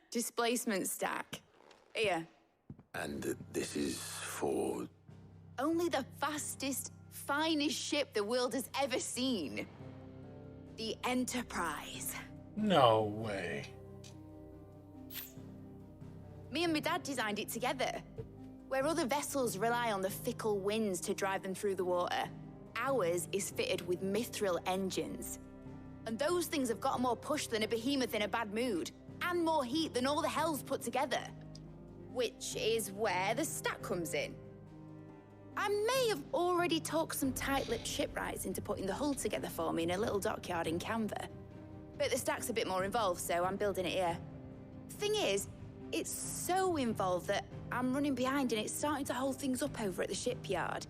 Displacement stack. Here. And this is for... Only the fastest, finest ship the world has ever seen. The Enterprise. No way. Me and my dad designed it together. Where other vessels rely on the fickle winds to drive them through the water, ours is fitted with mithril engines. And those things have got more push than a behemoth in a bad mood, and more heat than all the hells put together. Which is where the stack comes in. I may have already talked some tight-lipped shipwrights into putting the hull together for me in a little dockyard in Canva. But the stack's a bit more involved, so I'm building it here. Thing is, it's so involved that I'm running behind and it's starting to hold things up over at the shipyard.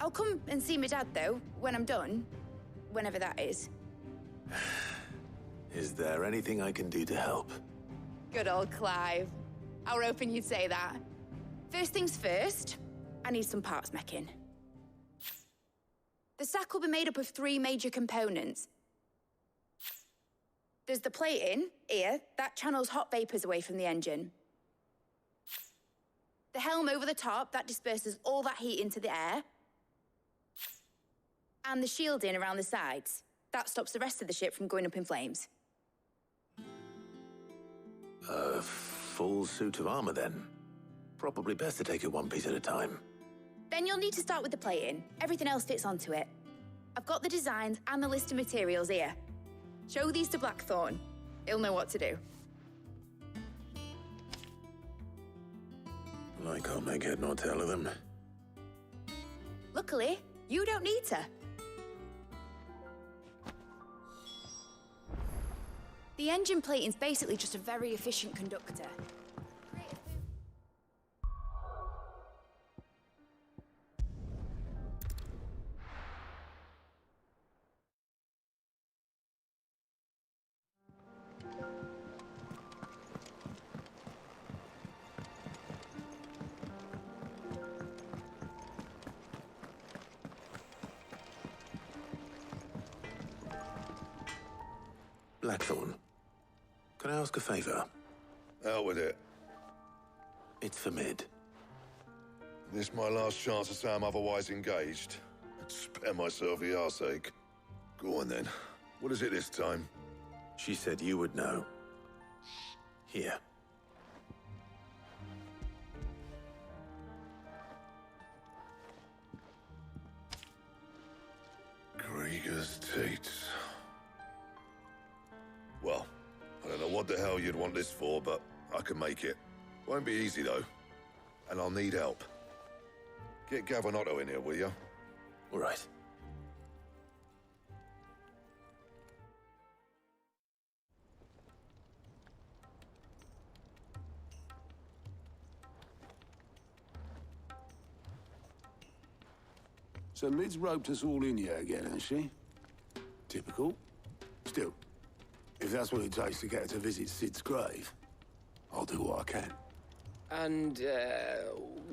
I'll come and see my dad, though, when I'm done. Whenever that is. Is there anything I can do to help? Good old Clive. I were hoping you'd say that. First things first, I need some parts making. The stack will be made up of 3 major components. There's the plating, here, that channels hot vapors away from the engine. The helm over the top, that disperses all that heat into the air. And the shielding around the sides. That stops the rest of the ship from going up in flames. A full suit of armor, then. Probably best to take it one piece at a time. Then you'll need to start with the plating. Everything else fits onto it. I've got the designs and the list of materials here. Show these to Blackthorn. He'll know what to do. I can't make head nor tail of them. Luckily, you don't need to. The engine plating's basically just a very efficient conductor. Blackthorn, can I ask a favor? Out with it. It's for Mid. This my last chance to say I'm otherwise engaged. Spare myself the arseache. Go on then. What is it this time? She said you would know. Here. Krieger's Tate. Well, I don't know what the hell you'd want this for, but I can make it. Won't be easy, though. And I'll need help. Get Gavin Otto in here, will you? All right. So Mid's roped us all in here again, has she? Typical. Still, if that's what it takes to get her to visit Sid's grave, I'll do what I can. And,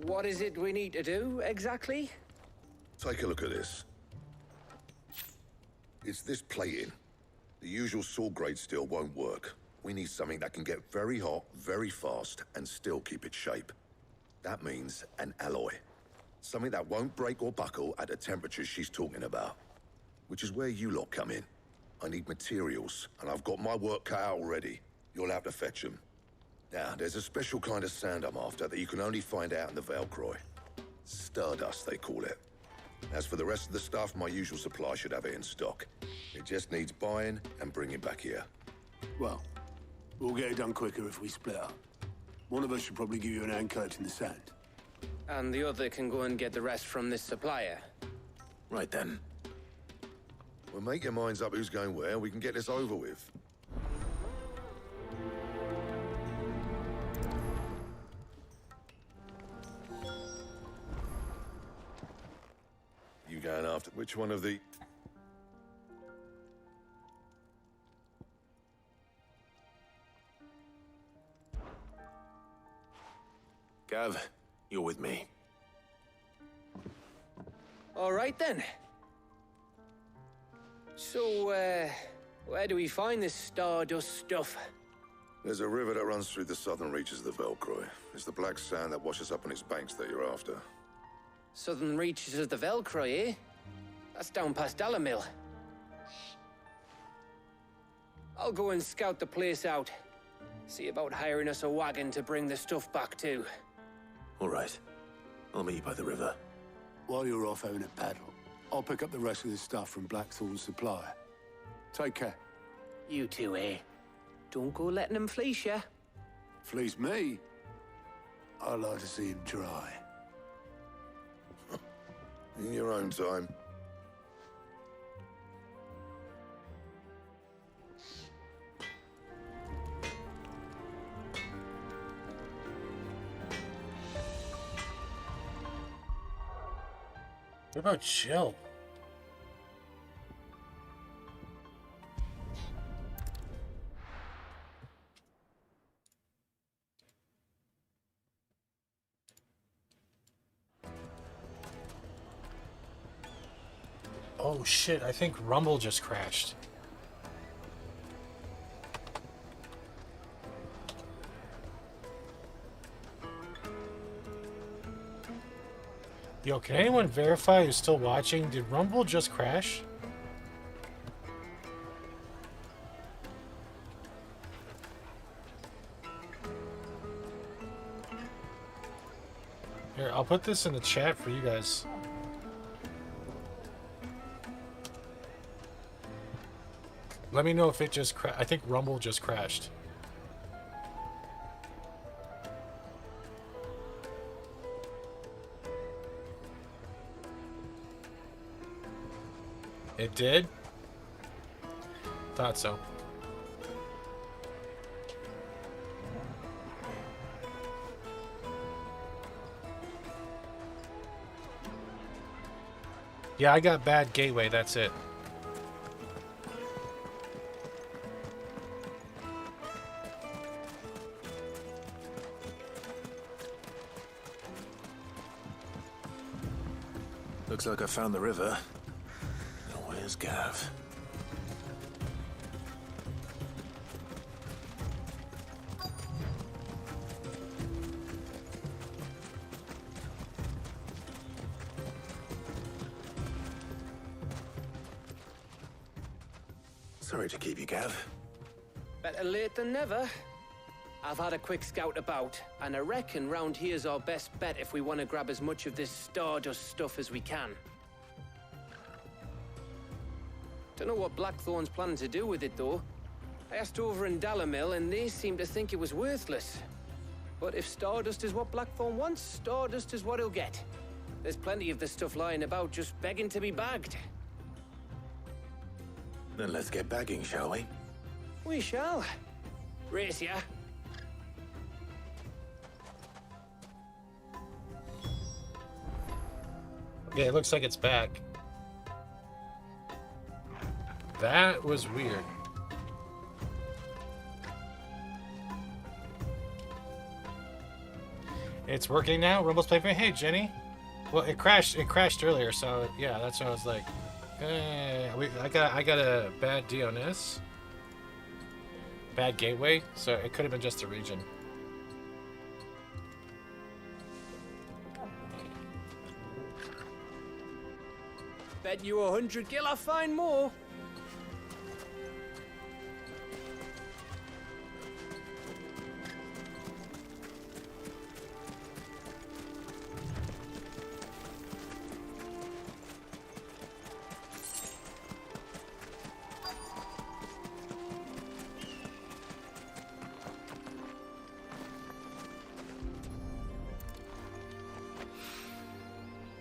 what is it we need to do, exactly? Take a look at this. It's this plating. The usual saw grade steel won't work. We need something that can get very hot, very fast, and still keep its shape. That means an alloy. Something that won't break or buckle at the temperatures she's talking about. Which is where you lot come in. I need materials, and I've got my work cut out already. You'll have to fetch them. Now, there's a special kind of sand I'm after that you can only find out in the Velcroy. Stardust, they call it. As for the rest of the stuff, my usual supply should have it in stock. It just needs buying and bringing back here. Well, we'll get it done quicker if we split up. One of us should probably give you an hand coat in the sand. And the other can go and get the rest from this supplier. Right then. We'll make your minds up who's going where, we can get this over with. You going after which one of the... Gav, you're with me. All right, then. So, where do we find this Stardust stuff? There's a river that runs through the southern reaches of the Velcroy. It's the black sand that washes up on its banks that you're after. Southern reaches of the Velcroy, eh? That's down past Dalamil. I'll go and scout the place out. See about hiring us a wagon to bring the stuff back to. All right. I'll meet you by the river. While you're off having a paddle, I'll pick up the rest of the stuff from Blackthorn's supplier. Take care. You two, eh? Don't go letting him fleece ya. Fleece me? I'd like to see him try. In your own time. What about chill? Oh shit, I think Rumble just crashed. Yo, can anyone verify who's still watching? Did Rumble just crash? Here, I'll put this in the chat for you guys. Let me know if it just crashed. I think Rumble just crashed. It did? Thought so. Yeah, I got bad gateway, that's it. Looks like I found the river. Now where's Gav? Sorry to keep you, Gav. Better late than never. I've had a quick scout about, and I reckon round here's our best bet if we want to grab as much of this Stardust stuff as we can. Don't know what Blackthorn's planning to do with it, though. I asked over in Dalamil, and they seem to think it was worthless. But if Stardust is what Blackthorn wants, Stardust is what he'll get. There's plenty of this stuff lying about, just begging to be bagged. Then let's get bagging, shall we? We shall. Race ya. Yeah, it looks like it's back. That was weird. It's working now. Rumble's playing for me. Hey, Jenny. Well, it crashed. It crashed earlier, so yeah, that's what I was like. I got a bad DNS, bad gateway, so it could have been just the region. Bet you 100 gil I find more.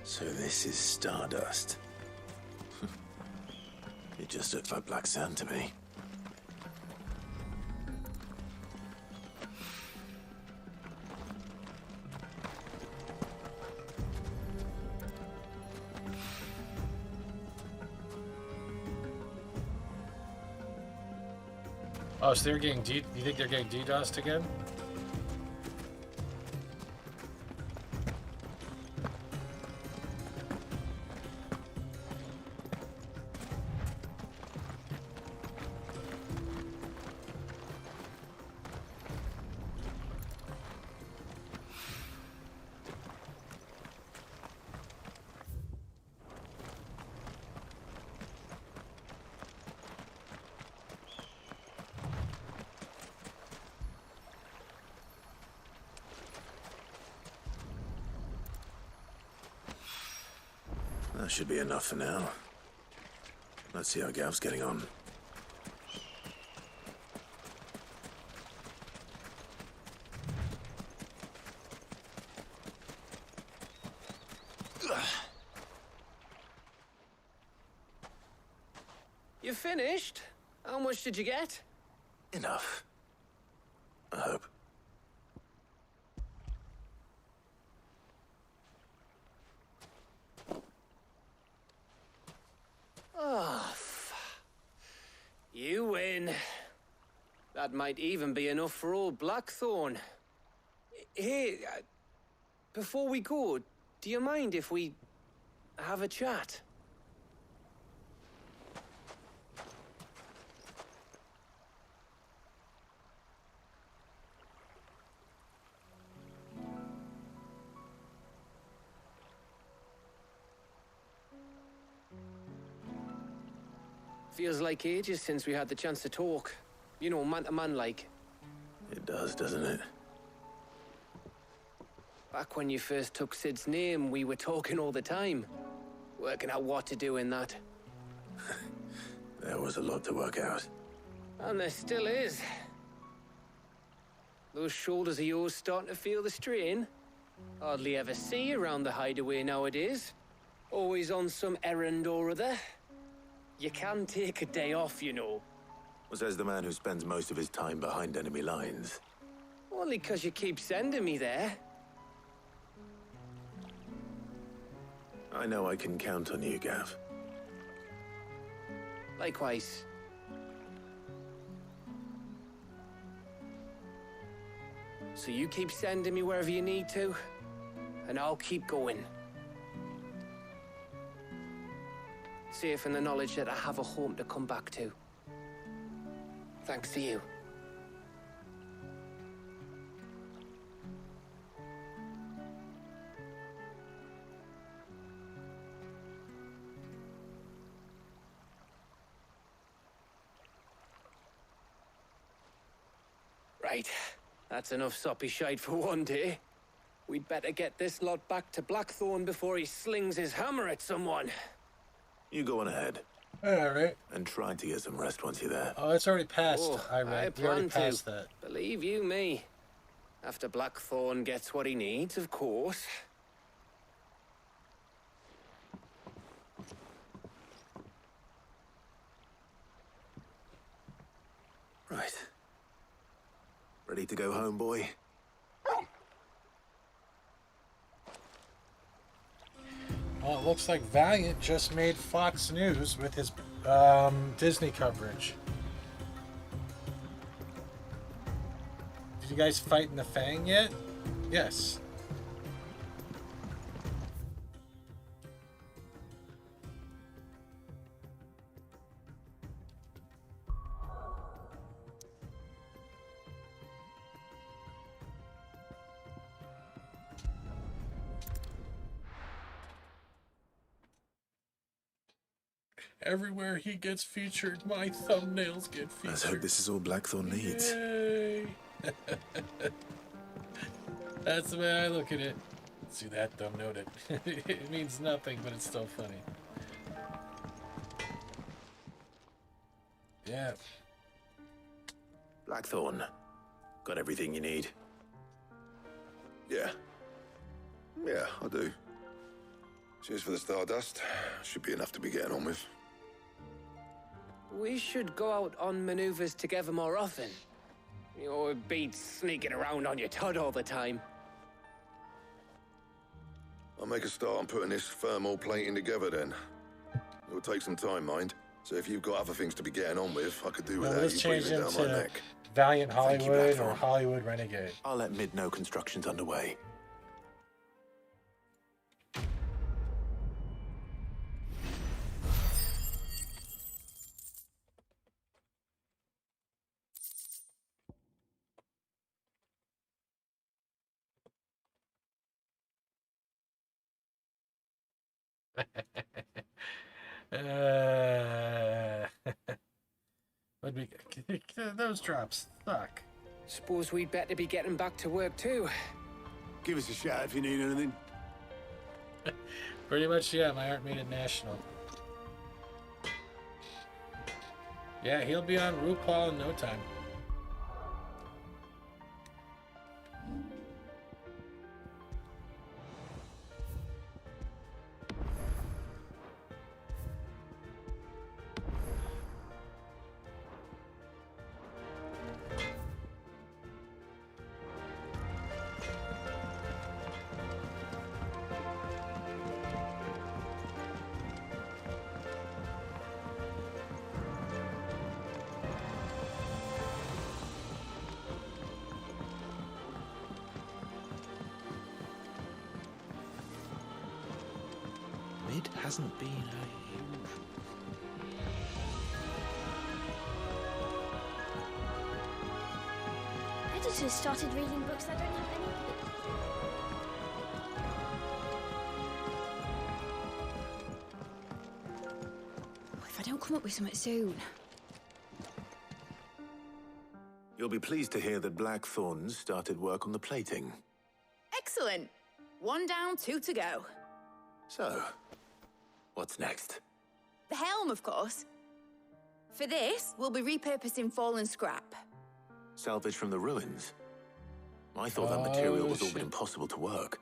So this is stardust. It just looks like black sand to me. Oh, so they're getting D. You think they're getting DDoSed again? That should be enough for now. Let's see how Gav's getting on. You finished? How much did you get? Enough. I hope. Oh, you win. That might even be enough for old Blackthorn. Hey, before we go, do you mind if we have a chat? Feels like ages since we had the chance to talk. You know, man to man like. It does, doesn't it? Back when you first took Sid's name, we were talking all the time. Working out what to do in that. There was a lot to work out. And there still is. Those shoulders of yours starting to feel the strain. Hardly ever see you around the hideaway nowadays. Always on some errand or other. You can take a day off, you know. Says the man who spends most of his time behind enemy lines. Only 'cause you keep sending me there. I know I can count on you, Gav. Likewise. So you keep sending me wherever you need to, and I'll keep going. Safe in the knowledge that I have a home to come back to. Thanks to you. Right. That's enough soppy shite for one day. We'd better get this lot back to Blackthorn before he slings his hammer at someone. You go on ahead. All right. And try to get some rest once you're there. Oh, it's already passed. Oh, I plan already to. passed that. Believe you me. After Blackthorn gets what he needs, of course. Right. Ready to go home, boy? Oh, Well, it looks like Valiant just made Fox News with his Disney coverage. Did you guys fight in the Fang yet? Yes. Everywhere he gets featured, my thumbnails get featured. Let's hope this is all Blackthorn needs. Yay! That's the way I look at it. See that thumbnail? It means nothing, but it's still funny. Yeah. Blackthorn, got everything you need? Yeah. Yeah, I do. Cheers for the Stardust. Should be enough to be getting on with. We should go out on maneuvers together more often. You know, it beats sneaking around on your Todd all the time. I'll make a start on putting this thermal plating together then. It'll take some time, mind. So if you've got other things to be getting on with, I could do Well, without let's you change breathing him down my to neck. Valiant Thank you, Hollywood or Blackthorn. Hollywood Renegade. I'll let Mid know construction's underway. Would be those drops suck. Suppose we'd better be getting back to work too. Give us a shout if you need anything. Pretty much, yeah. My art made it national. Yeah, he'll be on RuPaul in no time. Mid hasn't been a huge... Editors started reading books that don't have any. If I don't come up with something soon. You'll be pleased to hear that Blackthorn started work on the plating. Excellent. 1 down, 2 to go. So, what's next? The helm, of course. For this, we'll be repurposing fallen scrap. Salvage from the ruins? I thought that material was all but impossible to work.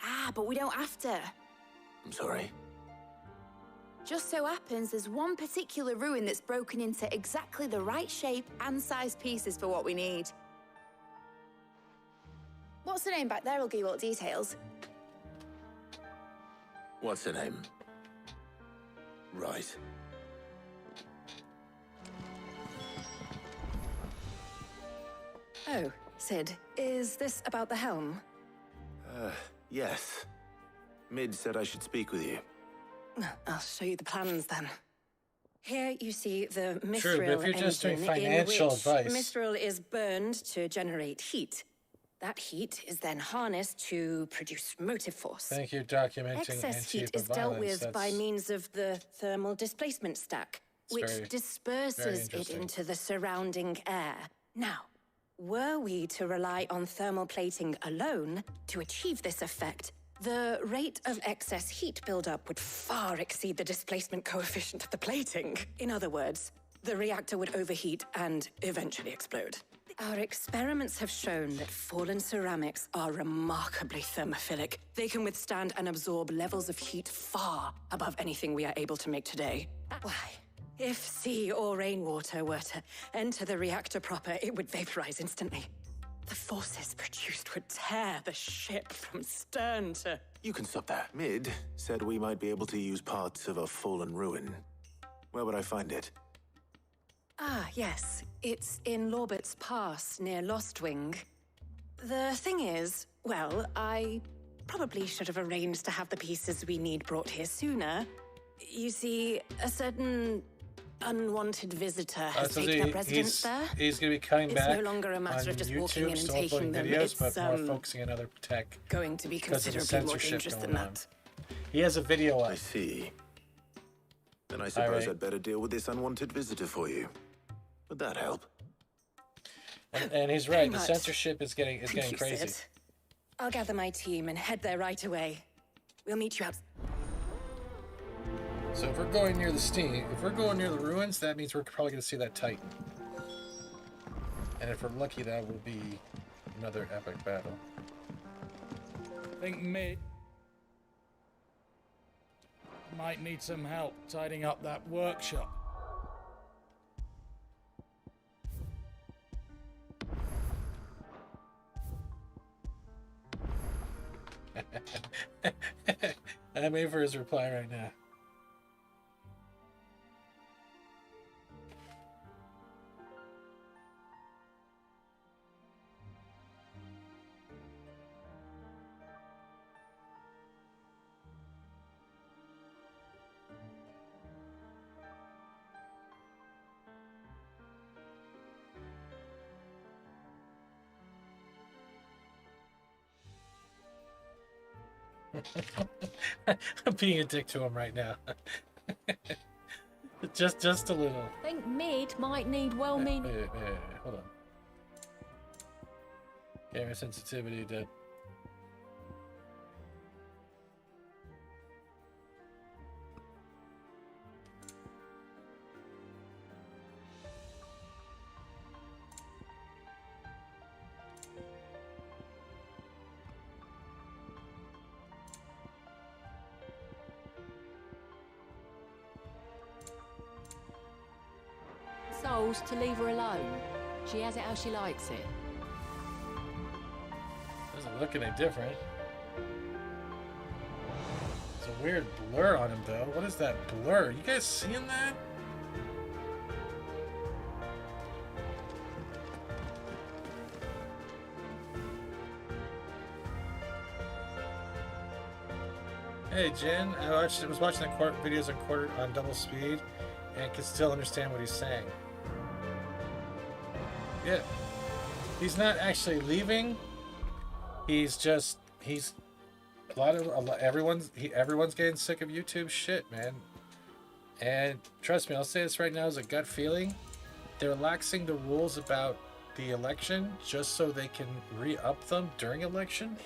Ah, but we don't have to. I'm sorry. Just so happens there's one particular ruin that's broken into exactly the right shape and size pieces for what we need. What's the name back there? I'll give you all the details. What's her name? Right. Oh, Sid, is this about the helm? Yes. Mid said I should speak with you. I'll show you the plans then. Here you see the Mithril True, but if you're just doing engine financial in which advice- Mithril is burned to generate heat. That heat is then harnessed to produce motive force. Thank you, documenting Excess heat Antifa is dealt violence. with by means of the thermal displacement stack, It's which very disperses it interesting. into the surrounding air. Now, were we to rely on thermal plating alone to achieve this effect, the rate of excess heat buildup would far exceed the displacement coefficient of the plating. In other words, the reactor would overheat and eventually explode. Our experiments have shown that fallen ceramics are remarkably thermophilic. They can withstand and absorb levels of heat far above anything we are able to make today. Why, if sea or rainwater were to enter the reactor proper, it would vaporize instantly. the forces produced would tear the ship from stern to... You can stop that. Mid said we might be able to use parts of a fallen ruin. Where would I find it? Ah, yes. It's in Lorbert's Pass, near Lostwing. The thing is, well, I probably should have arranged to have the pieces we need brought here sooner. You see, a certain unwanted visitor has taken up residence there. He's going to be cutting back It's no longer a matter of just YouTube, walking in and still taking uploading them. videos, It's but more focusing on other tech. going to be because of the considerably more censorship dangerous going than on. that. He has a video up. I see. Then I suppose I'd better deal with this unwanted visitor for you. Would that help? And he's right. The much. censorship is getting Thank you, crazy. Sid. I'll gather my team and head there right away. We'll meet you out. So if we're going near if we're going near the ruins, that means we're probably going to see that Titan. And if we're lucky, that will be another epic battle. I think Mid might need some help tidying up that workshop. I'm waiting for his reply right now. I'm being a dick to him right now. just a little. I think Mid might need well-meaning... Wait, hold on. Camera sensitivity to... Souls to leave her alone. She has it how she likes it. Doesn't look any different. There's a weird blur on him, though. What is that blur? You guys seeing that? Hey, Jen. I was watching the videos on double speed, and can still understand what he's saying. Yeah, he's not actually leaving. Everyone's getting sick of YouTube shit, man. And trust me, I'll say this right now as a gut feeling. They're relaxing the rules about the election just so they can re-up them during election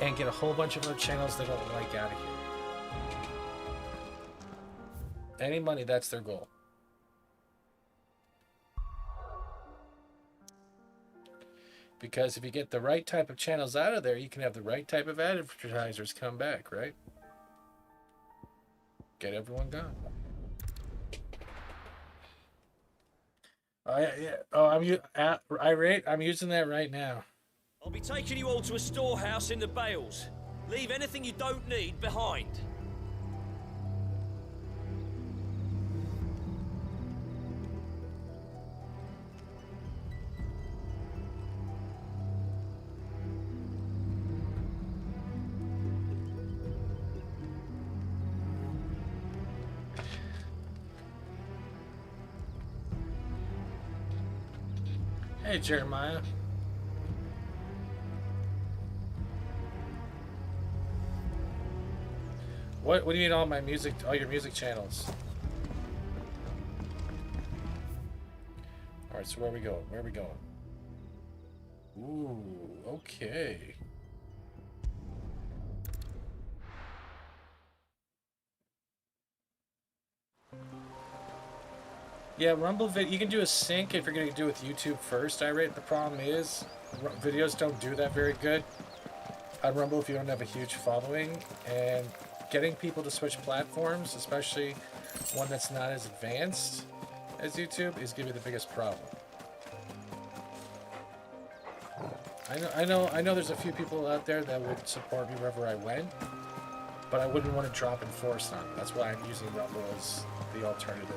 and get a whole bunch of other channels they don't like out of here. Any money, that's their goal. Because if you get the right type of channels out of there, you can have the right type of advertisers come back, right? Get everyone gone. Oh, yeah. Oh, I'm using that right now. I'll be taking you all to a storehouse in the Bales. Leave anything you don't need behind. Hey, Jeremiah. What do you need all your music channels? All right, so where are we going? Where are we going? Ooh, okay. Yeah, Rumble you can do a sync if you're going to do it with YouTube first, Irate. The problem is, videos don't do that very good on Rumble if you don't have a huge following, and getting people to switch platforms, especially one that's not as advanced as YouTube, is going to be the biggest problem. I know there's a few people out there that would support me wherever I went, but I wouldn't want to drop in Force on. That's why I'm using Rumble as the alternative.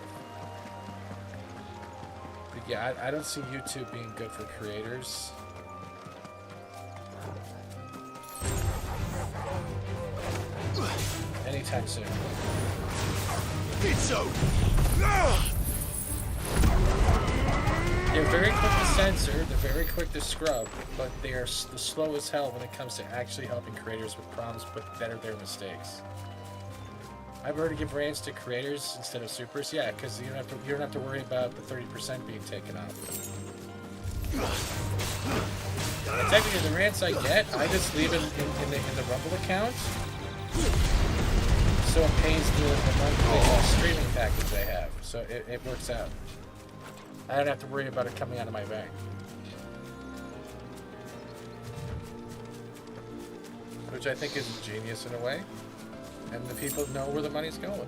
But yeah, I don't see YouTube being good for creators. Anytime soon. It's over. They're very quick to censor, they're very quick to scrub, but they are the slow as hell when it comes to actually helping creators with problems but that are their mistakes. I've heard to give rants to creators instead of supers, yeah, because you don't have to worry about the 30% being taken off. And technically, the rants I get, I just leave it in the Rumble account, so it pays the monthly streaming package I have, so it works out. I don't have to worry about it coming out of my bank. Which I think is genius in a way. And the people know where the money's going.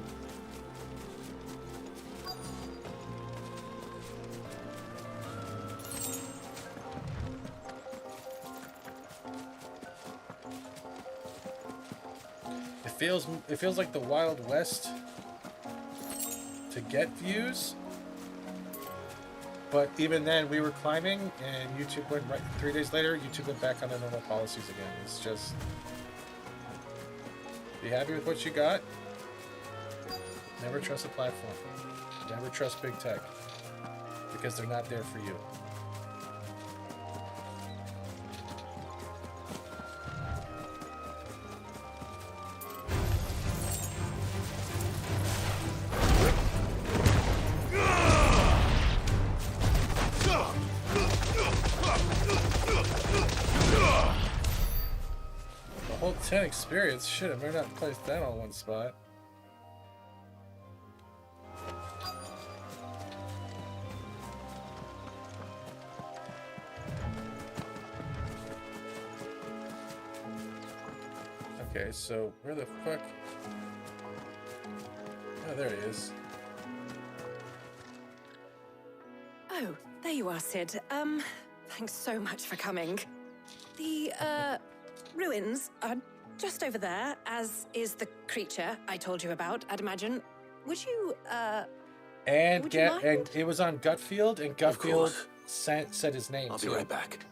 It feels like the Wild West to get views. But even then, we were climbing, and YouTube went right 3 days later. YouTube went back on their normal policies again. It's just, be happy with what you got. Never trust a platform. Never trust big tech, because they're not there for you. Whole 10 experience. Shit, I better not place that on one spot. Okay, so where the fuck? Oh, there he is. Oh, there you are, Sid. Thanks so much for coming. The, ruins are just over there, as is the creature I told you about, I'd imagine. Would you, And would you mind? and it was on Gutfield, and Gutfield said his name. I'll be right back.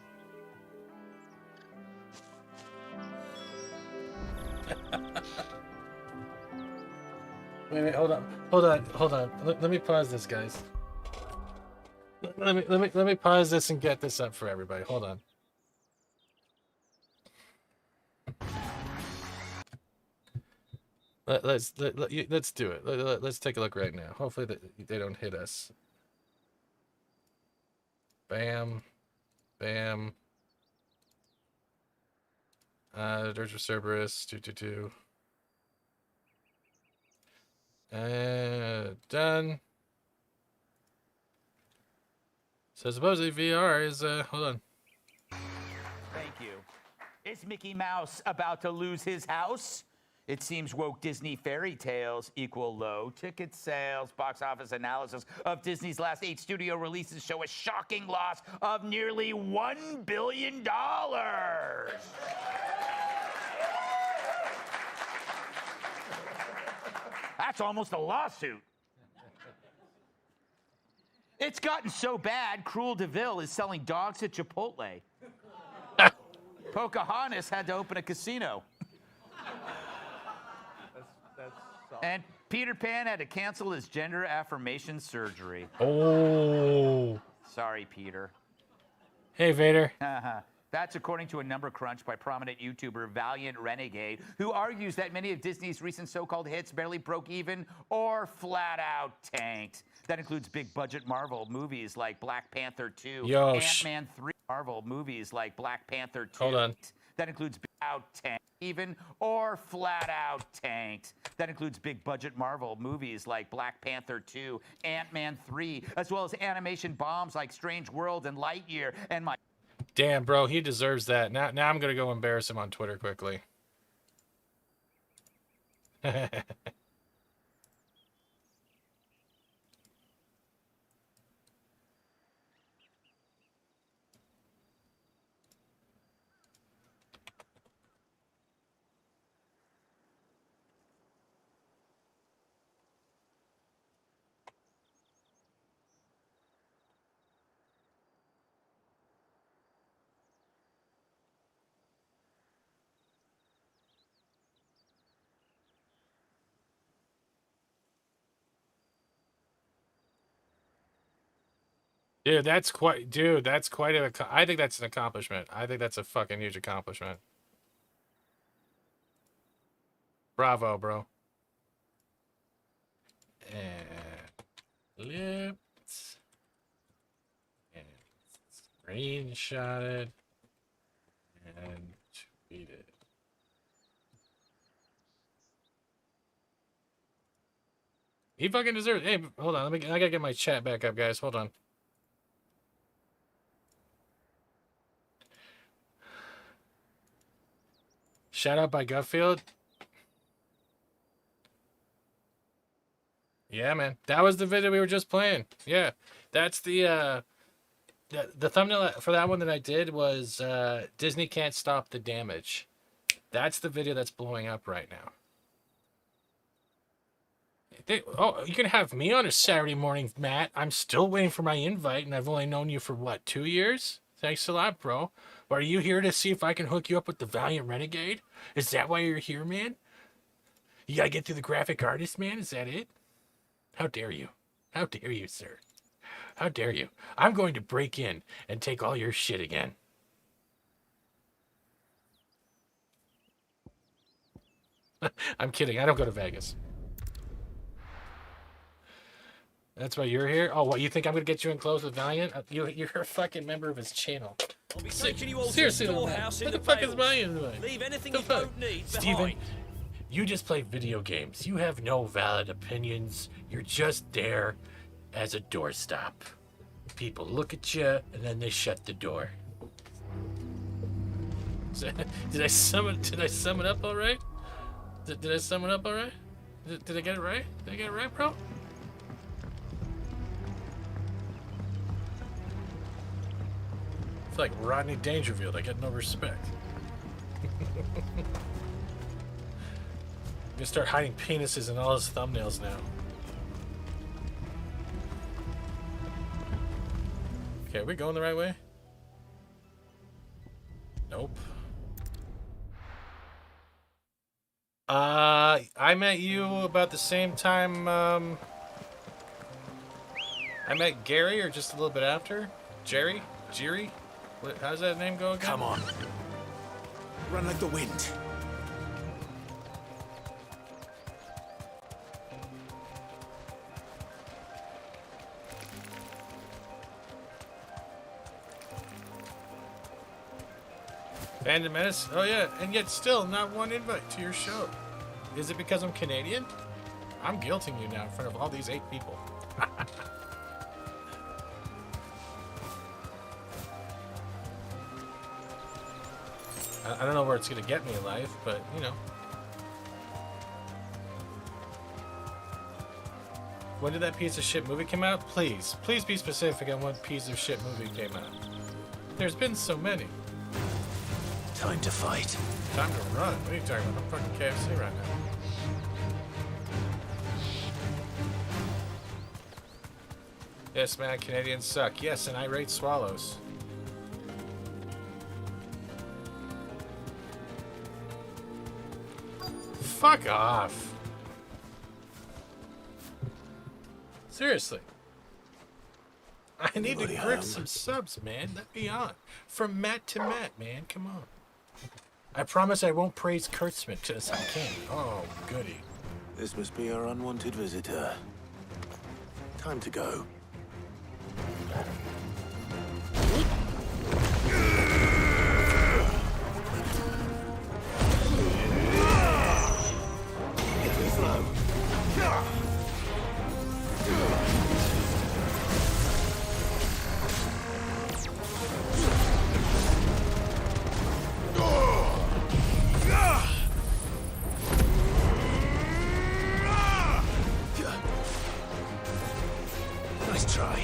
Wait, hold on. Let me pause this, guys. Let me pause this and get this up for everybody. Hold on. Let's do it. Let's take a look right now. Hopefully they don't hit us. Bam, bam. Dirge of Cerberus 222. Done. So supposedly VR is hold on. Thank you. Is Mickey Mouse about to lose his house? It seems woke Disney fairy tales equal low ticket sales. Box office analysis of Disney's last 8 studio releases show a shocking loss of nearly $1 billion. That's almost a lawsuit. It's gotten so bad, Cruel DeVille is selling dogs at Chipotle. Pocahontas had to open a casino. And Peter Pan had to cancel his gender affirmation surgery. Oh. Sorry, Peter. Hey, Vader. That's according to a number crunch by prominent YouTuber Valiant Renegade, who argues that many of Disney's recent so-called hits barely broke even or flat out tanked. That includes big-budget Marvel movies like Black Panther 2, Ant-Man 3, Marvel movies like Black Panther 2. Hold on. That includes out tanked, even or flat out tanked. That includes big-budget Marvel movies like Black Panther 2, Ant-Man 3, as well as animation bombs like Strange World and Lightyear. And my Damn, bro, he deserves that. Now I'm gonna go embarrass him on Twitter quickly. Dude, that's quite I think that's an accomplishment. I think that's a fucking huge accomplishment. Bravo, bro. And lips. And screenshotted. And tweeted. He fucking deserves it. Hey, hold on. I gotta get my chat back up, guys. Hold on. Shout out by Gutfield. Yeah, man. That was the video we were just playing. Yeah. That's the thumbnail for that one that I did was Disney Can't Stop the Damage. That's the video that's blowing up right now. You can have me on a Saturday morning, Matt. I'm still waiting for my invite, and I've only known you for, what, 2 years? Thanks a lot, bro. But are you here to see if I can hook you up with the Valiant Renegade? Is that why you're here, man? You gotta get through the graphic artist, man? Is that it? How dare you? How dare you, sir? How dare you? I'm going to break in and take all your shit again. I'm kidding. I don't go to Vegas. That's why you're here? Oh, what, you think I'm going to get you in close with Valiant? You're a fucking member of his channel. I'll be taking you all Seriously, to a storehouse in what the the fuck is Bales. Valiant? Leave anything you don't need Steven, behind. you just play video games. You have no valid opinions. You're just there as a doorstop. People look at you, and then they shut the door. Did I sum it up all right? Did I sum it up all right? Did I get it right? Did I get it right, bro? It's like Rodney Dangerfield. I get no respect. I'm gonna start hiding penises in all his thumbnails now. Okay, are we going the right way? Nope. I met you about the same time, I met Gary, or just a little bit after? Jerry? How's that name go again? Come on. Run like the wind. Phantom Menace? Oh yeah, and yet still not one invite to your show. Is it because I'm Canadian? I'm guilting you now in front of all these 8 people. I don't know where it's going to get me in life, but, you know. When did that piece of shit movie come out? Please be specific on what piece of shit movie came out. There's been so many. Time to fight. Time to run. What are you talking about? I'm fucking KFC right now. Yes, man, Canadians suck. Yes, and I rate swallows. Fuck off. Seriously. I need to grip some subs, man. Let me on. From Matt to Matt, man. Come on. I promise I won't praise Kurtzman because I can't. Oh, goody. This must be our unwanted visitor. Time to go. Nice try.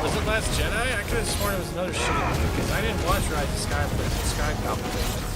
Was it Last Jedi? I could have sworn it was another shitty movie because I didn't watch Rise of Sky compilation.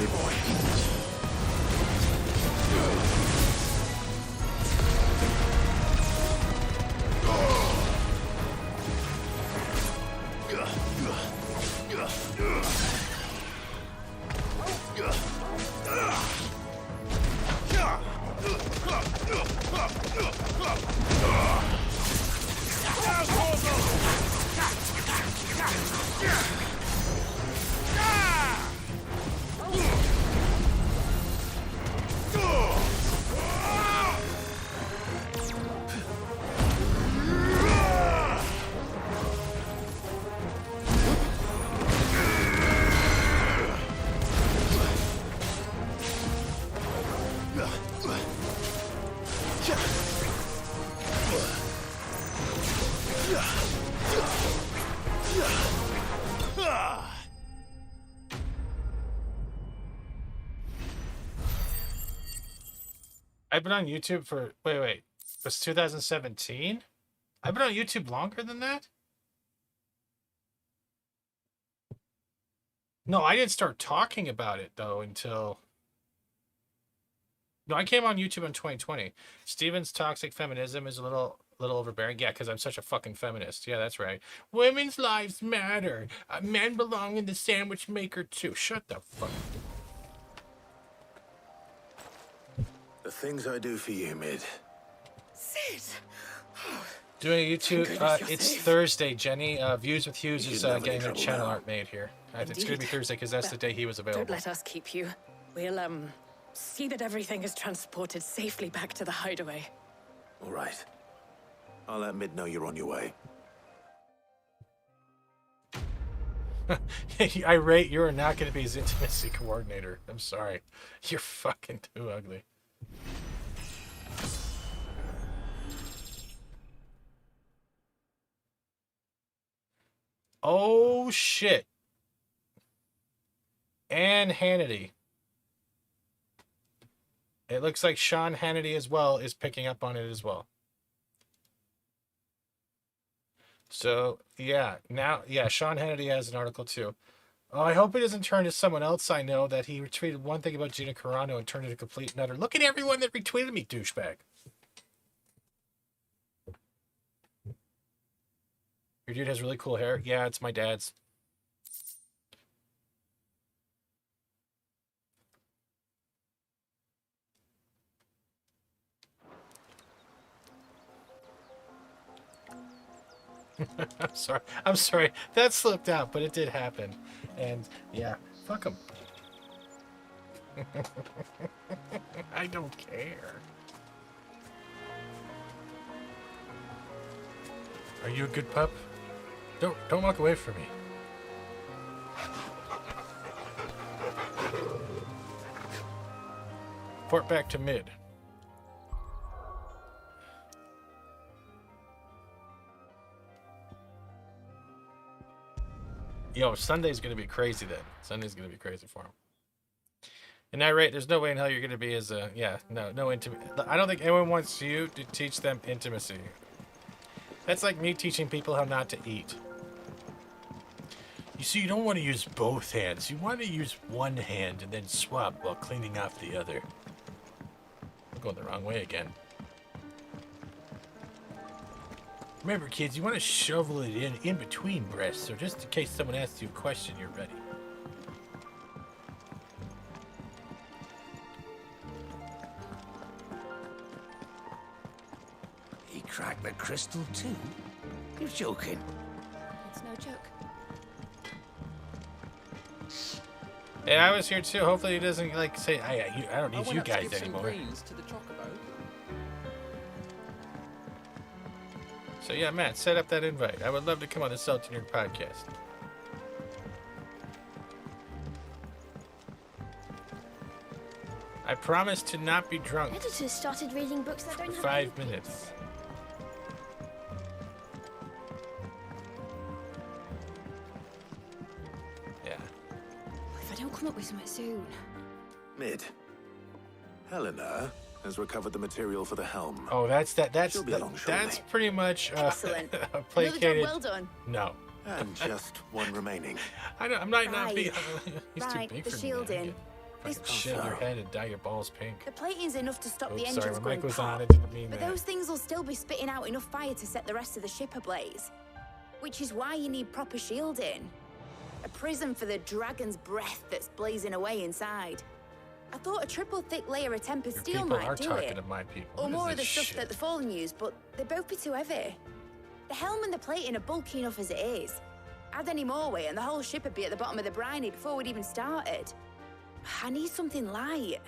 me, boy. I've been on YouTube for wait. It's 2017? I've been on YouTube longer than that? No, I didn't start talking about it though until no, I came on YouTube in 2020. Steven's toxic feminism is a little overbearing. Yeah, because I'm such a fucking feminist. Yeah, that's right. Women's lives matter. Men belong in the sandwich maker too. Shut the fuck. The things I do for you, Mid. Sid! Doing a YouTube, it's Thursday, Jenny. Views with Hughes is getting their channel art made here. It's going to be Thursday because that's the day he was available. Don't let us keep you. We'll, see that everything is transported safely back to the hideaway. All right. I'll let Mid know you're on your way. I rate you are not going to be his intimacy coordinator. I'm sorry. You're fucking too ugly. Oh, shit. And Hannity. It looks like Sean Hannity as well is picking up on it as well. So, yeah. Now, yeah, Sean Hannity has an article too. Oh, I hope it doesn't turn to someone else I know that he retweeted one thing about Gina Carano and turned it a complete nutter. Look at everyone that retweeted me, douchebag. Your dude has really cool hair. Yeah, it's my dad's. I'm sorry. That slipped out, but it did happen. And yeah, fuck him. I don't care. Are you a good pup? Don't walk away from me. Port back to Mid. Yo, Sunday's gonna be crazy then. Sunday's gonna be crazy for him. And that rate, there's no way in hell you're gonna be as a no intimate. I don't think anyone wants you to teach them intimacy. That's like me teaching people how not to eat. You see, you don't want to use both hands. You want to use one hand and then swap while cleaning off the other. I'm going the wrong way again. Remember, kids, you want to shovel it in between breaths, so just in case someone asks you a question, you're ready. He cracked the crystal too? You're joking. It's no joke. Hey, I was here too. Hopefully he doesn't like say, I don't need you guys anymore. To the chocobo. So yeah, Matt, set up that invite. I would love to come on the Salty Nerd podcast. I promise to not be drunk. Editors started reading books that don't for have 5 minutes. Yeah. If I don't come up with something soon. Mid. Helena has recovered the material for the helm. Oh, that's She'll be along shortly. that's pretty much Excellent. placated. Well done. No. And just one remaining. I'm not being. He's too Right, big the for shield me. in. Fucking shit in your head and dye your balls pink. The plating's enough to stop the Oops, engines sorry, my going mic was pop, on. I didn't mean but that. those things will still be spitting out enough fire to set the rest of the ship ablaze. Which is why you need proper shielding. A prison for the dragon's breath that's blazing away inside. I thought a triple thick layer of tempered steel People might are do talking it. to my people. Or What is more of the this stuff shit? that the Fallen use, but they'd both be too heavy. The helm and the plating are bulky enough as it is. Add any more weight and the whole ship would be at the bottom of the briny before we'd even started. I need something light.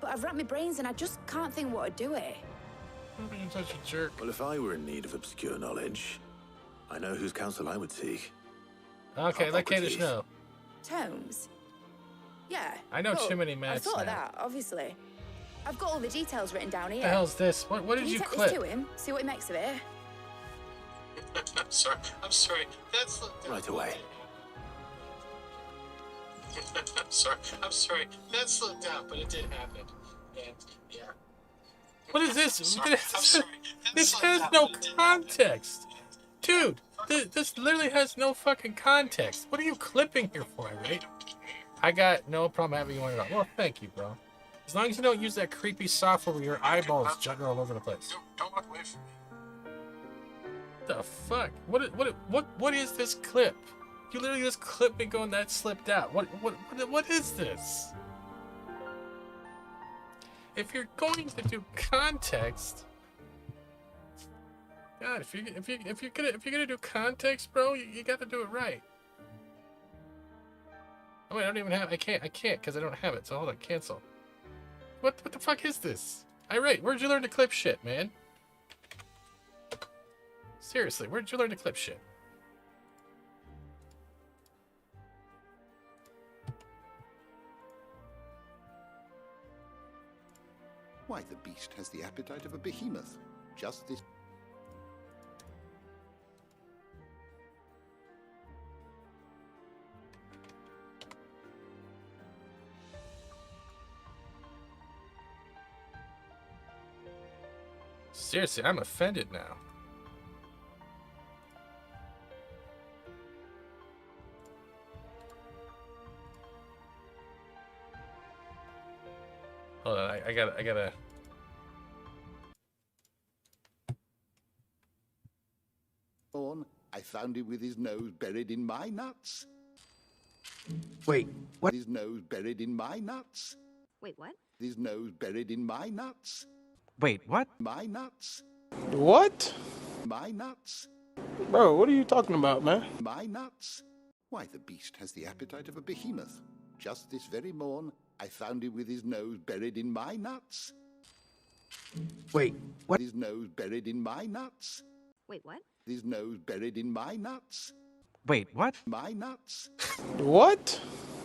But I've wrapped my brains and I just can't think what to do it. You're such a jerk. Well, if I were in need of obscure knowledge, I know whose counsel I would seek. Okay, let Kadish know. Tomes? Yeah. I know cool. too many I've maths thought of now. that, obviously. I've got all the details written down here. What the hell's this? What did Can you take clip? this to him, see what he makes of it? I'm sorry. That's right away. I'm sorry. That slowed down, but it did happen. And yeah. What is this? This has no context. Dude, this literally has no fucking context. What are you clipping here for, right? I got no problem having you on it all. Well, thank you, bro. As long as you don't use that creepy software where your eyeballs jutting all over the place. Don't walk away from me. The fuck? What is this clip? You literally just clipped me going that slipped out. What is this? If you're going to do context, God, if you're gonna do context, bro, you got to do it right. Oh wait, I don't even have. I can't because I don't have it. So hold on, cancel. What the fuck is this? Irate, where'd you learn to clip shit, man? Seriously, where'd you learn to clip shit? Why, the beast has the appetite of a behemoth. Just this. Seriously, I'm offended now. Hold on, I gotta. I found him with his nose buried in my nuts. Wait, what? His nose buried in my nuts. Wait, what? His nose buried in my nuts. Wait, what? My nuts. What? My nuts. Bro, what are you talking about, man? My nuts. Why, the beast has the appetite of a behemoth. Just this very morn, I found him with his nose buried in my nuts. Wait, what? His nose buried in my nuts. Wait, what? His nose buried in my nuts. Wait, what? My nuts. What?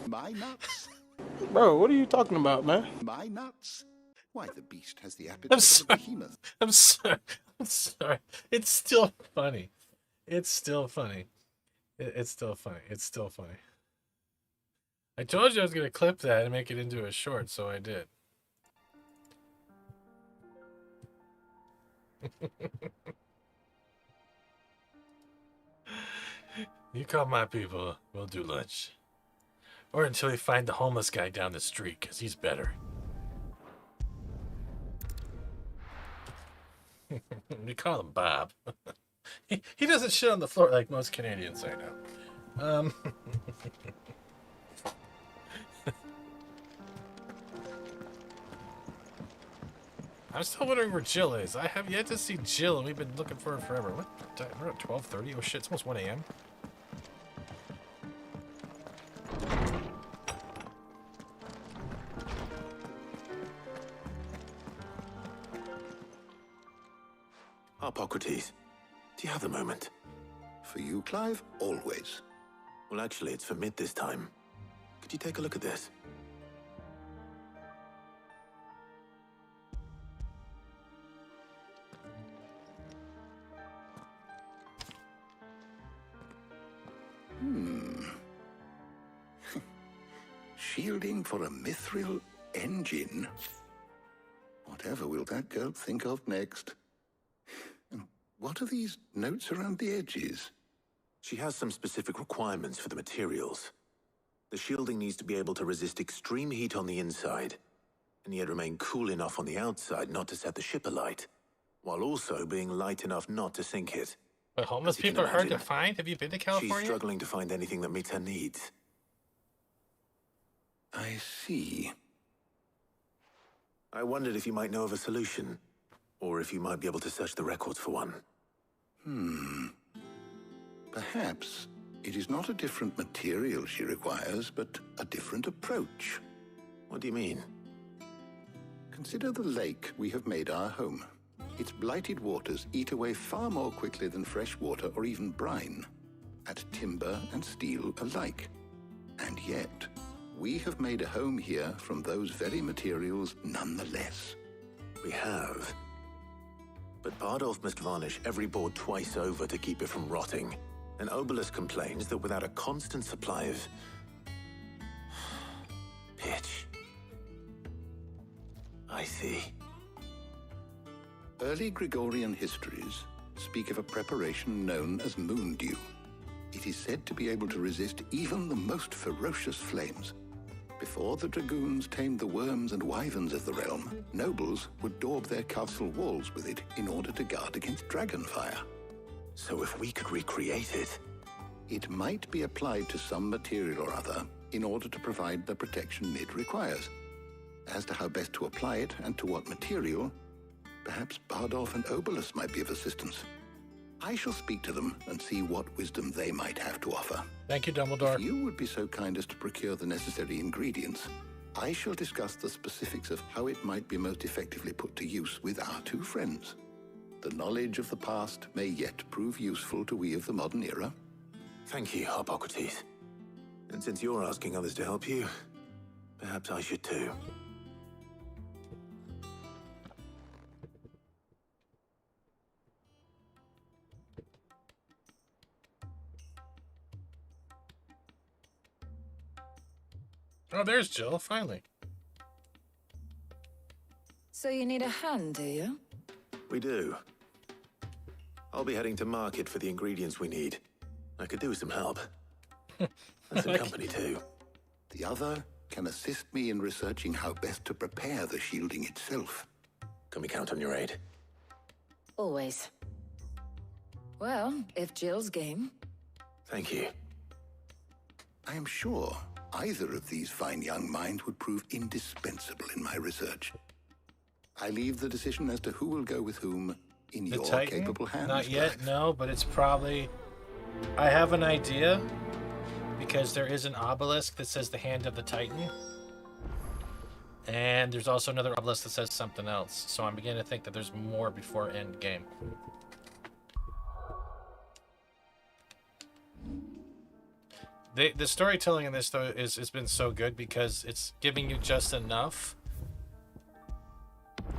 My nuts. Bro, what are you talking about, man? My nuts. Why, the beast has the appetite of a behemoth. I'm sorry. It's still funny. It's still funny. It's still funny. I told you I was going to clip that and make it into a short, so I did. You call my people, we'll do lunch. Or until we find the homeless guy down the street, because he's better. We call him Bob. He doesn't shit on the floor like most Canadians I know. I'm still wondering where Jill is. I have yet to see Jill, and we've been looking for her forever. What time? We're at 12:30. Oh shit! It's almost 1 a.m. Hippocrates, do you have a moment? For you, Clive, always. Well, actually, it's for mid this time. Could you take a look at this? Shielding for a mithril engine. Whatever will that girl think of next? And what are these notes around the edges? She has some specific requirements for the materials. The shielding needs to be able to resist extreme heat on the inside, and yet remain cool enough on the outside not to set the ship alight, while also being light enough not to sink it. But homeless people are hard to find? Have you been to California? She's struggling to find anything that meets her needs. I see. I wondered if you might know of a solution, or if you might be able to search the records for one. Perhaps it is not a different material she requires, but a different approach. What do you mean? Consider the lake we have made our home. Its blighted waters eat away far more quickly than fresh water or even brine, at timber and steel alike. And yet, we have made a home here from those very materials nonetheless. We have. But Bardolph must varnish every board twice over to keep it from rotting. And Obelisk complains that without a constant supply of pitch. I see. Early Gregorian histories speak of a preparation known as moon dew. It is said to be able to resist even the most ferocious flames. Before the dragoons tamed the worms and wyverns of the realm, nobles would daub their castle walls with it in order to guard against dragonfire. So if we could recreate it... It might be applied to some material or other in order to provide the protection Mid requires. As to how best to apply it and to what material, perhaps Bardolph and Obelisk might be of assistance. I shall speak to them and see what wisdom they might have to offer. Thank you, Dumbledore. If you would be so kind as to procure the necessary ingredients, I shall discuss the specifics of how it might be most effectively put to use with our two friends. The knowledge of the past may yet prove useful to we of the modern era. Thank you, Hippocrates. And since you're asking others to help you, perhaps I should too. Oh, there's Jill, finally. So you need a hand, do you? We do. I'll be heading to market for the ingredients we need. I could do with some help. And some company too. The other can assist me in researching how best to prepare the shielding itself. Can we count on your aid? Always. Well, if Jill's game. Thank you. I am sure either of these fine young minds would prove indispensable in my research. I leave the decision as to who will go with whom in your capable hands. Not yet, no, but it's probably... I have an idea, because there is an obelisk that says the Hand of the Titan. And there's also another obelisk that says something else. So I'm beginning to think that there's more before end game. The storytelling in this, though, has been so good because it's giving you just enough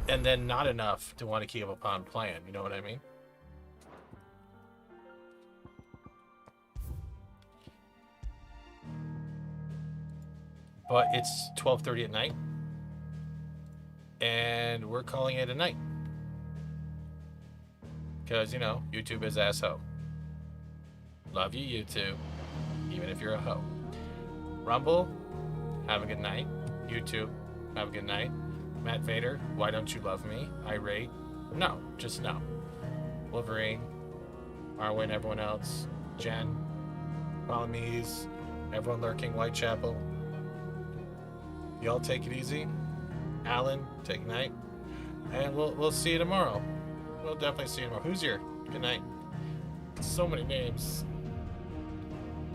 and then not enough to want to keep up on playing. You know what I mean? But it's 12:30 at night, and we're calling it a night. Because, you know, YouTube is asshole. Love you, YouTube, even if you're a hoe. Rumble, have a good night. YouTube, have a good night. Matt Vader, why don't you love me? Irate, no, just no. Wolverine, Arwen, everyone else. Jen, Palamise, everyone lurking, Whitechapel. Y'all take it easy. Alan, take night. And we'll see you tomorrow. We'll definitely see you tomorrow. Who's here? Good night. So many names.